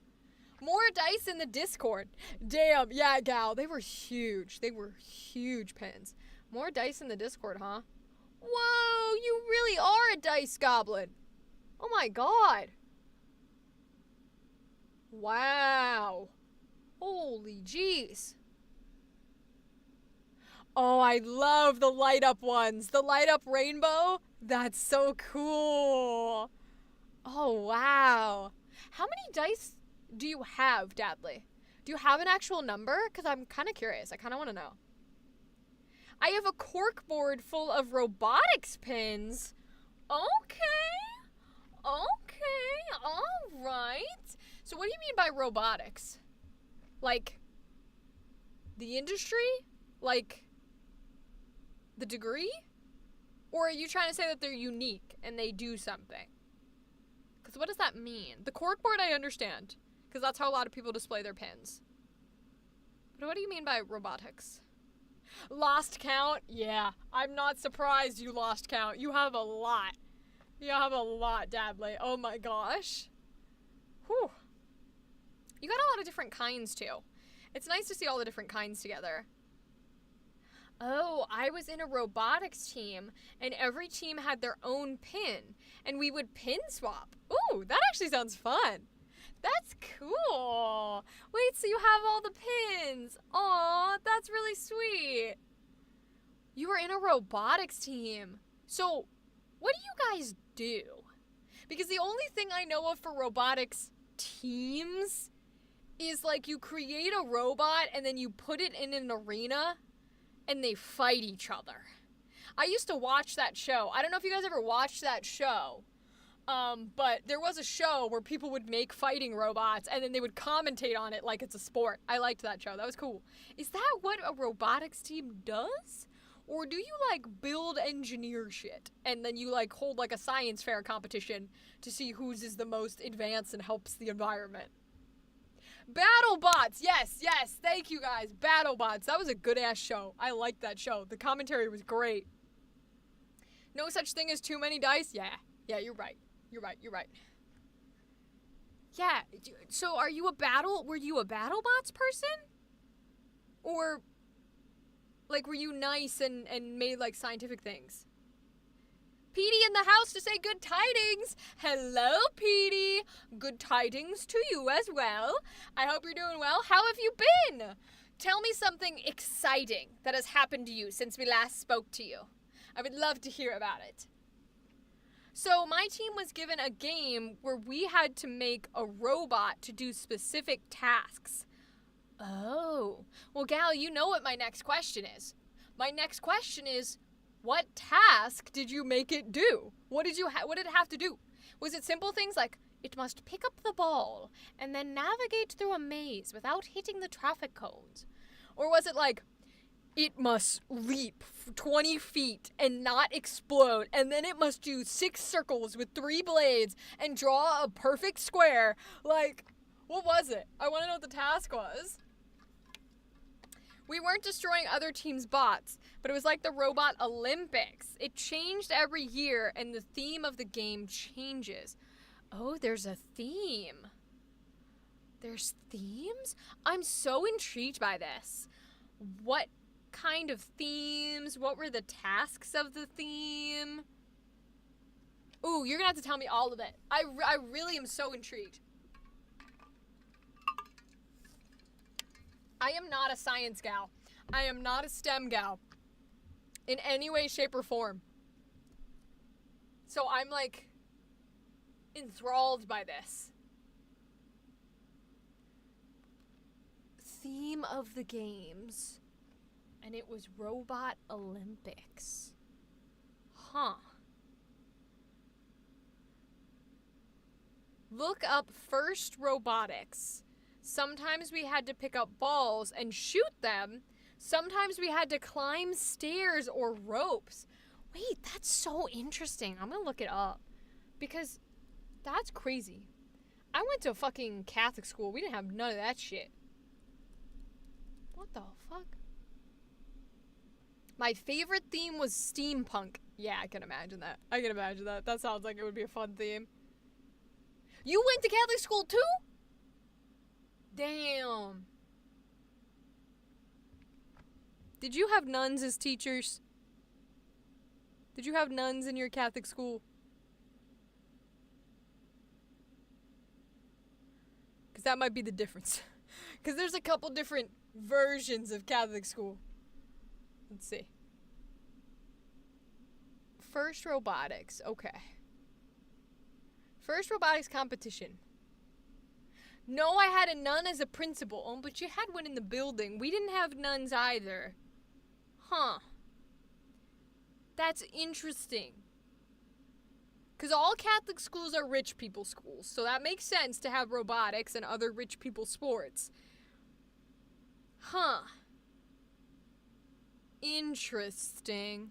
More dice in the Discord. Damn, yeah, gal, they were huge. They were huge pins. More dice in the Discord, huh? Whoa, you really are a dice goblin. Oh my god. Wow. Holy jeez. Oh, I love the light up ones. The light up rainbow. That's so cool. Oh, wow. How many dice do you have, Dadley? Do you have an actual number? Because I'm kind of curious. I kind of want to know. I have a cork board full of robotics pins. Okay. All right. So what do you mean by robotics? Like, the industry? Like, the degree? Or are you trying to say that they're unique and they do something? Because what does that mean? The corkboard I understand, because that's how a lot of people display their pins. But what do you mean by robotics? Lost count? Yeah, I'm not surprised you lost count. You have a lot. You have a lot, Dadley. Oh my gosh. Whew. You got a lot of different kinds, too. It's nice to see all the different kinds together. Oh, I was in a robotics team, and every team had their own pin, and we would pin swap. Ooh, that actually sounds fun. That's cool. Wait, so you have all the pins. Aw, that's really sweet. You were in a robotics team. So, what do you guys do? Because the only thing I know of for robotics teams is like you create a robot and then you put it in an arena and they fight each other. I used to watch that show. I don't know if you guys ever watched that show, but there was a show where people would make fighting robots and then they would commentate on it like it's a sport. I liked that show. That was cool. Is that what a robotics team does? Or do you, like, build engineer shit and then you, like, hold, like, a science fair competition to see whose is the most advanced and helps the environment? BattleBots! Yes, thank you guys. BattleBots. That was a good-ass show. I liked that show. The commentary was great. No such thing as too many dice? Yeah, you're right. You're right. Yeah, so were you a BattleBots person? Or, like, were you nice and made, like, scientific things? Petey in the house to say good tidings. Hello, Petey. Good tidings to you as well. I hope you're doing well. How have you been? Tell me something exciting that has happened to you since we last spoke to you. I would love to hear about it. So my team was given a game where we had to make a robot to do specific tasks. Oh. Well, Gal, you know what my next question is. My next question is, what task did you make it do? What did it have to do? Was it simple things like, it must pick up the ball and then navigate through a maze without hitting the traffic cones? Or was it like, it must leap 20 feet and not explode, and then it must do 6 circles with 3 blades and draw a perfect square? Like, what was it? I want to know what the task was. We weren't destroying other teams' bots, but it was like the Robot Olympics. It changed every year, and the theme of the game changes. Oh, there's a theme. There's themes? I'm so intrigued by this. What kind of themes? What were the tasks of the theme? Ooh, you're gonna have to tell me all of it. I really am so intrigued. I am not a science gal. I am not a STEM gal. In any way, shape, or form. So I'm like enthralled by this. Theme of the games. And it was Robot Olympics. Huh. Look up First Robotics. Sometimes we had to pick up balls and shoot them. Sometimes we had to climb stairs or ropes. Wait, that's so interesting. I'm gonna look it up. Because that's crazy. I went to a fucking Catholic school. We didn't have none of that shit. What the fuck? My favorite theme was steampunk. Yeah, I can imagine that. That sounds like it would be a fun theme. You went to Catholic school too? Damn. Did you have nuns as teachers? Did you have nuns in your Catholic school? Because that might be the difference. Because there's a couple different versions of Catholic school. Let's see. First robotics. Okay. First robotics competition. No, I had a nun as a principal. Oh, but you had one in the building. We didn't have nuns either. Huh. That's interesting. Because all Catholic schools are rich people schools. So that makes sense to have robotics and other rich people sports. Huh. Interesting.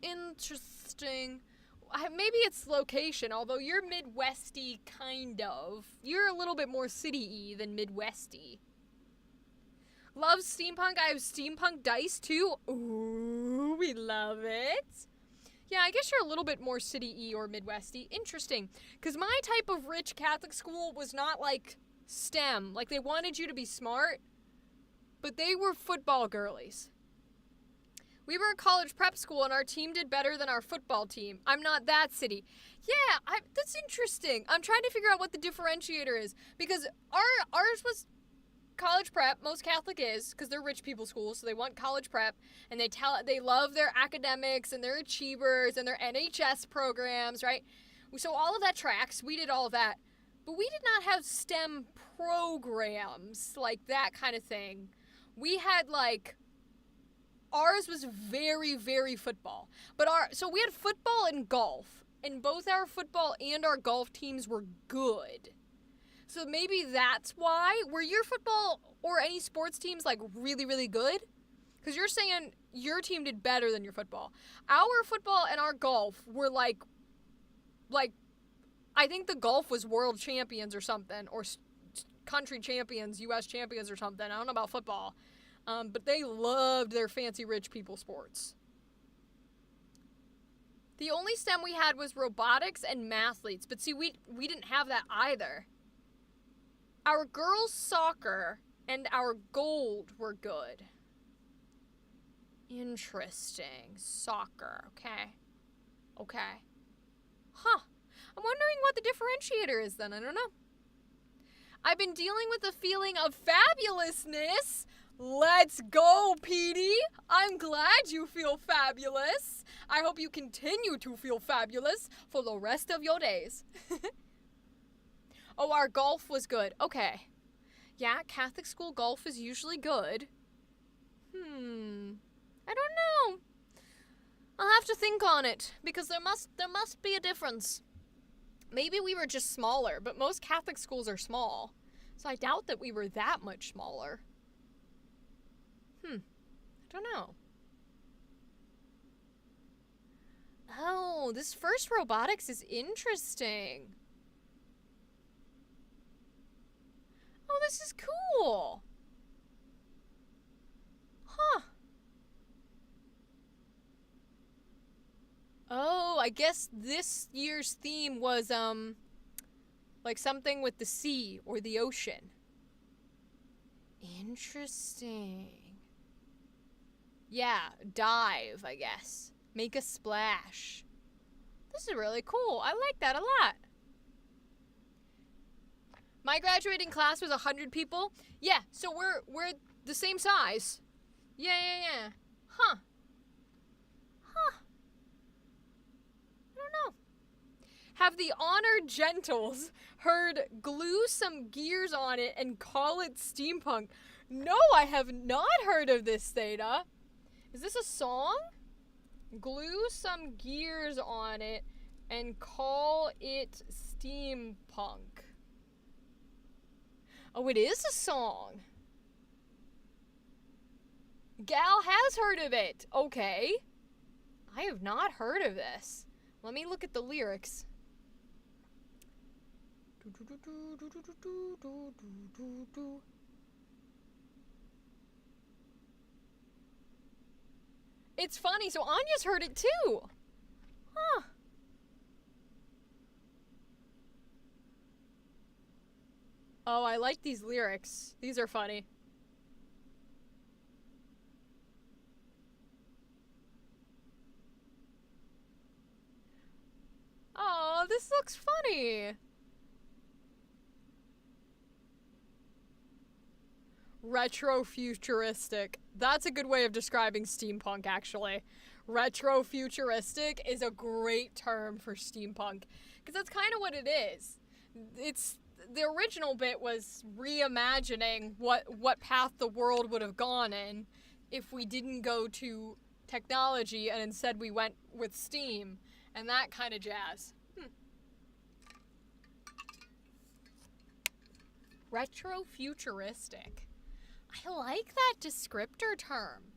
Maybe it's location, although you're Midwesty, kind of. You're a little bit more city-y than Midwesty. Love steampunk. I have steampunk dice, too. Ooh, we love it. Yeah, I guess you're a little bit more city-y or Midwesty. Interesting. Because my type of rich Catholic school was not, like, STEM. Like, they wanted you to be smart, but they were football girlies. We were a college prep school, and our team did better than our football team. I'm not that city. Yeah, that's interesting. I'm trying to figure out what the differentiator is. Because ours was college prep. Most Catholic is, because they're rich people schools, so they want college prep. And they love their academics and their achievers and their NHS programs, right? So all of that tracks. We did all of that. But we did not have STEM programs, like that kind of thing. We had, like... Ours was very, very football. So we had football and golf. And both our football and our golf teams were good. So maybe that's why. Were your football or any sports teams, like, really, really good? Because you're saying your team did better than your football. Our football and our golf were, like, I think the golf was world champions or something. Or country champions, U.S. champions or something. I don't know about football. But they loved their fancy rich people sports. The only STEM we had was robotics and mathletes. But see, we didn't have that either. Our girls' soccer and our gold were good. Interesting. Soccer, okay. Okay. Huh. I'm wondering what the differentiator is then. I don't know. I've been dealing with the feeling of fabulousness. Let's go, Petey. I'm glad you feel fabulous. I hope you continue to feel fabulous for the rest of your days. Oh, our golf was good. Okay. Yeah, Catholic school golf is usually good. I don't know. I'll have to think on it, because there must be a difference. Maybe we were just smaller, but most Catholic schools are small. So I doubt that we were that much smaller. I don't know. Oh, this first robotics is interesting. Oh, this is cool. Huh. Oh, I guess this year's theme was, like something with the sea or the ocean. Interesting. Yeah, dive, I guess. Make a splash. This is really cool. I like that a lot. My graduating class was 100 people. Yeah, so we're the same size. Yeah. Huh. I don't know. Have the honored gentles heard glue some gears on it and call it steampunk? No, I have not heard of this, Theta. Is this a song? Glue some gears on it and call it steampunk. Oh, it is a song. Gal has heard of it. Okay. I have not heard of this. Let me look at the lyrics. It's funny, so Anya's heard it too. Huh. Oh, I like these lyrics. These are funny. Oh, this looks funny. Retro-futuristic. That's a good way of describing steampunk, actually. Retro-futuristic is a great term for steampunk, because that's kind of what it is. It's the original bit was reimagining what path the world would have gone in if we didn't go to technology and instead we went with steam and that kind of jazz. Retro-futuristic. I like that descriptor term.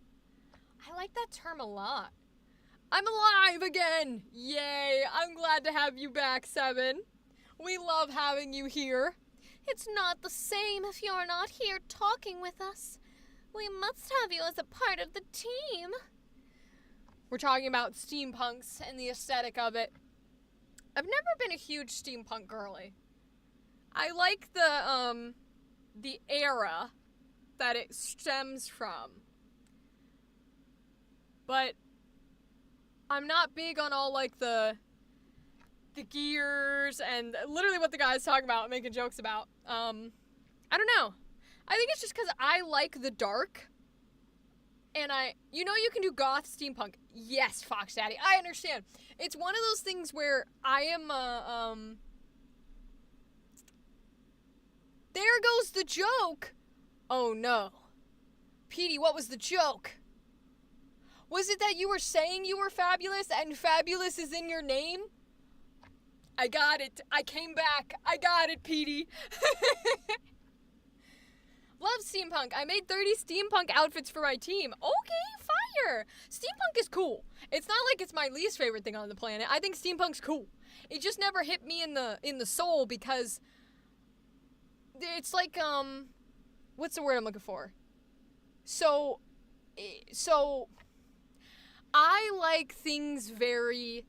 I like that term a lot. I'm alive again! Yay! I'm glad to have you back, Seven. We love having you here. It's not the same if you're not here talking with us. We must have you as a part of the team. We're talking about steampunks and the aesthetic of it. I've never been a huge steampunk girly. I like the era that it stems from. But I'm not big on all like the gears and literally what the guy's talking about, making jokes about. I don't know. I think it's just because I like the dark. And you can do goth steampunk. Yes, Fox Daddy, I understand. It's one of those things where I am, there goes the joke. Oh no. Petey, what was the joke? Was it that you were saying you were fabulous and fabulous is in your name? I got it. I came back. I got it, Petey. Love steampunk. I made 30 steampunk outfits for my team. Okay, fire. Steampunk is cool. It's not like it's my least favorite thing on the planet. I think steampunk's cool. It just never hit me in the soul because it's like, what's the word I'm looking for? So I like things very...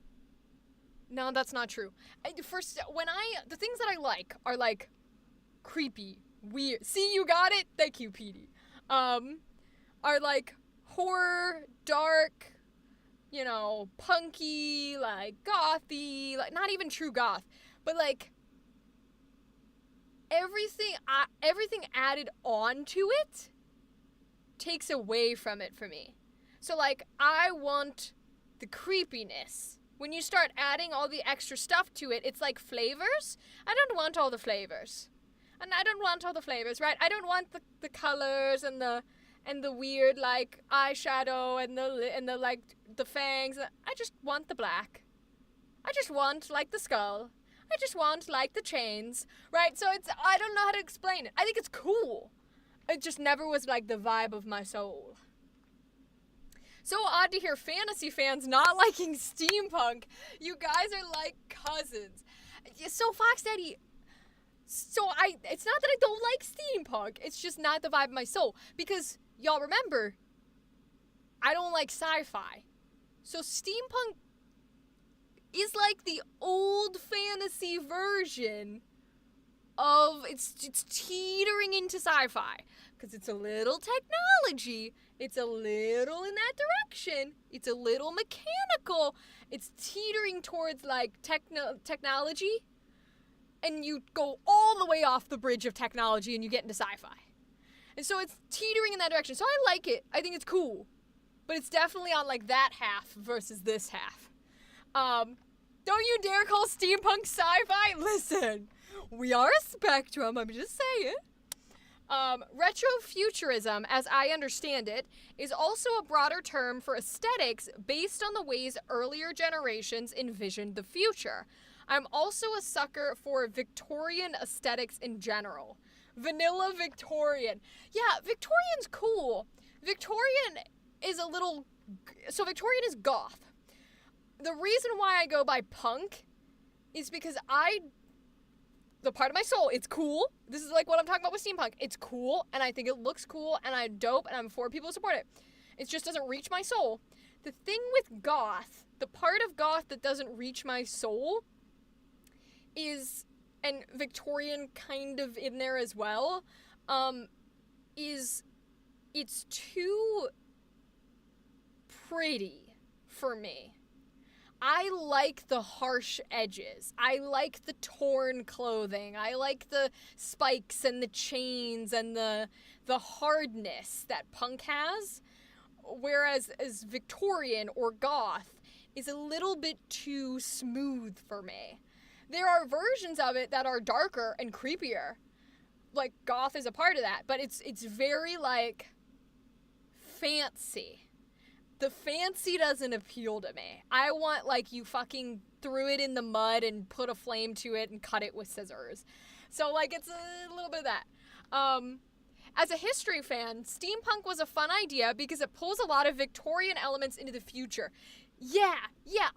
No, that's not true. The things that I like are like creepy, weird. See, you got it? Thank you, Petey. Are like horror, dark, you know, punky, like gothy, like not even true goth, but like everything added on to it takes away from it for me. So like I want the creepiness. When you start adding all the extra stuff to it, it's like flavors. I don't want all the flavors. And I don't want all the flavors, right? I don't want the colors and the weird like eyeshadow and the like the fangs. I just want the black. I just want like the skull. I just want like the chains, right? So I don't know how to explain it. I think it's cool. It just never was like the vibe of my soul. So odd to hear fantasy fans not liking steampunk. You guys are like cousins. So Fox Daddy, it's not that I don't like steampunk. It's just not the vibe of my soul. Because y'all remember, I don't like sci-fi. So steampunk is like the old fantasy version of it's teetering into sci-fi because it's a little technology, it's a little in that direction, it's a little mechanical, it's teetering towards like technology, and you go all the way off the bridge of technology and you get into sci-fi. And so it's teetering in that direction. So I like it. I think it's cool. But it's definitely on like that half versus this half. Don't you dare call steampunk sci-fi? Listen, we are a spectrum, I'm just saying. Retrofuturism, as I understand it, is also a broader term for aesthetics based on the ways earlier generations envisioned the future. I'm also a sucker for Victorian aesthetics in general. Vanilla Victorian. Yeah, Victorian's cool. Victorian is Victorian is goth. The reason why I go by punk is because the part of my soul, it's cool. This is like what I'm talking about with steampunk. It's cool, and I think it looks cool, and I'm dope, and I'm for people to support it. It just doesn't reach my soul. The thing with goth, the part of goth that doesn't reach my soul is, and Victorian kind of in there as well, is it's too pretty for me. I like the harsh edges. I like the torn clothing. I like the spikes and the chains and the hardness that punk has. Whereas as Victorian or goth is a little bit too smooth for me. There are versions of it that are darker and creepier. Like goth is a part of that, but it's very like fancy. The fancy doesn't appeal to me. I want, like, you fucking threw it in the mud and put a flame to it and cut it with scissors. So, like, it's a little bit of that. As a history fan, steampunk was a fun idea because it pulls a lot of Victorian elements into the future. Yeah,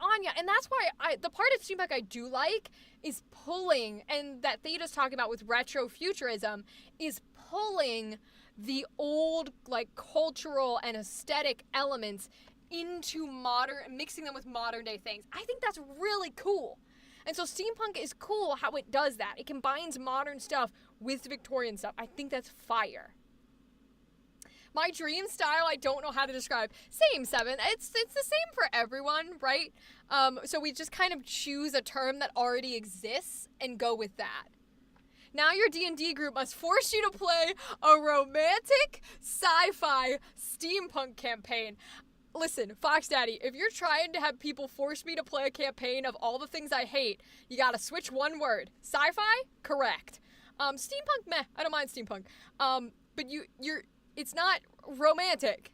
Anya. And that's why the part of steampunk I do like is pulling, and that Theta's talking about with retrofuturism, is pulling the old, like, cultural and aesthetic elements into mixing them with modern day things. I think that's really cool. And so steampunk is cool how it does that. It combines modern stuff with Victorian stuff. I think that's fire. My dream style, I don't know how to describe. Same, Seven. It's the same for everyone, right? So we just kind of choose a term that already exists and go with that. Now your D&D group must force you to play a romantic sci-fi steampunk campaign. Listen, Fox Daddy, if you're trying to have people force me to play a campaign of all the things I hate, you gotta switch one word. Sci-fi? Correct. Steampunk? Meh. I don't mind steampunk. But it's not romantic.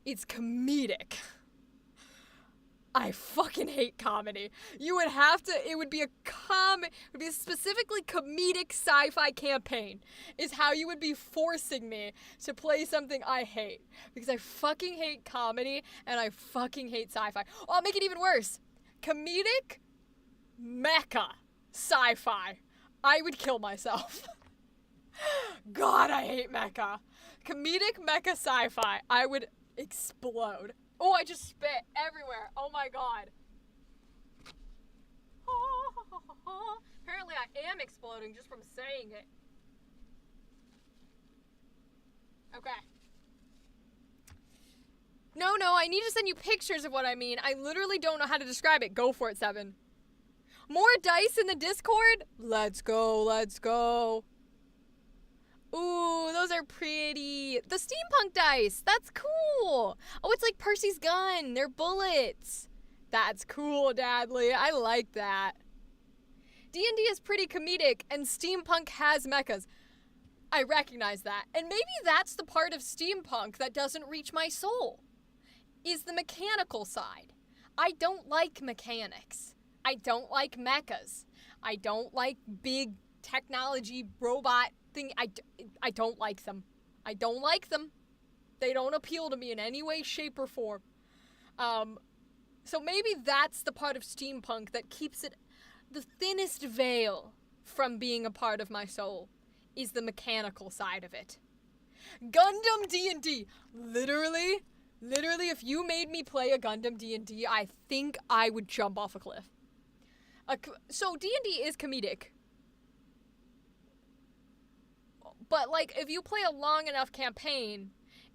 It's comedic. I fucking hate comedy. It would be a specifically comedic sci-fi campaign is how you would be forcing me to play something I hate. Because I fucking hate comedy and I fucking hate sci-fi. Oh, I'll make it even worse. Comedic mecha sci-fi. I would kill myself. God, I hate mecha. Comedic mecha sci-fi. I would explode. Oh, I just spit everywhere. Oh my god. Apparently I am exploding just from saying it. Okay. No, I need to send you pictures of what I mean. I literally don't know how to describe it. Go for it, Seven. More dice in the Discord? Let's go. Ooh, those are pretty. The steampunk dice. That's cool. Oh, it's like Percy's gun. They're bullets. That's cool, Dadley. I like that. D&D is pretty comedic, and steampunk has mechas. I recognize that. And maybe that's the part of steampunk that doesn't reach my soul, is the mechanical side. I don't like mechanics. I don't like mechas. I don't like big technology robot thing. I don't like them. I don't like them. They don't appeal to me in any way, shape, or form. So maybe that's the part of steampunk that keeps it the thinnest veil from being a part of my soul, is the mechanical side of it. Gundam D&D. Literally, if you made me play a Gundam D&D, I think I would jump off a cliff. So D&D is comedic. But, like, if you play a long enough campaign,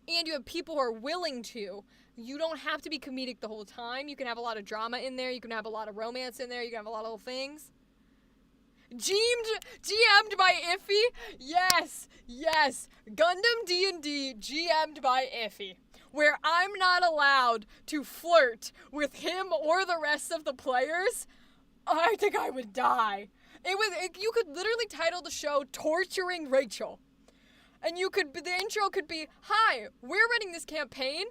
and you have people who are willing to, you don't have to be comedic the whole time. You can have a lot of drama in there. You can have a lot of romance in there. You can have a lot of little things. GM'd by Iffy? Yes. Gundam D&D GM'd by Iffy. Where I'm not allowed to flirt with him or the rest of the players, I think I would die. You could literally title the show Torturing Rachel. And the intro could be, hi, we're running this campaign,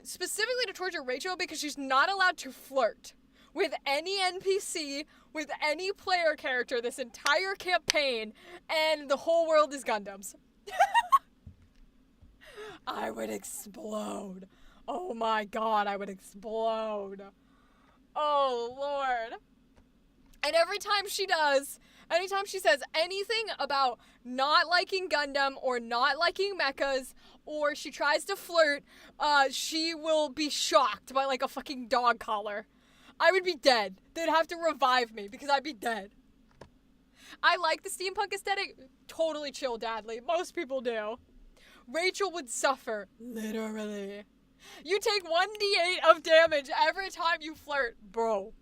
specifically to torture Rachel because she's not allowed to flirt with any NPC, with any player character this entire campaign, and the whole world is Gundams. I would explode. Oh my god, I would explode. Oh, Lord. And anytime she says anything about not liking Gundam or not liking mechas, or she tries to flirt, she will be shocked by like a fucking dog collar. I would be dead. They'd have to revive me because I'd be dead. I like the steampunk aesthetic. Totally chill, Dadley. Most people do. Rachel would suffer. Literally. You take 1d8 of damage every time you flirt. Bro,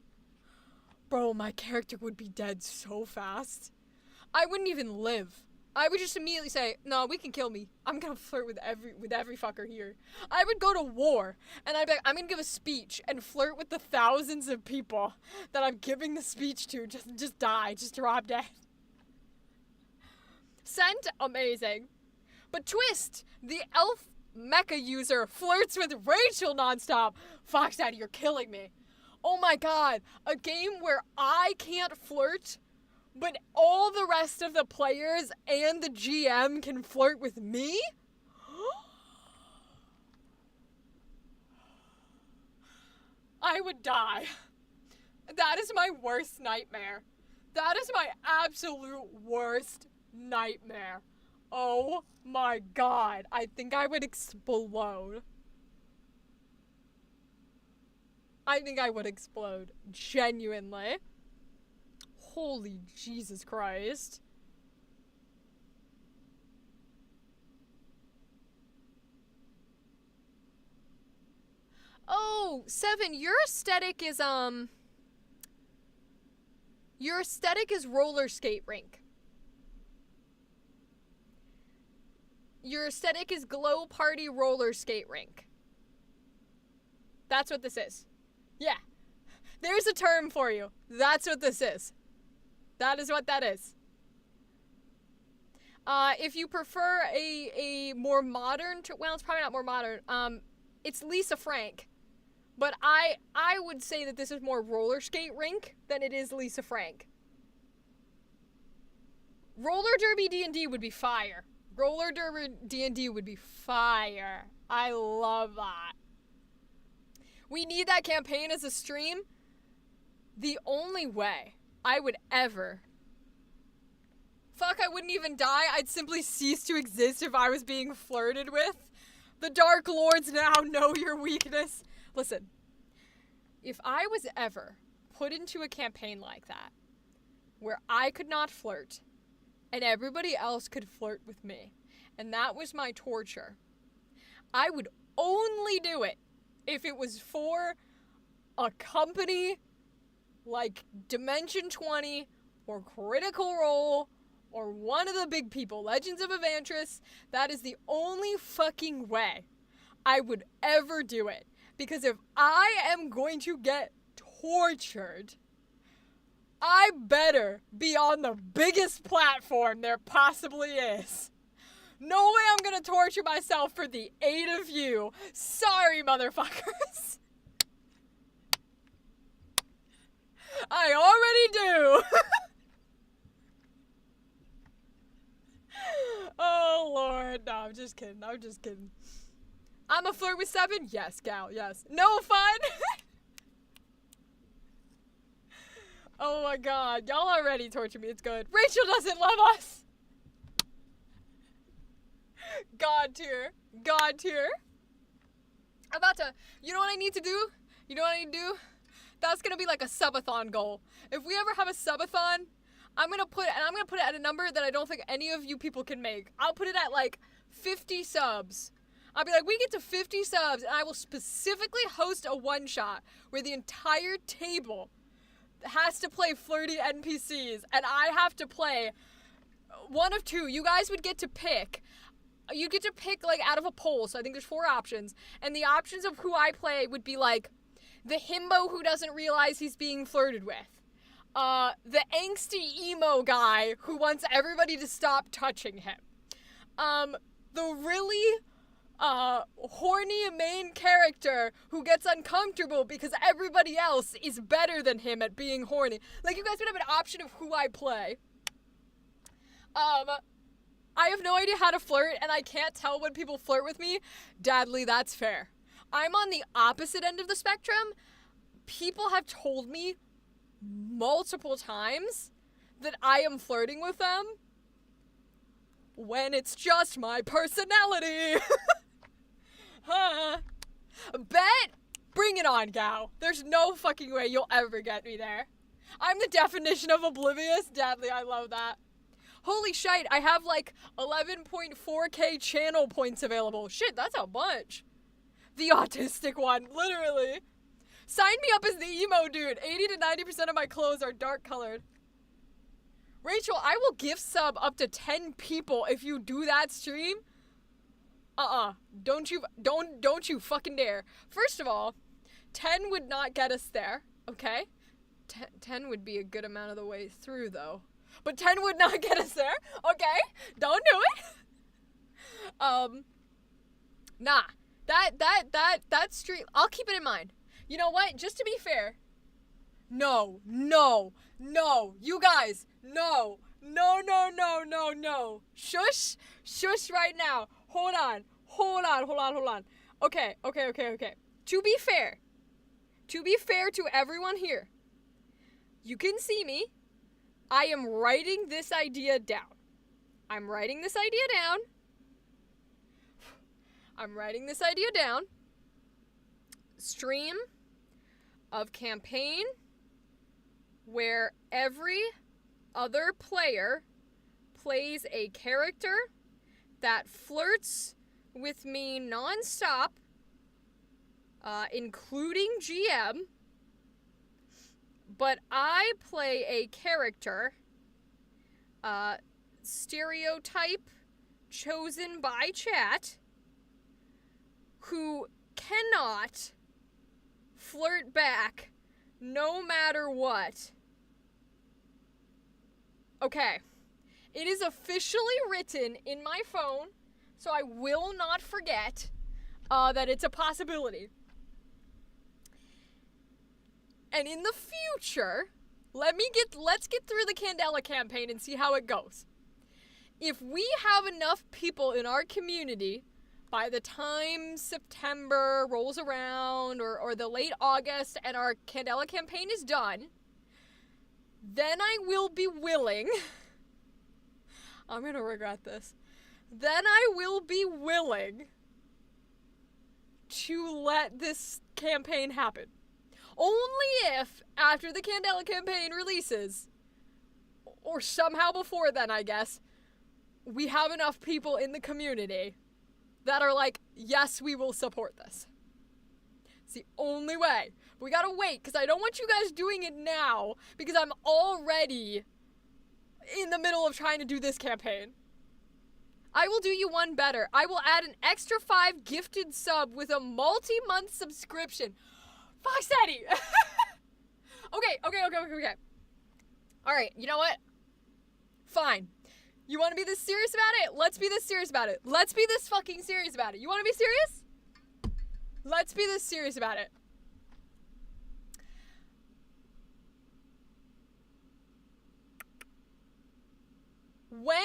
my character would be dead so fast. I wouldn't even live. I would just immediately say, no, we can kill me. I'm gonna flirt with every fucker here. I would go to war, and I'd be like, I'm gonna give a speech and flirt with the thousands of people that I'm giving the speech to. Just die. Just drop dead. Scent, amazing. But twist, the elf mecha user flirts with Rachel nonstop. Fox Daddy, you're killing me. Oh my god, a game where I can't flirt, but all the rest of the players and the GM can flirt with me? I would die. That is my worst nightmare. That is my absolute worst nightmare. Oh my god, I think I would explode. I think I would explode. Genuinely. Holy Jesus Christ. Oh, Seven, your aesthetic is roller skate rink. Your aesthetic is glow party roller skate rink. That's what this is. Yeah. There's a term for you. That's what this is. That is what that is. If you prefer a more modern, well, it's probably not more modern. It's Lisa Frank. But I would say that this is more roller skate rink than it is Lisa Frank. Roller derby D&D would be fire. Roller derby D&D would be fire. I love that. We need that campaign as a stream. The only way I would ever... Fuck, I wouldn't even die. I'd simply cease to exist if I was being flirted with. The Dark Lords now know your weakness. Listen, if I was ever put into a campaign like that, where I could not flirt, and everybody else could flirt with me, and that was my torture, I would only do it if it was for a company like Dimension 20 or Critical Role or one of the big people, Legends of Evantris. That is the only fucking way I would ever do it. Because if I am going to get tortured, I better be on the biggest platform there possibly is. No way I'm gonna torture myself for the 8 of you. Sorry, motherfuckers. I already do. Oh, Lord. No, I'm just kidding. I'm a flirt with 7? Yes, gal, yes. No fun? Oh my god. Y'all already torture me. It's good. Rachel doesn't love us. God tier. I'm about to, you know what I need to do? That's gonna be like a subathon goal. If we ever have a subathon, I'm gonna put it at a number that I don't think any of you people can make. I'll put it at like 50 subs. I'll be like, we get to 50 subs, and I will specifically host a one-shot where the entire table has to play flirty NPCs, and I have to play one of two. You guys would get to pick. You get to pick, like, out of a poll, so I think there's 4 options, and the options of who I play would be, like, the himbo who doesn't realize he's being flirted with, the angsty emo guy who wants everybody to stop touching him, the really horny main character who gets uncomfortable because everybody else is better than him at being horny. Like, you guys would have an option of who I play. I have no idea how to flirt, and I can't tell when people flirt with me. Dadly, that's fair. I'm on the opposite end of the spectrum. People have told me multiple times that I am flirting with them when it's just my personality. Huh. Bet, bring it on, gal. There's no fucking way you'll ever get me there. I'm the definition of oblivious. Dadly, I love that. Holy shite, I have like 11.4k channel points available. Shit, that's a bunch. The autistic one, literally. Sign me up as the emo dude. 80 to 90% of my clothes are dark colored. Rachel, I will gift sub up to 10 people if you do that stream. Don't you fucking dare. First of all, 10 would not get us there, okay? 10 would be a good amount of the way through, though. But 10 would not get us there, okay? Don't do it. Nah. That stream, I'll keep it in mind. You know what? Just to be fair. No. You guys, no. Shush right now. Hold on. Okay. To be fair to everyone here, you can see me. I am writing this idea down. Stream of campaign where every other player plays a character that flirts with me nonstop, including GM, but I play a character, stereotype chosen by chat, who cannot flirt back no matter what. Okay. It is officially written in my phone, so I will not forget that it's a possibility. And in the future, let's get through the Candela campaign and see how it goes. If we have enough people in our community by the time September rolls around or the late August and our Candela campaign is done, then I will be willing... I'm gonna regret this. Then I will be willing to let this campaign happen. Only if, after the Candela campaign releases, or somehow before then, I guess, we have enough people in the community that are like, yes, we will support this. It's the only way. We gotta wait, because I don't want you guys doing it now, because I'm already in the middle of trying to do this campaign. I will do you one better. I will add an extra 5 gifted sub with a multi-month subscription. Foxetti! Okay. Alright, you know what? Fine. You want to be this serious about it? Let's be this serious about it. Let's be this fucking serious about it. You want to be serious? Let's be this serious about it. When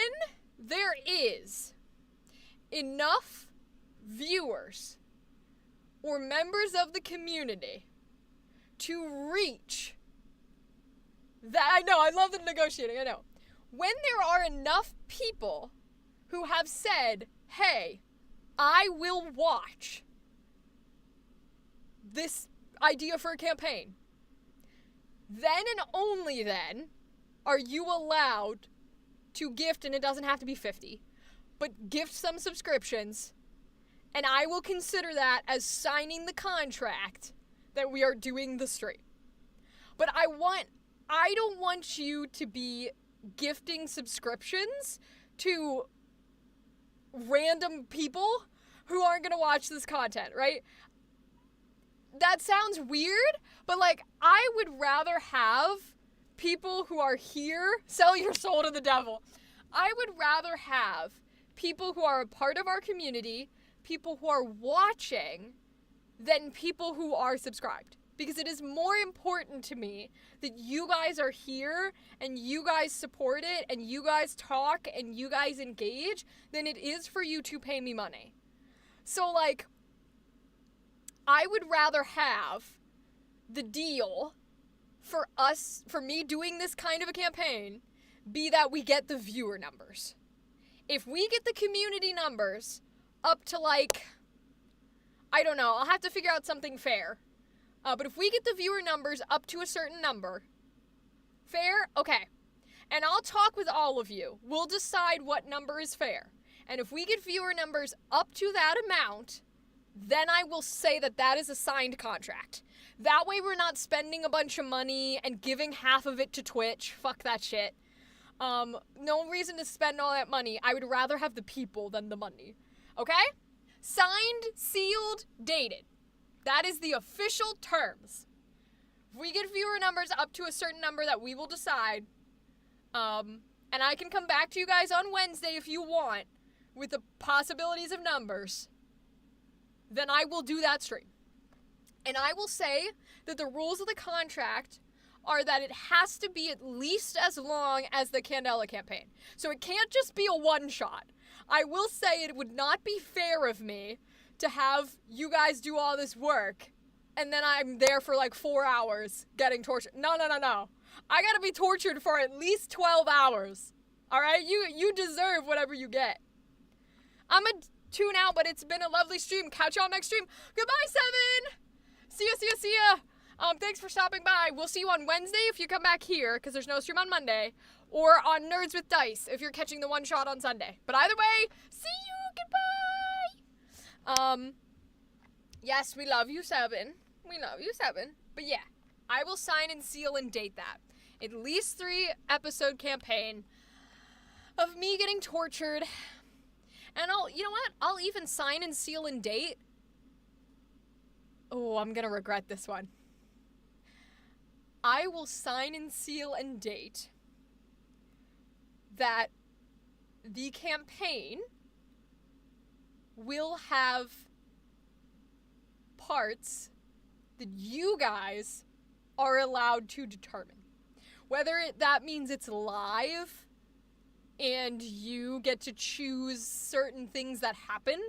there is enough viewers or members of the community to reach that, I know, I love the negotiating, I know. When there are enough people who have said, hey, I will watch this idea for a campaign, then and only then are you allowed to gift, and it doesn't have to be 50, but gift some subscriptions, and I will consider that as signing the contract that we are doing the stream. But I don't want you to be gifting subscriptions to random people who aren't gonna watch this content, right? That sounds weird, but like, I would rather have people who are here sell your soul to the devil. I would rather have people who are a part of our community, people who are watching, than people who are subscribed. Because it is more important to me that you guys are here and you guys support it and you guys talk and you guys engage than it is for you to pay me money. So like, I would rather have the deal for me doing this kind of a campaign be that we get the viewer numbers. If we get the community numbers up to like, I don't know, I'll have to figure out something fair. But if we get the viewer numbers up to a certain number, fair? Okay. And I'll talk with all of you. We'll decide what number is fair. And if we get viewer numbers up to that amount, then I will say that that is a signed contract. That way we're not spending a bunch of money and giving half of it to Twitch. Fuck that shit. No reason to spend all that money. I would rather have the people than the money. Okay? Signed, sealed, dated. That is the official terms. If we get viewer numbers up to a certain number that we will decide, and I can come back to you guys on Wednesday if you want, with the possibilities of numbers, then I will do that stream. And I will say that the rules of the contract are that it has to be at least as long as the Candela campaign. So it can't just be a one-shot. I will say it would not be fair of me to have you guys do all this work and then I'm there for like 4 hours getting tortured. No. I gotta be tortured for at least 12 hours. Alright? You deserve whatever you get. I'm gonna tune out, but it's been a lovely stream. Catch y'all next stream. Goodbye, Seven! See ya. Thanks for stopping by. We'll see you on Wednesday if you come back here, because there's no stream on Monday, or on Nerds with Dice if you're catching the one shot on Sunday. But either way, see you. Goodbye. Yes, we love you, Seven. But yeah, I will sign and seal and date that. At least 3 episode campaign of me getting tortured. And you know what? I'll even sign and seal and date. Oh, I'm gonna regret this one. I will sign and seal and date that the campaign will have parts that you guys are allowed to determine. Whether that means it's live and you get to choose certain things that happen,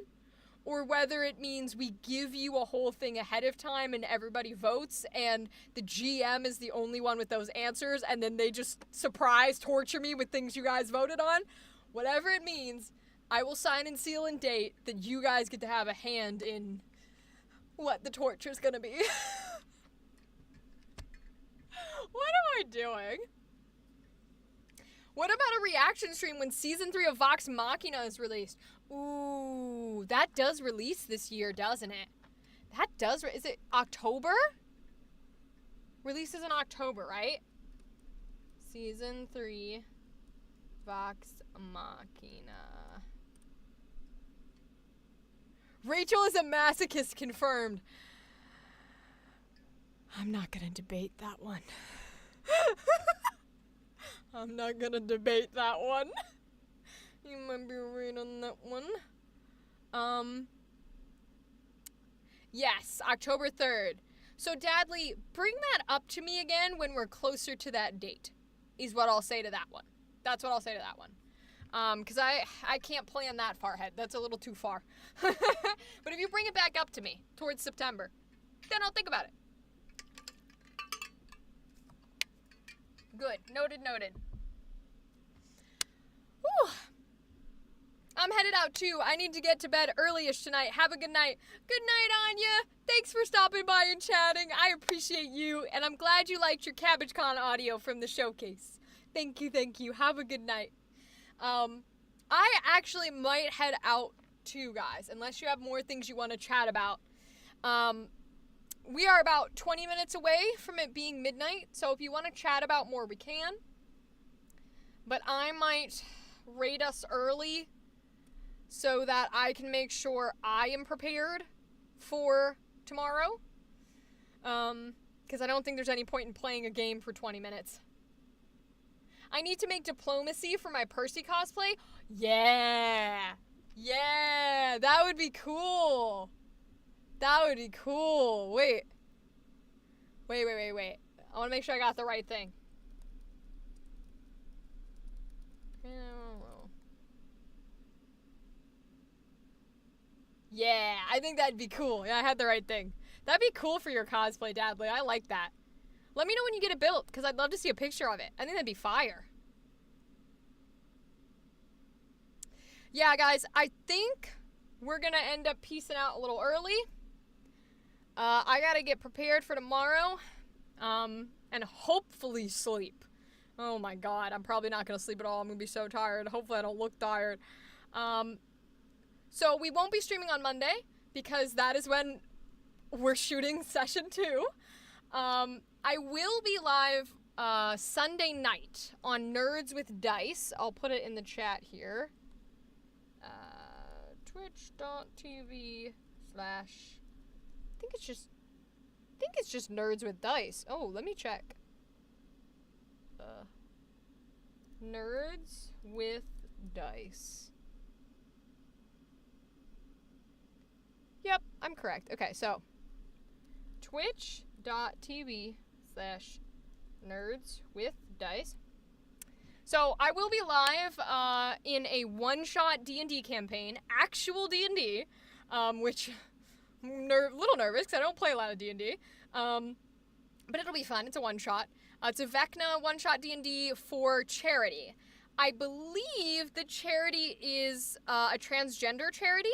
or whether it means we give you a whole thing ahead of time and everybody votes and the GM is the only one with those answers and then they just surprise torture me with things you guys voted on. Whatever it means, I will sign and seal and date that you guys get to have a hand in what the torture's gonna be. What am I doing? What about a reaction stream when season 3 of Vox Machina is released? Ooh, that does release this year, doesn't it? That does. Is it October? Releases in October, right? Season 3, Vox Machina. Rachel is a masochist, confirmed. I'm not gonna debate that one. I'm not gonna debate that one. You might be right on that one. Yes, October 3rd. So, Dadley, bring that up to me again when we're closer to that date, is what I'll say to that one. That's what I'll say to that one. Because I can't plan that far ahead. That's a little too far. But if you bring it back up to me towards September, then I'll think about it. Good. Noted, noted. Whew. I'm headed out too. I need to get to bed early-ish tonight. Have a good night. Good night, Anya. Thanks for stopping by and chatting. I appreciate you, and I'm glad you liked your CabbageCon audio from the showcase. Thank you, thank you. Have a good night. I actually might head out too, guys, unless you have more things you want to chat about. We are about 20 minutes away from it being midnight, so if you want to chat about more, we can. But I might raid us early so that I can make sure I am prepared for tomorrow. Because I don't think there's any point in playing a game for 20 minutes. I need to make diplomacy for my Percy cosplay. Yeah. Yeah, that would be cool. That would be cool. Wait. I want to make sure I got the right thing. Yeah, I think that'd be cool. Yeah, I had the right thing. That'd be cool for your cosplay, Dadley. I like that. Let me know when you get it built, because I'd love to see a picture of it. I think that'd be fire. Yeah, guys, I think we're going to end up peacing out a little early. I got to get prepared for tomorrow, and hopefully sleep. Oh my god, I'm probably not going to sleep at all. I'm going to be so tired. Hopefully I don't look tired. So we won't be streaming on Monday, because that is when we're shooting session 2. I will be live Sunday night on Nerds with Dice. I'll put it in the chat here. Twitch.tv/ I think it's just Nerds with Dice. Oh, let me check. Nerds with Dice. Yep, I'm correct. Okay, so twitch.tv/ nerds with dice. So I will be live in a one-shot D&D campaign, actual D&D, which I'm a little nervous because I don't play a lot of D&D, but it'll be fun. It's a one-shot. It's a Vecna one-shot D&D for charity. I believe the charity is a transgender charity.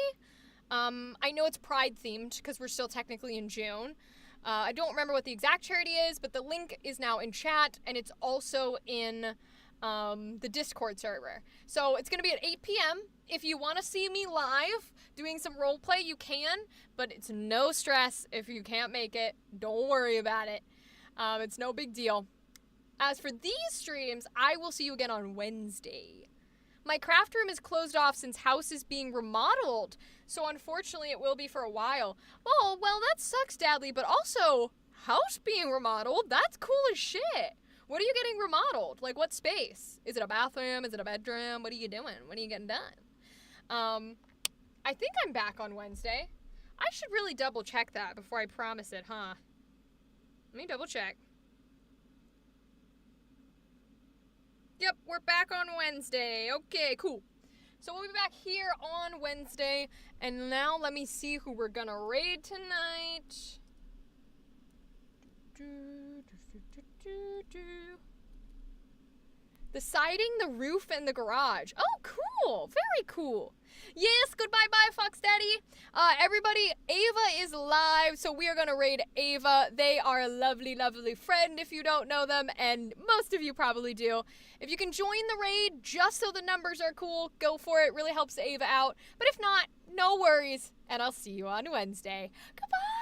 I know it's Pride-themed because we're still technically in June. I don't remember what the exact charity is, but the link is now in chat, and it's also in the Discord server. So it's going to be at 8 p.m. If you want to see me live doing some roleplay, you can, but it's no stress if you can't make it. Don't worry about it. It's no big deal. As for these streams, I will see you again on Wednesday. My craft room is closed off since house is being remodeled, so unfortunately it will be for a while. Oh, well, that sucks, Dadley, but also, house being remodeled? That's cool as shit. What are you getting remodeled? Like, what space? Is it a bathroom? Is it a bedroom? What are you doing? When are you getting done? I think I'm back on Wednesday. I should really double check that before I promise it, huh? Let me double check. Yep, we're back on Wednesday. Okay, cool. So we'll be back here on Wednesday. And now let me see who we're gonna raid tonight. The siding, the roof, and the garage. Oh, cool. Very cool. Yes, goodbye, bye, Fox Daddy. Everybody, Ava is live, so we are going to raid Ava. They are a lovely, lovely friend if you don't know them, and most of you probably do. If you can join the raid just so the numbers are cool, go for it. Really helps Ava out. But if not, no worries, and I'll see you on Wednesday. Goodbye.